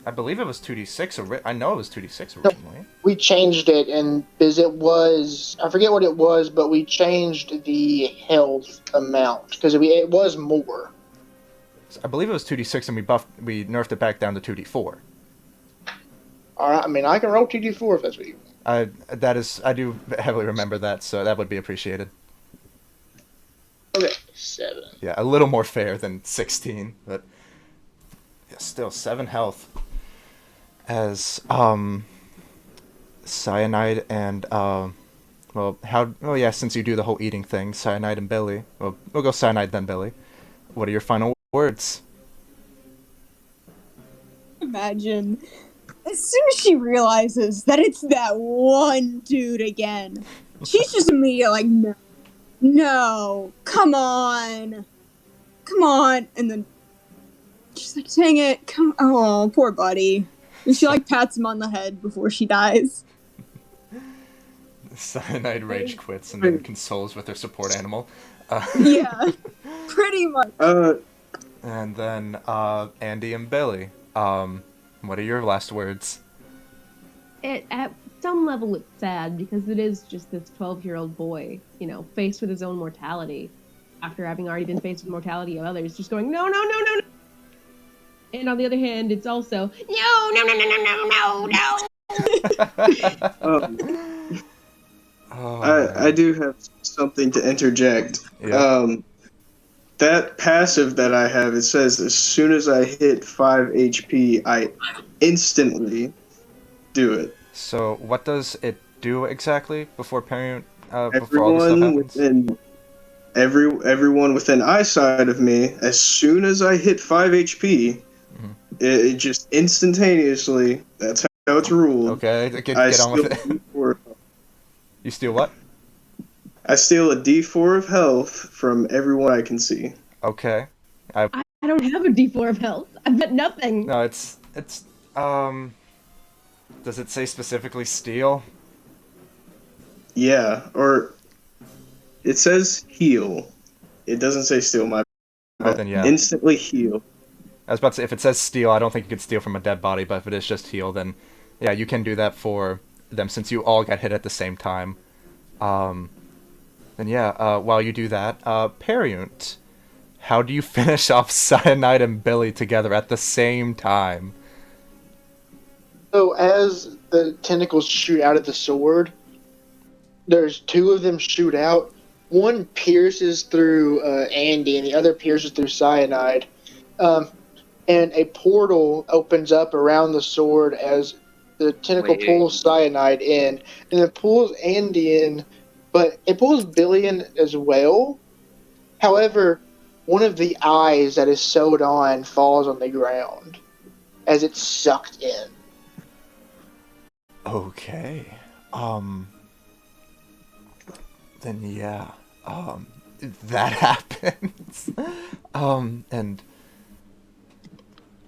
I believe it was 2d6. I know it was 2d6 originally. We changed it, and because it was, I forget what it was, but we changed the health amount because it was more. I believe it was 2d6, and we nerfed it back down to 2d4. All right, I mean, I can roll 2d4 if that's what you want. I do heavily remember that, so that would be appreciated. Okay, 7. Yeah, a little more fair than 16, but yeah, still 7 health. As Cyanide and well, how? Oh yeah, since you do the whole eating thing, Cyanide and Billy. Well, we'll go Cyanide then Billy. What are your final words? Imagine as soon as she realizes that it's that one dude again, she's just immediately like, no, no, come on, and then she's like, dang it, oh, poor buddy, and she like pats him on the head before she dies. Cyanide rage quits and then consoles with her support animal. Yeah, pretty much. And then Andy and Billy. What are your last words? At some level, it's sad because it is just this 12-year-old boy, faced with his own mortality after having already been faced with mortality of others, just going, no, no, no, no, no. And on the other hand, it's also, no, no, no, no, no, no, no, no. I do have something to interject. Yeah. That passive that I have, it says as soon as I hit 5 HP, I instantly do it. So what does it do exactly before parent? Before all this stuff happens? Everyone within eyesight of me, as soon as I hit 5 HP, it just instantaneously. That's how it's ruled. Okay, get on with it. You steal what? I steal a D4 of health from everyone I can see. Okay. I don't have a D4 of health. I've got nothing. No, it's does it say specifically steal? Yeah, or it says heal. It doesn't say steal. Oh, then yeah. Instantly heal. I was about to say, if it says steal, I don't think you could steal from a dead body, but if it is just heal, then yeah, you can do that for them since you all got hit at the same time. Then yeah, while you do that, Periunt, how do you finish off Cyanide and Billy together at the same time? So as the tentacles shoot out of the sword, there's two of them shoot out. One pierces through Andy, and the other pierces through Cyanide. And a portal opens up around the sword as the tentacle pulls Cyanide in, and it pulls Andy in, but it pulls Billy in as well. However, one of the eyes that is sewed on falls on the ground as it's sucked in. Okay. Then yeah. That happens. And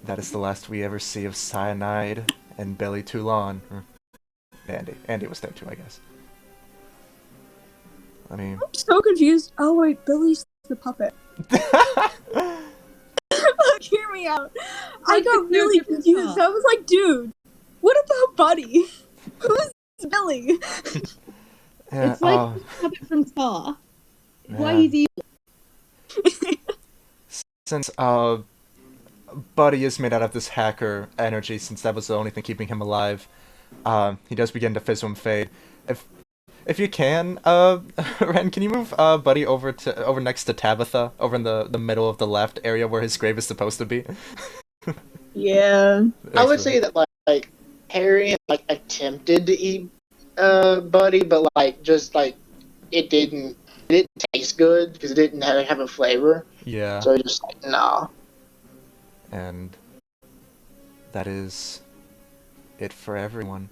that is the last we ever see of Cyanide and Billy Toulon. Andy. Andy was there too, I guess. I mean... I'm so confused. Oh wait, Billy's the puppet. Hear me out. I got really confused. I was like, dude, what about Buddy? Who's Billy? Yeah, it's like the puppet from Saw. Yeah. Why he's evil. Since Buddy is made out of this hacker energy, since that was the only thing keeping him alive, he does begin to fizzle and fade. If you can, Ren, can you move Buddy over next to Tabitha, over in the middle of the left area where his grave is supposed to be? Yeah. I would say that like Harry attempted to eat Buddy, but it didn't taste good because it didn't have a flavor. Yeah. So just nah. And that is it for everyone.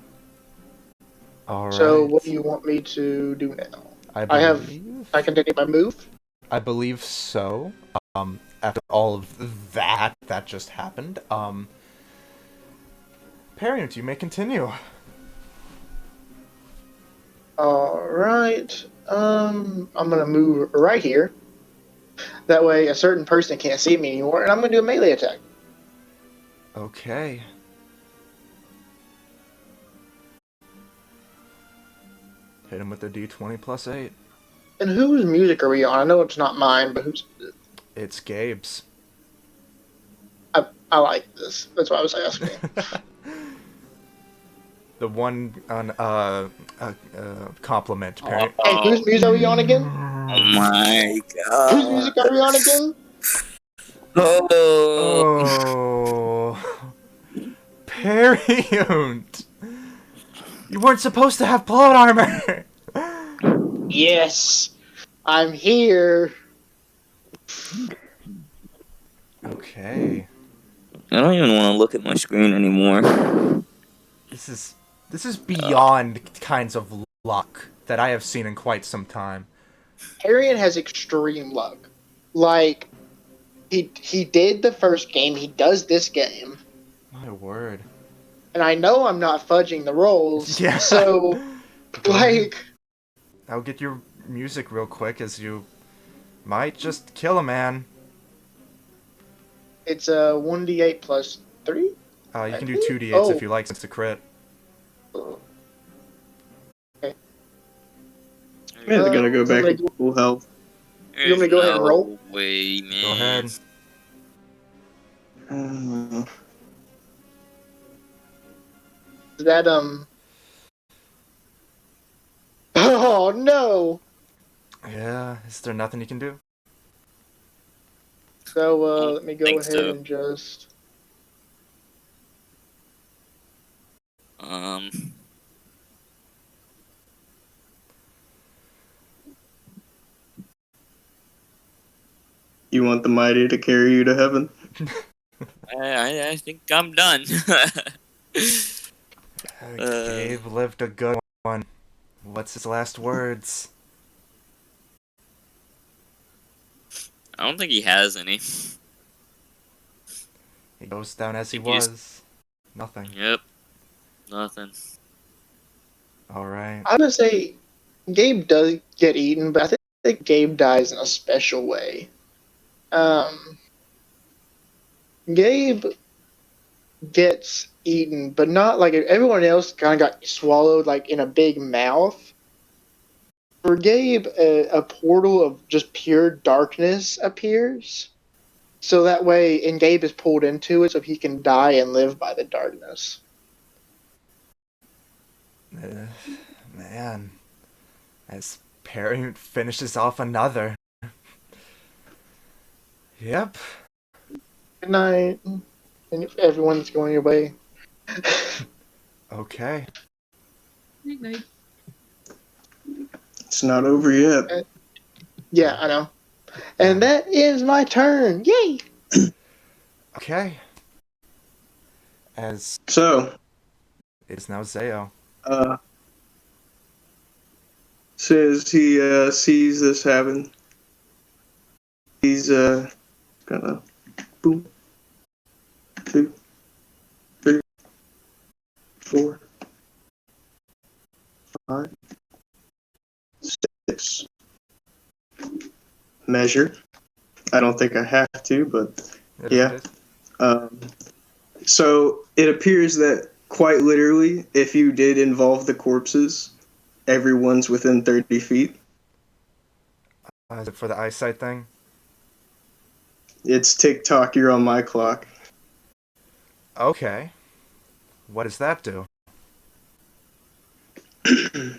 All right. So what do you want me to do now? I continue my move. I believe so. After all of that just happened, Parent, you may continue. All right. I'm gonna move right here. That way, a certain person can't see me anymore, and I'm gonna do a melee attack. Okay. Hit him with the D20 plus 8. And whose music are we on? I know it's not mine, but who's? It's Gabe's. I like this. That's why I was asking. The one on compliment. Hey, whose music are we on again? Oh my god. Whose music are we on again? Oh. Periunt. You weren't supposed to have plot armor! Yes, I'm here. Okay. I don't even want to look at my screen anymore. This is beyond kinds of luck that I have seen in quite some time. Arian has extreme luck. Like, he did the first game, he does this game. My word. And I know I'm not fudging the rolls, Yeah. so, like... I'll get your music real quick as you might just kill a man. It's a 1d8 plus 3? You can do 2d8s Oh. if you like, since it's a crit. Okay. They're gonna go back somebody- to full health. You want me to go ahead and roll? No way, man. Go ahead. Is that, Oh, no! Yeah, is there nothing you can do? So, let me go think ahead so. and just... You want the mighty to carry you to heaven? I think I'm done. Gabe lived a good one. What's his last words? I don't think he has any. He goes down as he Think he's- was. Nothing. Yep. Nothing. Alright. I'm gonna say Gabe does get eaten, but I think Gabe dies in a special way. Gabe gets eaten, but not like everyone else kind of got swallowed like in a big mouth. For Gabe, a portal of just pure darkness appears. So that way, and Gabe is pulled into it so he can die and live by the darkness. Man. As Perry finishes off another. Yep. Good night. And if everyone's going away. Okay. Night. It's not over yet. Yeah, I know. And that ends my turn. Yay! Okay. As So, it is now Zeo. says he sees this happen. He's gonna boom, 2, 3, 4, 5, 6. Measure. I don't think I have to, but yeah. So it appears that quite literally, if you did involve the corpses, everyone's within 30 feet. Is it for the eyesight thing? It's TikTok, you're on my clock. Okay. What does that do?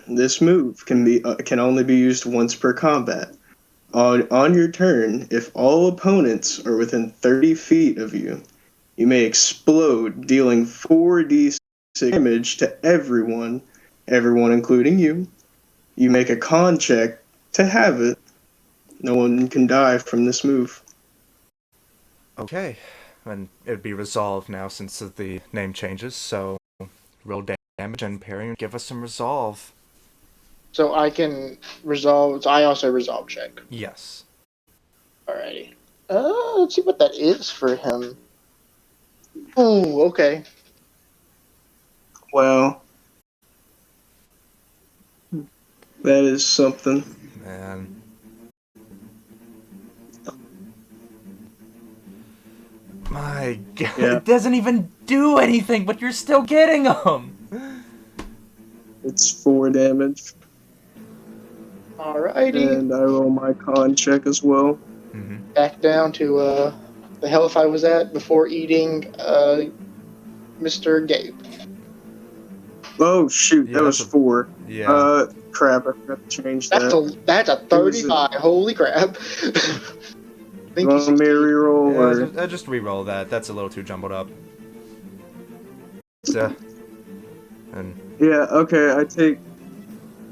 This move can only be used once per combat. On your turn, if all opponents are within 30 feet of you, you may explode, dealing 4d6 damage to everyone including you. You make a con check to have it. No one can die from this move. Okay. And it would be resolved now since the name changes, so roll damage and Perry give us some resolve. So I can resolve. So I also resolve check. Yes. Alrighty. Let's see what that is for him. Oh, okay. Well, that is something. Man. My god, Yeah. it doesn't even do anything, but you're still getting them! It's 4 damage. Alrighty. And I roll my con check as well. Mm-hmm. Back down to the health I was at before eating Mr. Gabe. Oh shoot, Yeah, that was that's a- 4. Yeah. Crap, I forgot to change That's that. that's a 35. Holy crap. You want me to reroll or? Yeah, just re-roll that. That's a little too jumbled up. So, And Yeah, okay, I take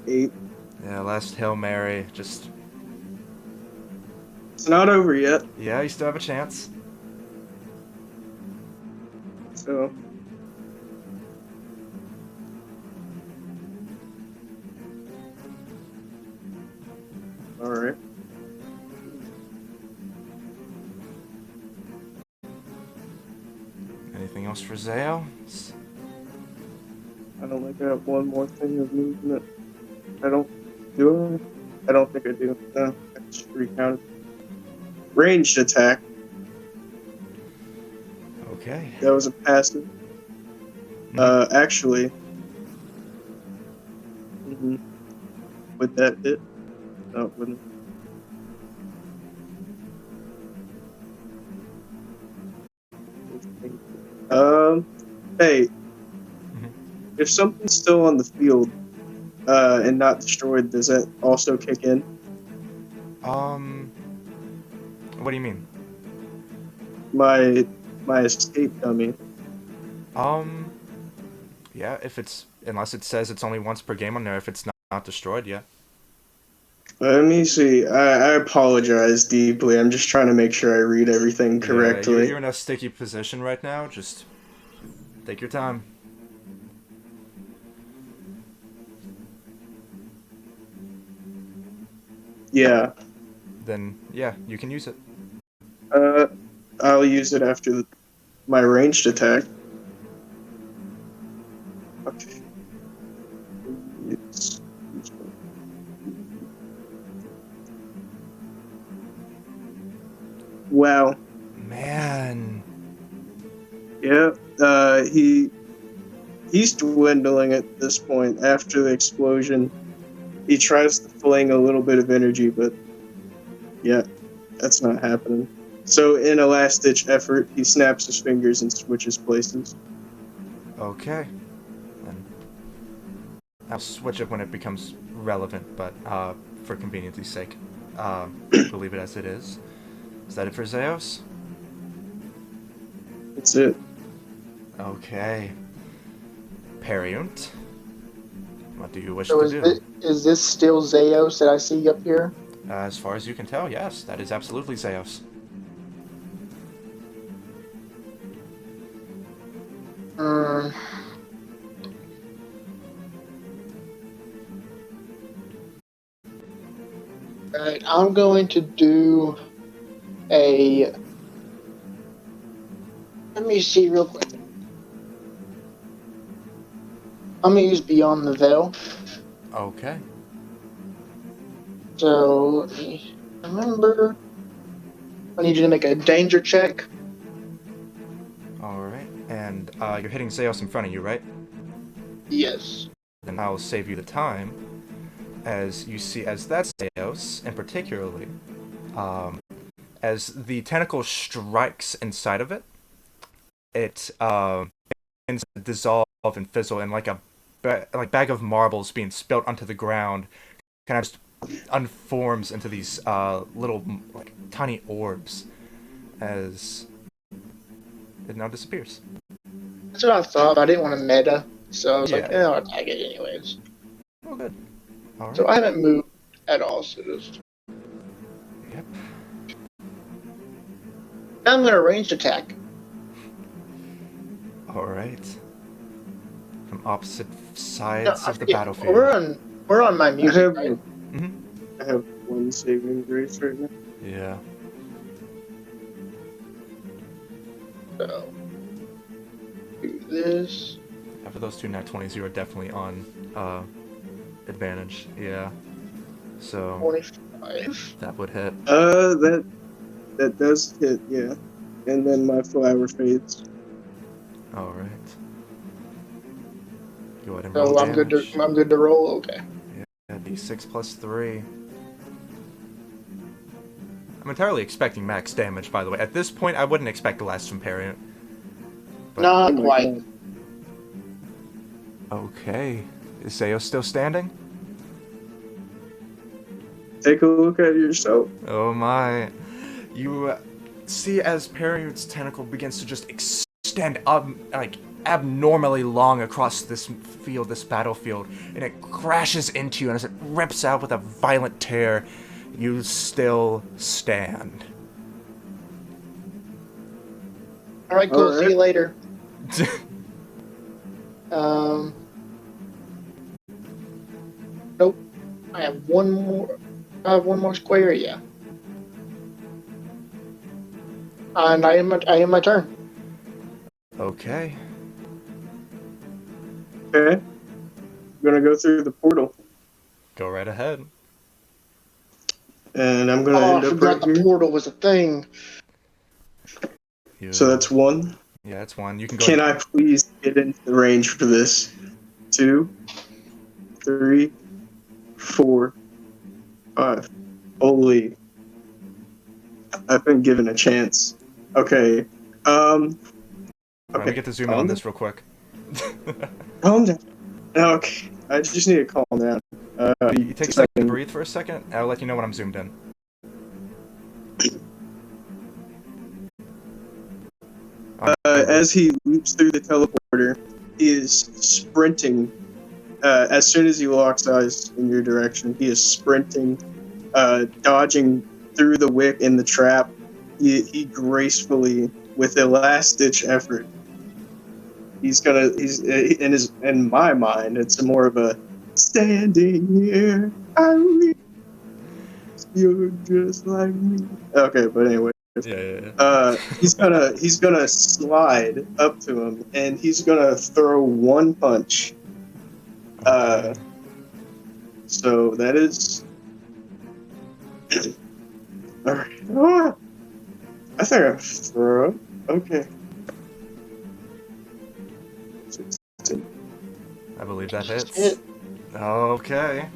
8. yeah, last Hail Mary. Just It's not over yet, yeah, you still have a chance. so. Alright. Anything else for Zao? I don't think I have one more thing of movement. I don't. Do I? I don't think I do. No, I just recounted. Ranged attack. Okay. That was a passive. Actually. Would that hit? No, it wouldn't. Hey, if something's still on the field, and not destroyed, does that also kick in? What do you mean? My escape dummy. Yeah, if it's unless it says it's only once per game on there, if it's not destroyed, yeah. Let me see. I apologize deeply. I'm just trying to make sure I read everything Yeah, correctly. you're in a sticky position right now. Just take your time. Yeah. Then yeah, you can use it. I'll use it after my ranged attack. Okay. Wow. Man. Yeah. He's dwindling at this point after the explosion. He tries to fling a little bit of energy, but yeah, that's not happening. So in a last-ditch effort, he snaps his fingers and switches places. Okay. Then I'll switch it when it becomes relevant, but for convenience's sake, we'll leave it as it is. Is that it for Zeos? That's it. Okay. Periunt. What do you wish So to do? is this still Zeos that I see up here? As far as you can tell, yes, that is absolutely Zeos. Alright, I'm going to do a. Let me see real quick. I'm gonna use Beyond the Veil. Okay. So let me remember. I need you to make a danger check. Alright. And you're hitting Zeos in front of you, right? Yes. Then I'll save you the time. As you see, as that's Zeos, and particularly, as the tentacle strikes inside of it, it begins to dissolve and fizzle, and like a bag of marbles being spilt onto the ground, kind of just unforms into these little like tiny orbs, as it now disappears. That's what I thought. I didn't want to meta, so I was like, Yeah. I'll attack it anyways. Oh, good. All right. So I haven't moved at all, so just. Yep. Now I'm gonna ranged attack. All right. From opposite No, sides I of the forget. battlefield. We're on my music, right? I have one saving grace right now. Yeah. So do this. After those two nat 20s, you are definitely on advantage. Yeah. So 25. that would hit. That does hit, yeah. And then my flower fades. All right. Go ahead and So roll I'm good damage. to roll. Okay. Yeah, d6 plus 3. I'm entirely expecting max damage, by the way. At this point, I wouldn't expect the last from Periant. Not quite. Okay. Is Zeo still standing? Take a look at yourself. Oh my. You see as Periant's tentacle begins to just extend up, like abnormally long across this field, this battlefield, and it crashes into you, and as it rips out with a violent tear, you still stand. All right, cool. All See you right. later. Nope. I have one more. I have one more square. Yeah. And I am my turn. Okay. Okay. I'm gonna go through the portal, Go right ahead. and I'm gonna Oh, I end up forgot right the here. portal was a thing. So that's one. Yeah, that's one. You can go. Can I please get into the range for this? 2, 3, 4, 5. Holy. I've been given a chance. Okay. Let me get to zoom in on this real quick. Calm down. Okay. I just need to calm down. You take a second to breathe for a second, and I'll let you know when I'm zoomed in. As he leaps through the teleporter, he is sprinting. As soon as he locks eyes in your direction, he is sprinting, dodging through the wick in the trap. He gracefully, with a last-ditch effort, in my mind, it's more of a standing here. I realize you're just like me. Okay, but anyway. Yeah. He's gonna slide up to him, and he's gonna throw one punch. Okay. So that is. All right. Ah, I think I throw. Okay. 16. I believe that hits. Hit. Okay.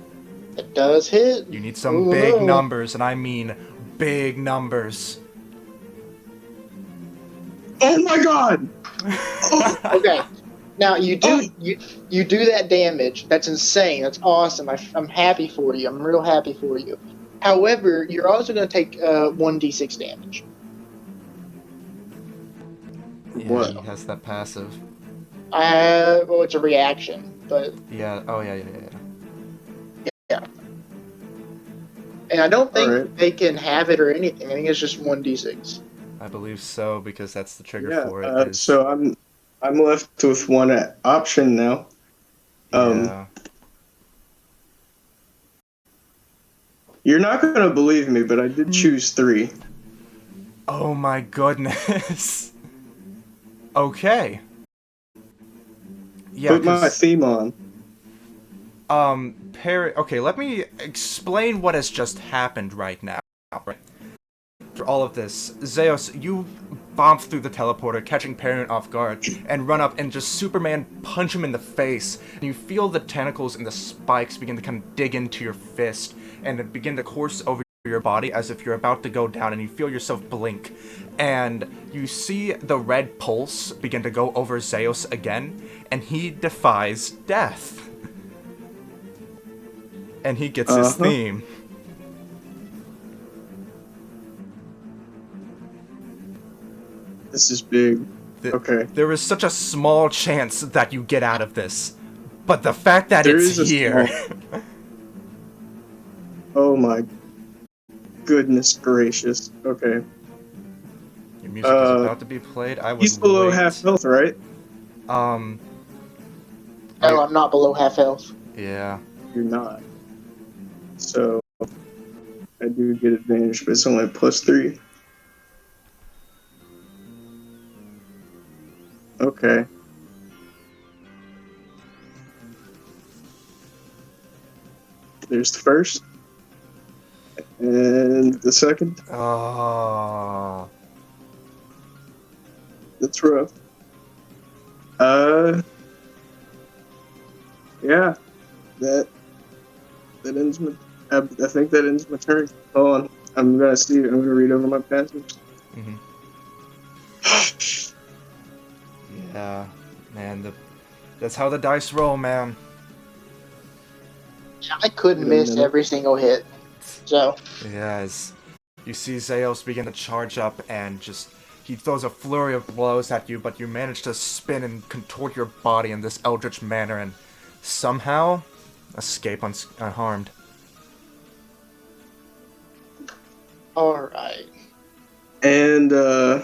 It does hit. You need some Ooh, big no. numbers, and I mean big numbers. Oh my god! Okay. Now you do that damage. That's insane. That's awesome. I'm happy for you. I'm real happy for you. However, you're also going to take 1d6 damage. Yeah, What? he has that passive. Well, it's a reaction, but Yeah. Oh yeah. yeah. And I don't think Alright. they can have it or anything. I think it's just 1d6. I believe so because that's the trigger Yeah. for it. So I'm left with one option now. Yeah. You're not gonna believe me, but I did choose 3. Oh my goodness. Okay. Yeah. Put my theme on. Okay, let me explain what has just happened right now. Right? For all of this, Zeus, you bomb through the teleporter, catching Parent off guard, and run up and just Superman punch him in the face. And you feel the tentacles and the spikes begin to kind of dig into your fist and begin to course over your body as if you're about to go down, and you feel yourself blink. And you see the red pulse begin to go over Zeus again, and he defies death. And he gets his theme. This is big. Okay. There is such a small chance that you get out of this. But the fact that There it's is a here... Oh my goodness gracious. Okay. Your music is about to be played. I would He's below wait. half health, right? No, I'm not below half health. Yeah. You're not. So I do get advantage, but it's only +3. Okay. There's the first. And the second. Oh. That's rough. Yeah. That ends my... I think that ends my turn. Hold on. I'm gonna read over my passage. Mm-hmm. Yeah. Man, that's how the dice roll, man. I couldn't miss every single hit. So Yes. You see Zeus begin to charge up and just He throws a flurry of blows at you, but you manage to spin and contort your body in this eldritch manner and somehow escape unharmed. Alright. And I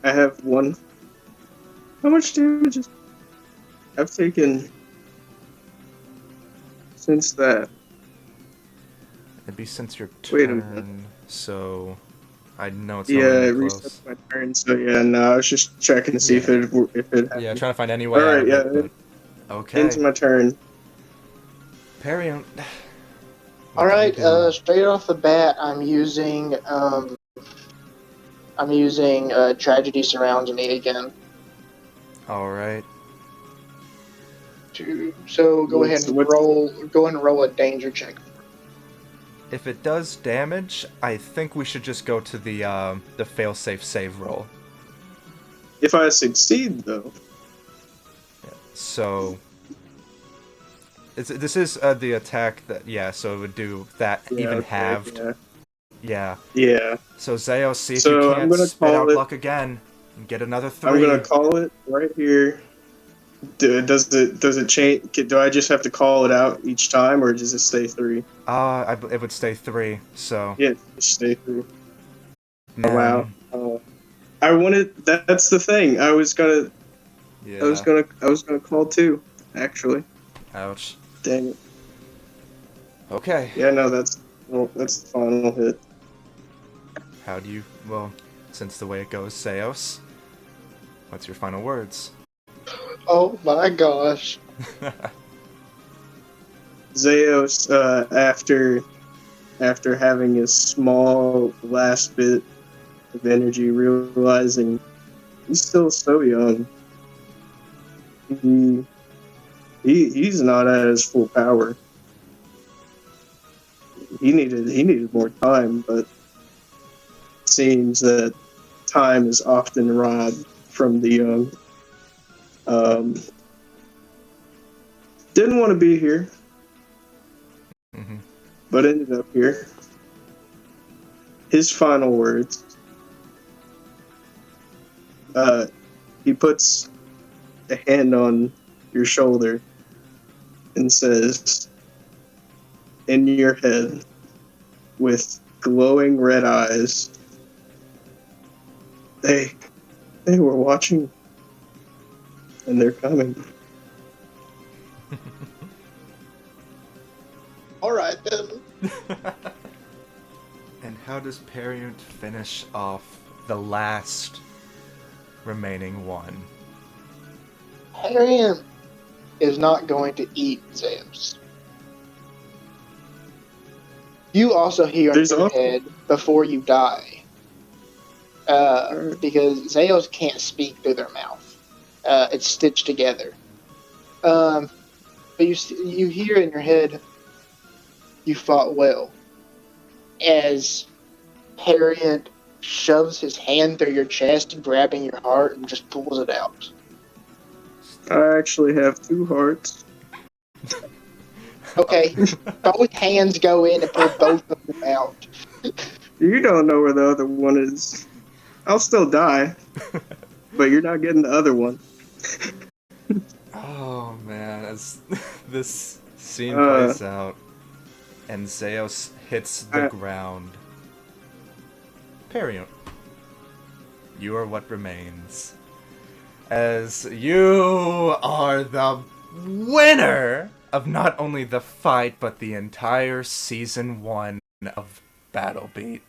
have one. How much damage I've taken since that? It'd be since your Wait a minute. turn, so I know it's Yeah, not it really resets close. my turn. So yeah, no, I was just checking to see if it happened. Yeah, trying to find any way All out right, of yeah, it, but... Okay. into my turn. Perry... Alright, straight off the bat, I'm using Tragedy Surrounds Me again. Alright. So go ahead and roll a danger check. If it does damage, I think we should just go to the fail-safe save roll. If I succeed, though. Yeah. So... this is the attack that... Yeah, so it would do that even halved. Yeah. Yeah. So Zeos, see if So you I'm can't gonna spit out call it- luck again. And get another 3. I'm gonna call it right here. Does it change? Do I just have to call it out each time, or does it stay 3? It would stay 3, so... Yeah, just stay 3. Man. Oh, wow. I wanted. That's the thing. I was gonna. Yeah. I was gonna call 2. Actually. Ouch. Dang it. Okay. Yeah, no, that's the final hit. How do you... Well, since the way it goes, Zeos, what's your final words? Oh my gosh. Zeos, after having a small last bit of energy, realizing he's still so young, he's not at his full power. He needed more time, but it seems that time is often robbed from the young. Didn't want to be here, but ended up here. His final words. He puts a hand on your shoulder and says, in your head, with glowing red eyes, they were watching, and they're coming. Alright then. And how does Periant finish off the last remaining one? Harriet is not going to eat Zeus. You also hear in your head before you die, because Zeus can't speak through their mouth. It's stitched together. But you hear in your head, you fought well. As Harriet shoves his hand through your chest, grabbing your heart, and just pulls it out. I actually have 2 hearts. Okay, both hands go in and pull both of them out. You don't know where the other one is. I'll still die, but you're not getting the other one. Oh man, as this scene plays out, and Zeus hits the ground. Periant, you are what remains. As you are the winner of not only the fight, but the entire Season 1 of Battle Beat.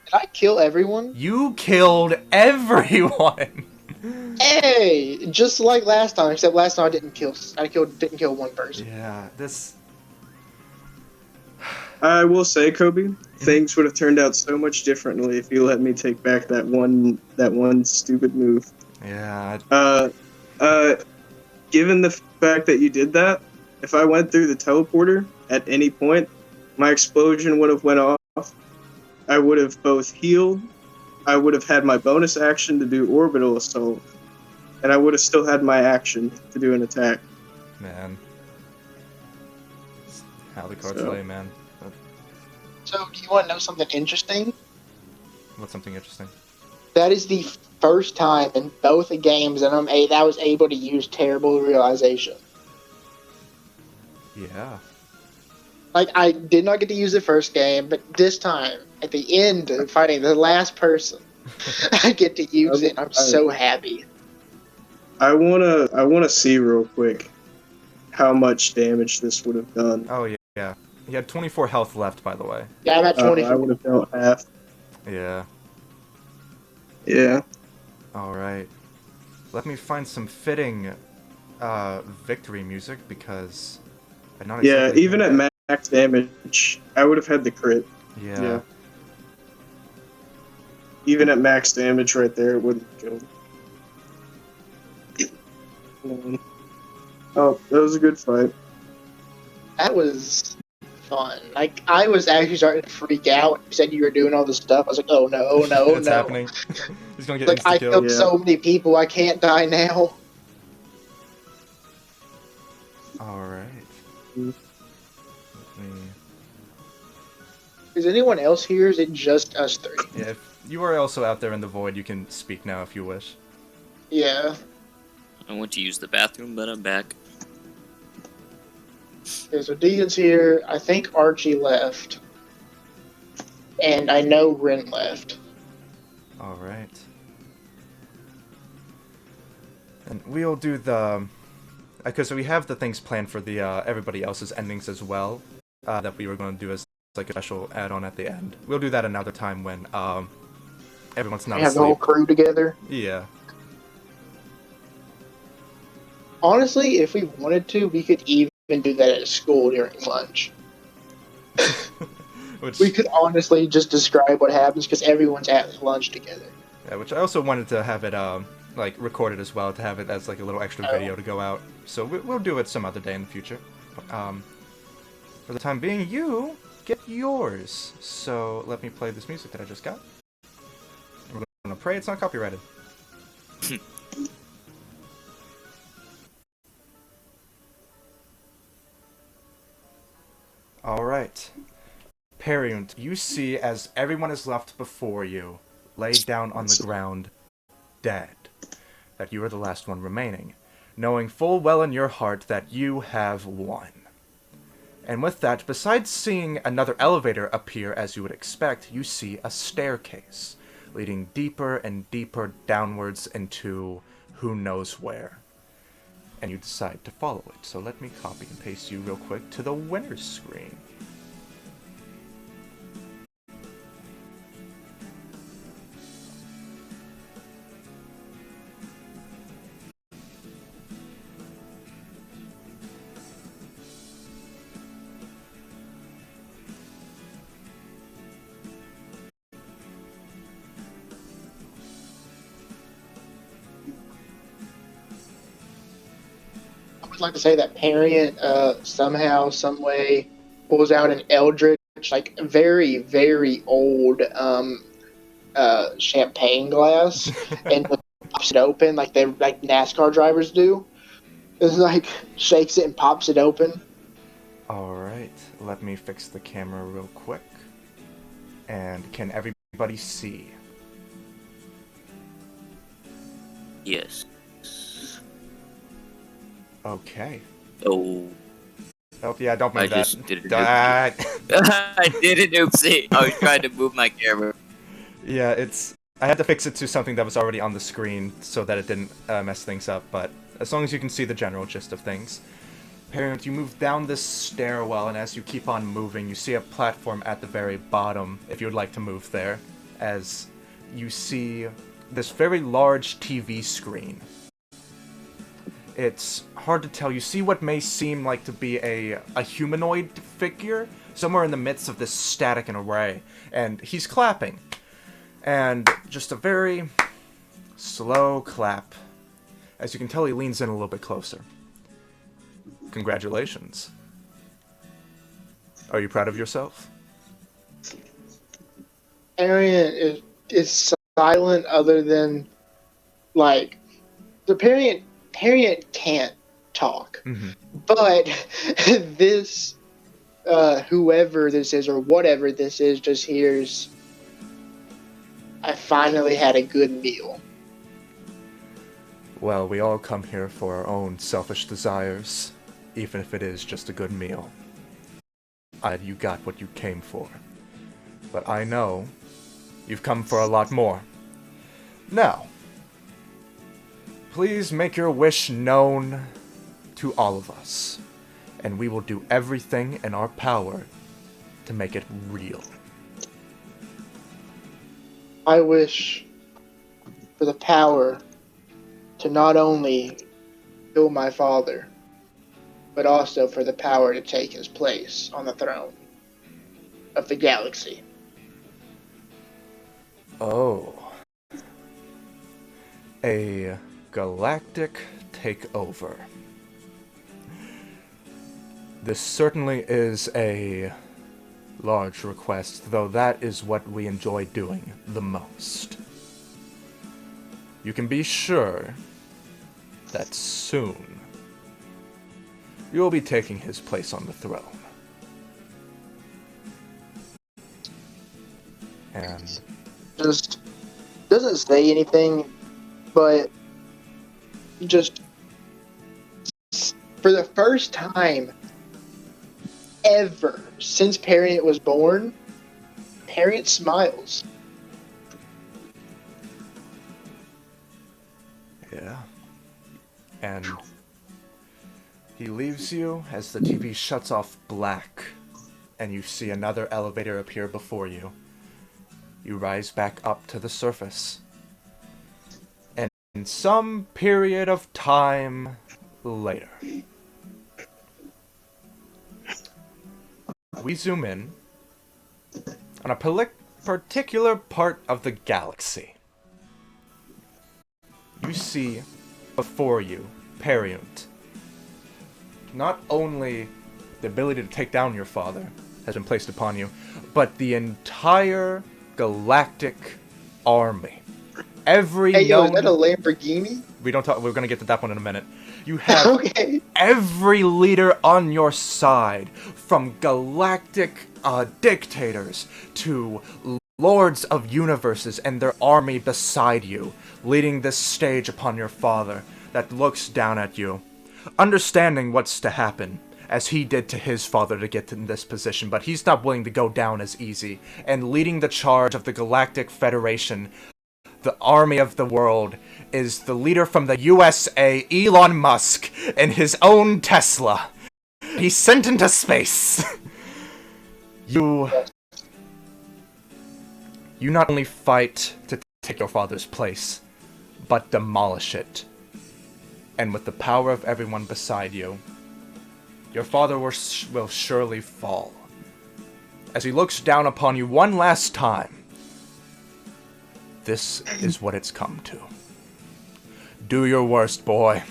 Did I kill everyone? You killed everyone! Hey! Just like last time, except last time I didn't kill one person. Yeah, this... I will say, Kobe, things would have turned out so much differently if you let me take back that one stupid move. Yeah. Given the fact that you did that, if I went through the teleporter at any point, my explosion would have went off. I would have both healed, I would have had my bonus action to do orbital assault, and I would have still had my action to do an attack. Man. How the cards play, man. So, do you want to know something interesting? What's something interesting? That is the first time in both the games that I was able to use terrible realization. Yeah. Like, I did not get to use the first game, but this time, at the end of fighting the last person, I get to use it. I'm so happy. I wanna see real quick how much damage this would have done. Oh, yeah. He had 24 health left, by the way. Yeah, I'm at 24. I would have dealt half. Yeah. Yeah. Alright. Let me find some fitting victory music, because I'm not exactly... Yeah, even at max damage, I would have had the crit. Yeah. Even at max damage right there, it wouldn't have killed. Oh, that was a good fight. That was fun. Like, I was actually starting to freak out when you said you were doing all this stuff. I was like, oh no, oh no, It's happening. He's gonna get Like, I insta-killed. killed so many people, I can't die now. Alright. Is anyone else here? Is it just us three? Yeah, if you are also out there in the void, you can speak now if you wish. Yeah. I went to use the bathroom, but I'm back. Okay, so Deegan's here. I think Archie left. And I know Ren left. Alright. And we'll do the... Because we have the things planned for the everybody else's endings as well, that we were going to do as like a special add-on at the end. We'll do that another time when everyone's not We have asleep. the whole crew together. Yeah. Honestly, if we wanted to, we could even do that at school during lunch. Which, We could honestly just describe what happens because everyone's at lunch together. yeah, which I also wanted to have it like recorded as well, to have it as like a little extra video to go out. So we'll do it some other day in the future. For the time being, you get yours. So let me play this music that I just got. We're gonna pray it's not copyrighted. Alright. Parent, you see as everyone is left before you, laid down on the ground, dead, that you are the last one remaining, knowing full well in your heart that you have won. And with that, besides seeing another elevator appear as you would expect, you see a staircase, leading deeper and deeper downwards into who knows where. And you decide to follow it. So let me copy and paste you real quick to the winner's screen. I would like to say that Parent somehow, some way, pulls out an Eldritch, like very, very old champagne glass and pops it open like NASCAR drivers do. It's like shakes it and pops it open. Alright, let me fix the camera real quick. And can everybody see? Yes. Okay. Oh. Oh, yeah, don't move I that. just did an Ah, I did an oopsie. I was trying to move my camera. yeah, I had to fix it to something that was already on the screen so that it didn't mess things up, but as long as you can see the general gist of things. Parent, you move down this stairwell, and as you keep on moving, you see a platform at the very bottom, if you would like to move there, as you see this very large TV screen. It's hard to tell. You see what may seem like to be a humanoid figure somewhere in the midst of this static and array, and he's clapping. And just a very slow clap. As you can tell, he leans in a little bit closer. Congratulations. Are you proud of yourself? Parent is silent other than, like, the Parent can't talk. Mm-hmm. But this, whoever this is or whatever this is, just hears, I finally had a good meal. Well, we all come here for our own selfish desires, even if it is just a good meal. You got what you came for. But I know you've come for a lot more. Now, please make your wish known to all of us, and we will do everything in our power to make it real. I wish for the power to not only kill my father, but also for the power to take his place on the throne of the galaxy. Oh. A galactic takeover. This certainly is a large request, though that is what we enjoy doing the most. You can be sure that soon you will be taking his place on the throne. And Just doesn't say anything, but just for the first time ever since Parent was born, Parent smiles. yeah. And he leaves you as the TV shuts off black, and you see another elevator appear before you. You rise back up to the surface. And in some period of time later, we zoom in on a particular part of the galaxy. You see before you, Periunt. Not only the ability to take down your father has been placed upon you, but the entire galactic army. Every Hey, yo, known... is that a Lamborghini? We're gonna get to that one in a minute. You have Okay. every leader on your side, from galactic dictators to lords of universes and their army beside you, leading this stage upon your father that looks down at you, understanding what's to happen, as he did to his father to get in this position, but he's not willing to go down as easy, and leading the charge of the Galactic Federation, the army of the world, is the leader from the USA, Elon Musk, and his own Tesla. He's sent into space. You not only fight to take your father's place, but demolish it. And with the power of everyone beside you, your father will surely fall. As he looks down upon you one last time, this is what it's come to. Do your worst, boy.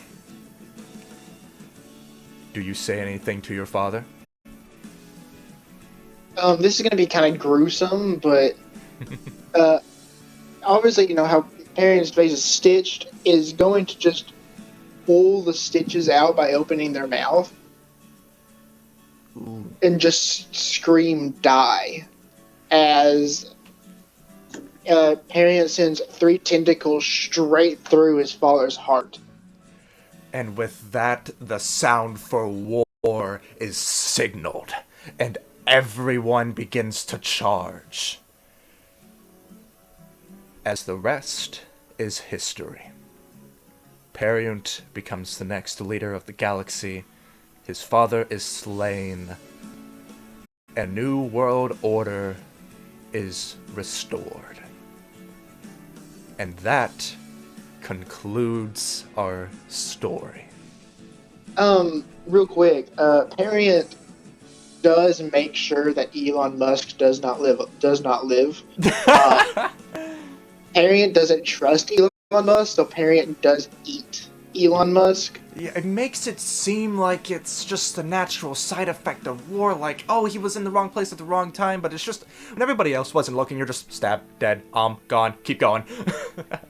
Do you say anything to your father? This is going to be kind of gruesome, but obviously, you know how Parent's face is stitched, is going to just pull the stitches out by opening their mouth. Ooh. And just scream die as Parent sends 3 tentacles straight through his father's heart. And with that, the sound for war is signaled, and everyone begins to charge. As the rest is history. Periunt becomes the next leader of the galaxy. His father is slain. A new world order is restored. And that concludes our story. Real quick, Parent does make sure that Elon Musk does not live. Parent doesn't trust Elon Musk, so Parent does eat Elon Musk. Yeah, it makes it seem like it's just a natural side effect of war, like, oh, he was in the wrong place at the wrong time, but it's just, when everybody else wasn't looking, you're just stabbed, dead, gone, keep going.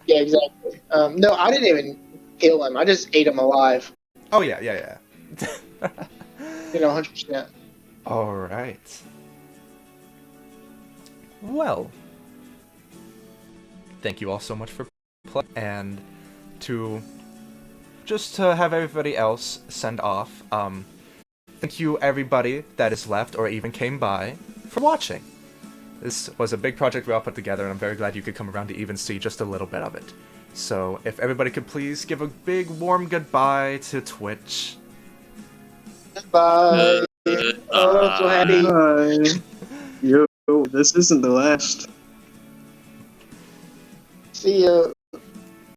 Yeah, exactly. No, I didn't even kill him. I just ate him alive. Oh, yeah. 100%. Alright. Well, thank you all so much for playing, and to have everybody else send off, thank you everybody that is left or even came by for watching. This was a big project we all put together, and I'm very glad you could come around to even see just a little bit of it. So, if everybody could please give a big warm goodbye to Twitch. Bye. Oh, I'm so happy. Bye. Yo, this isn't the last. See ya.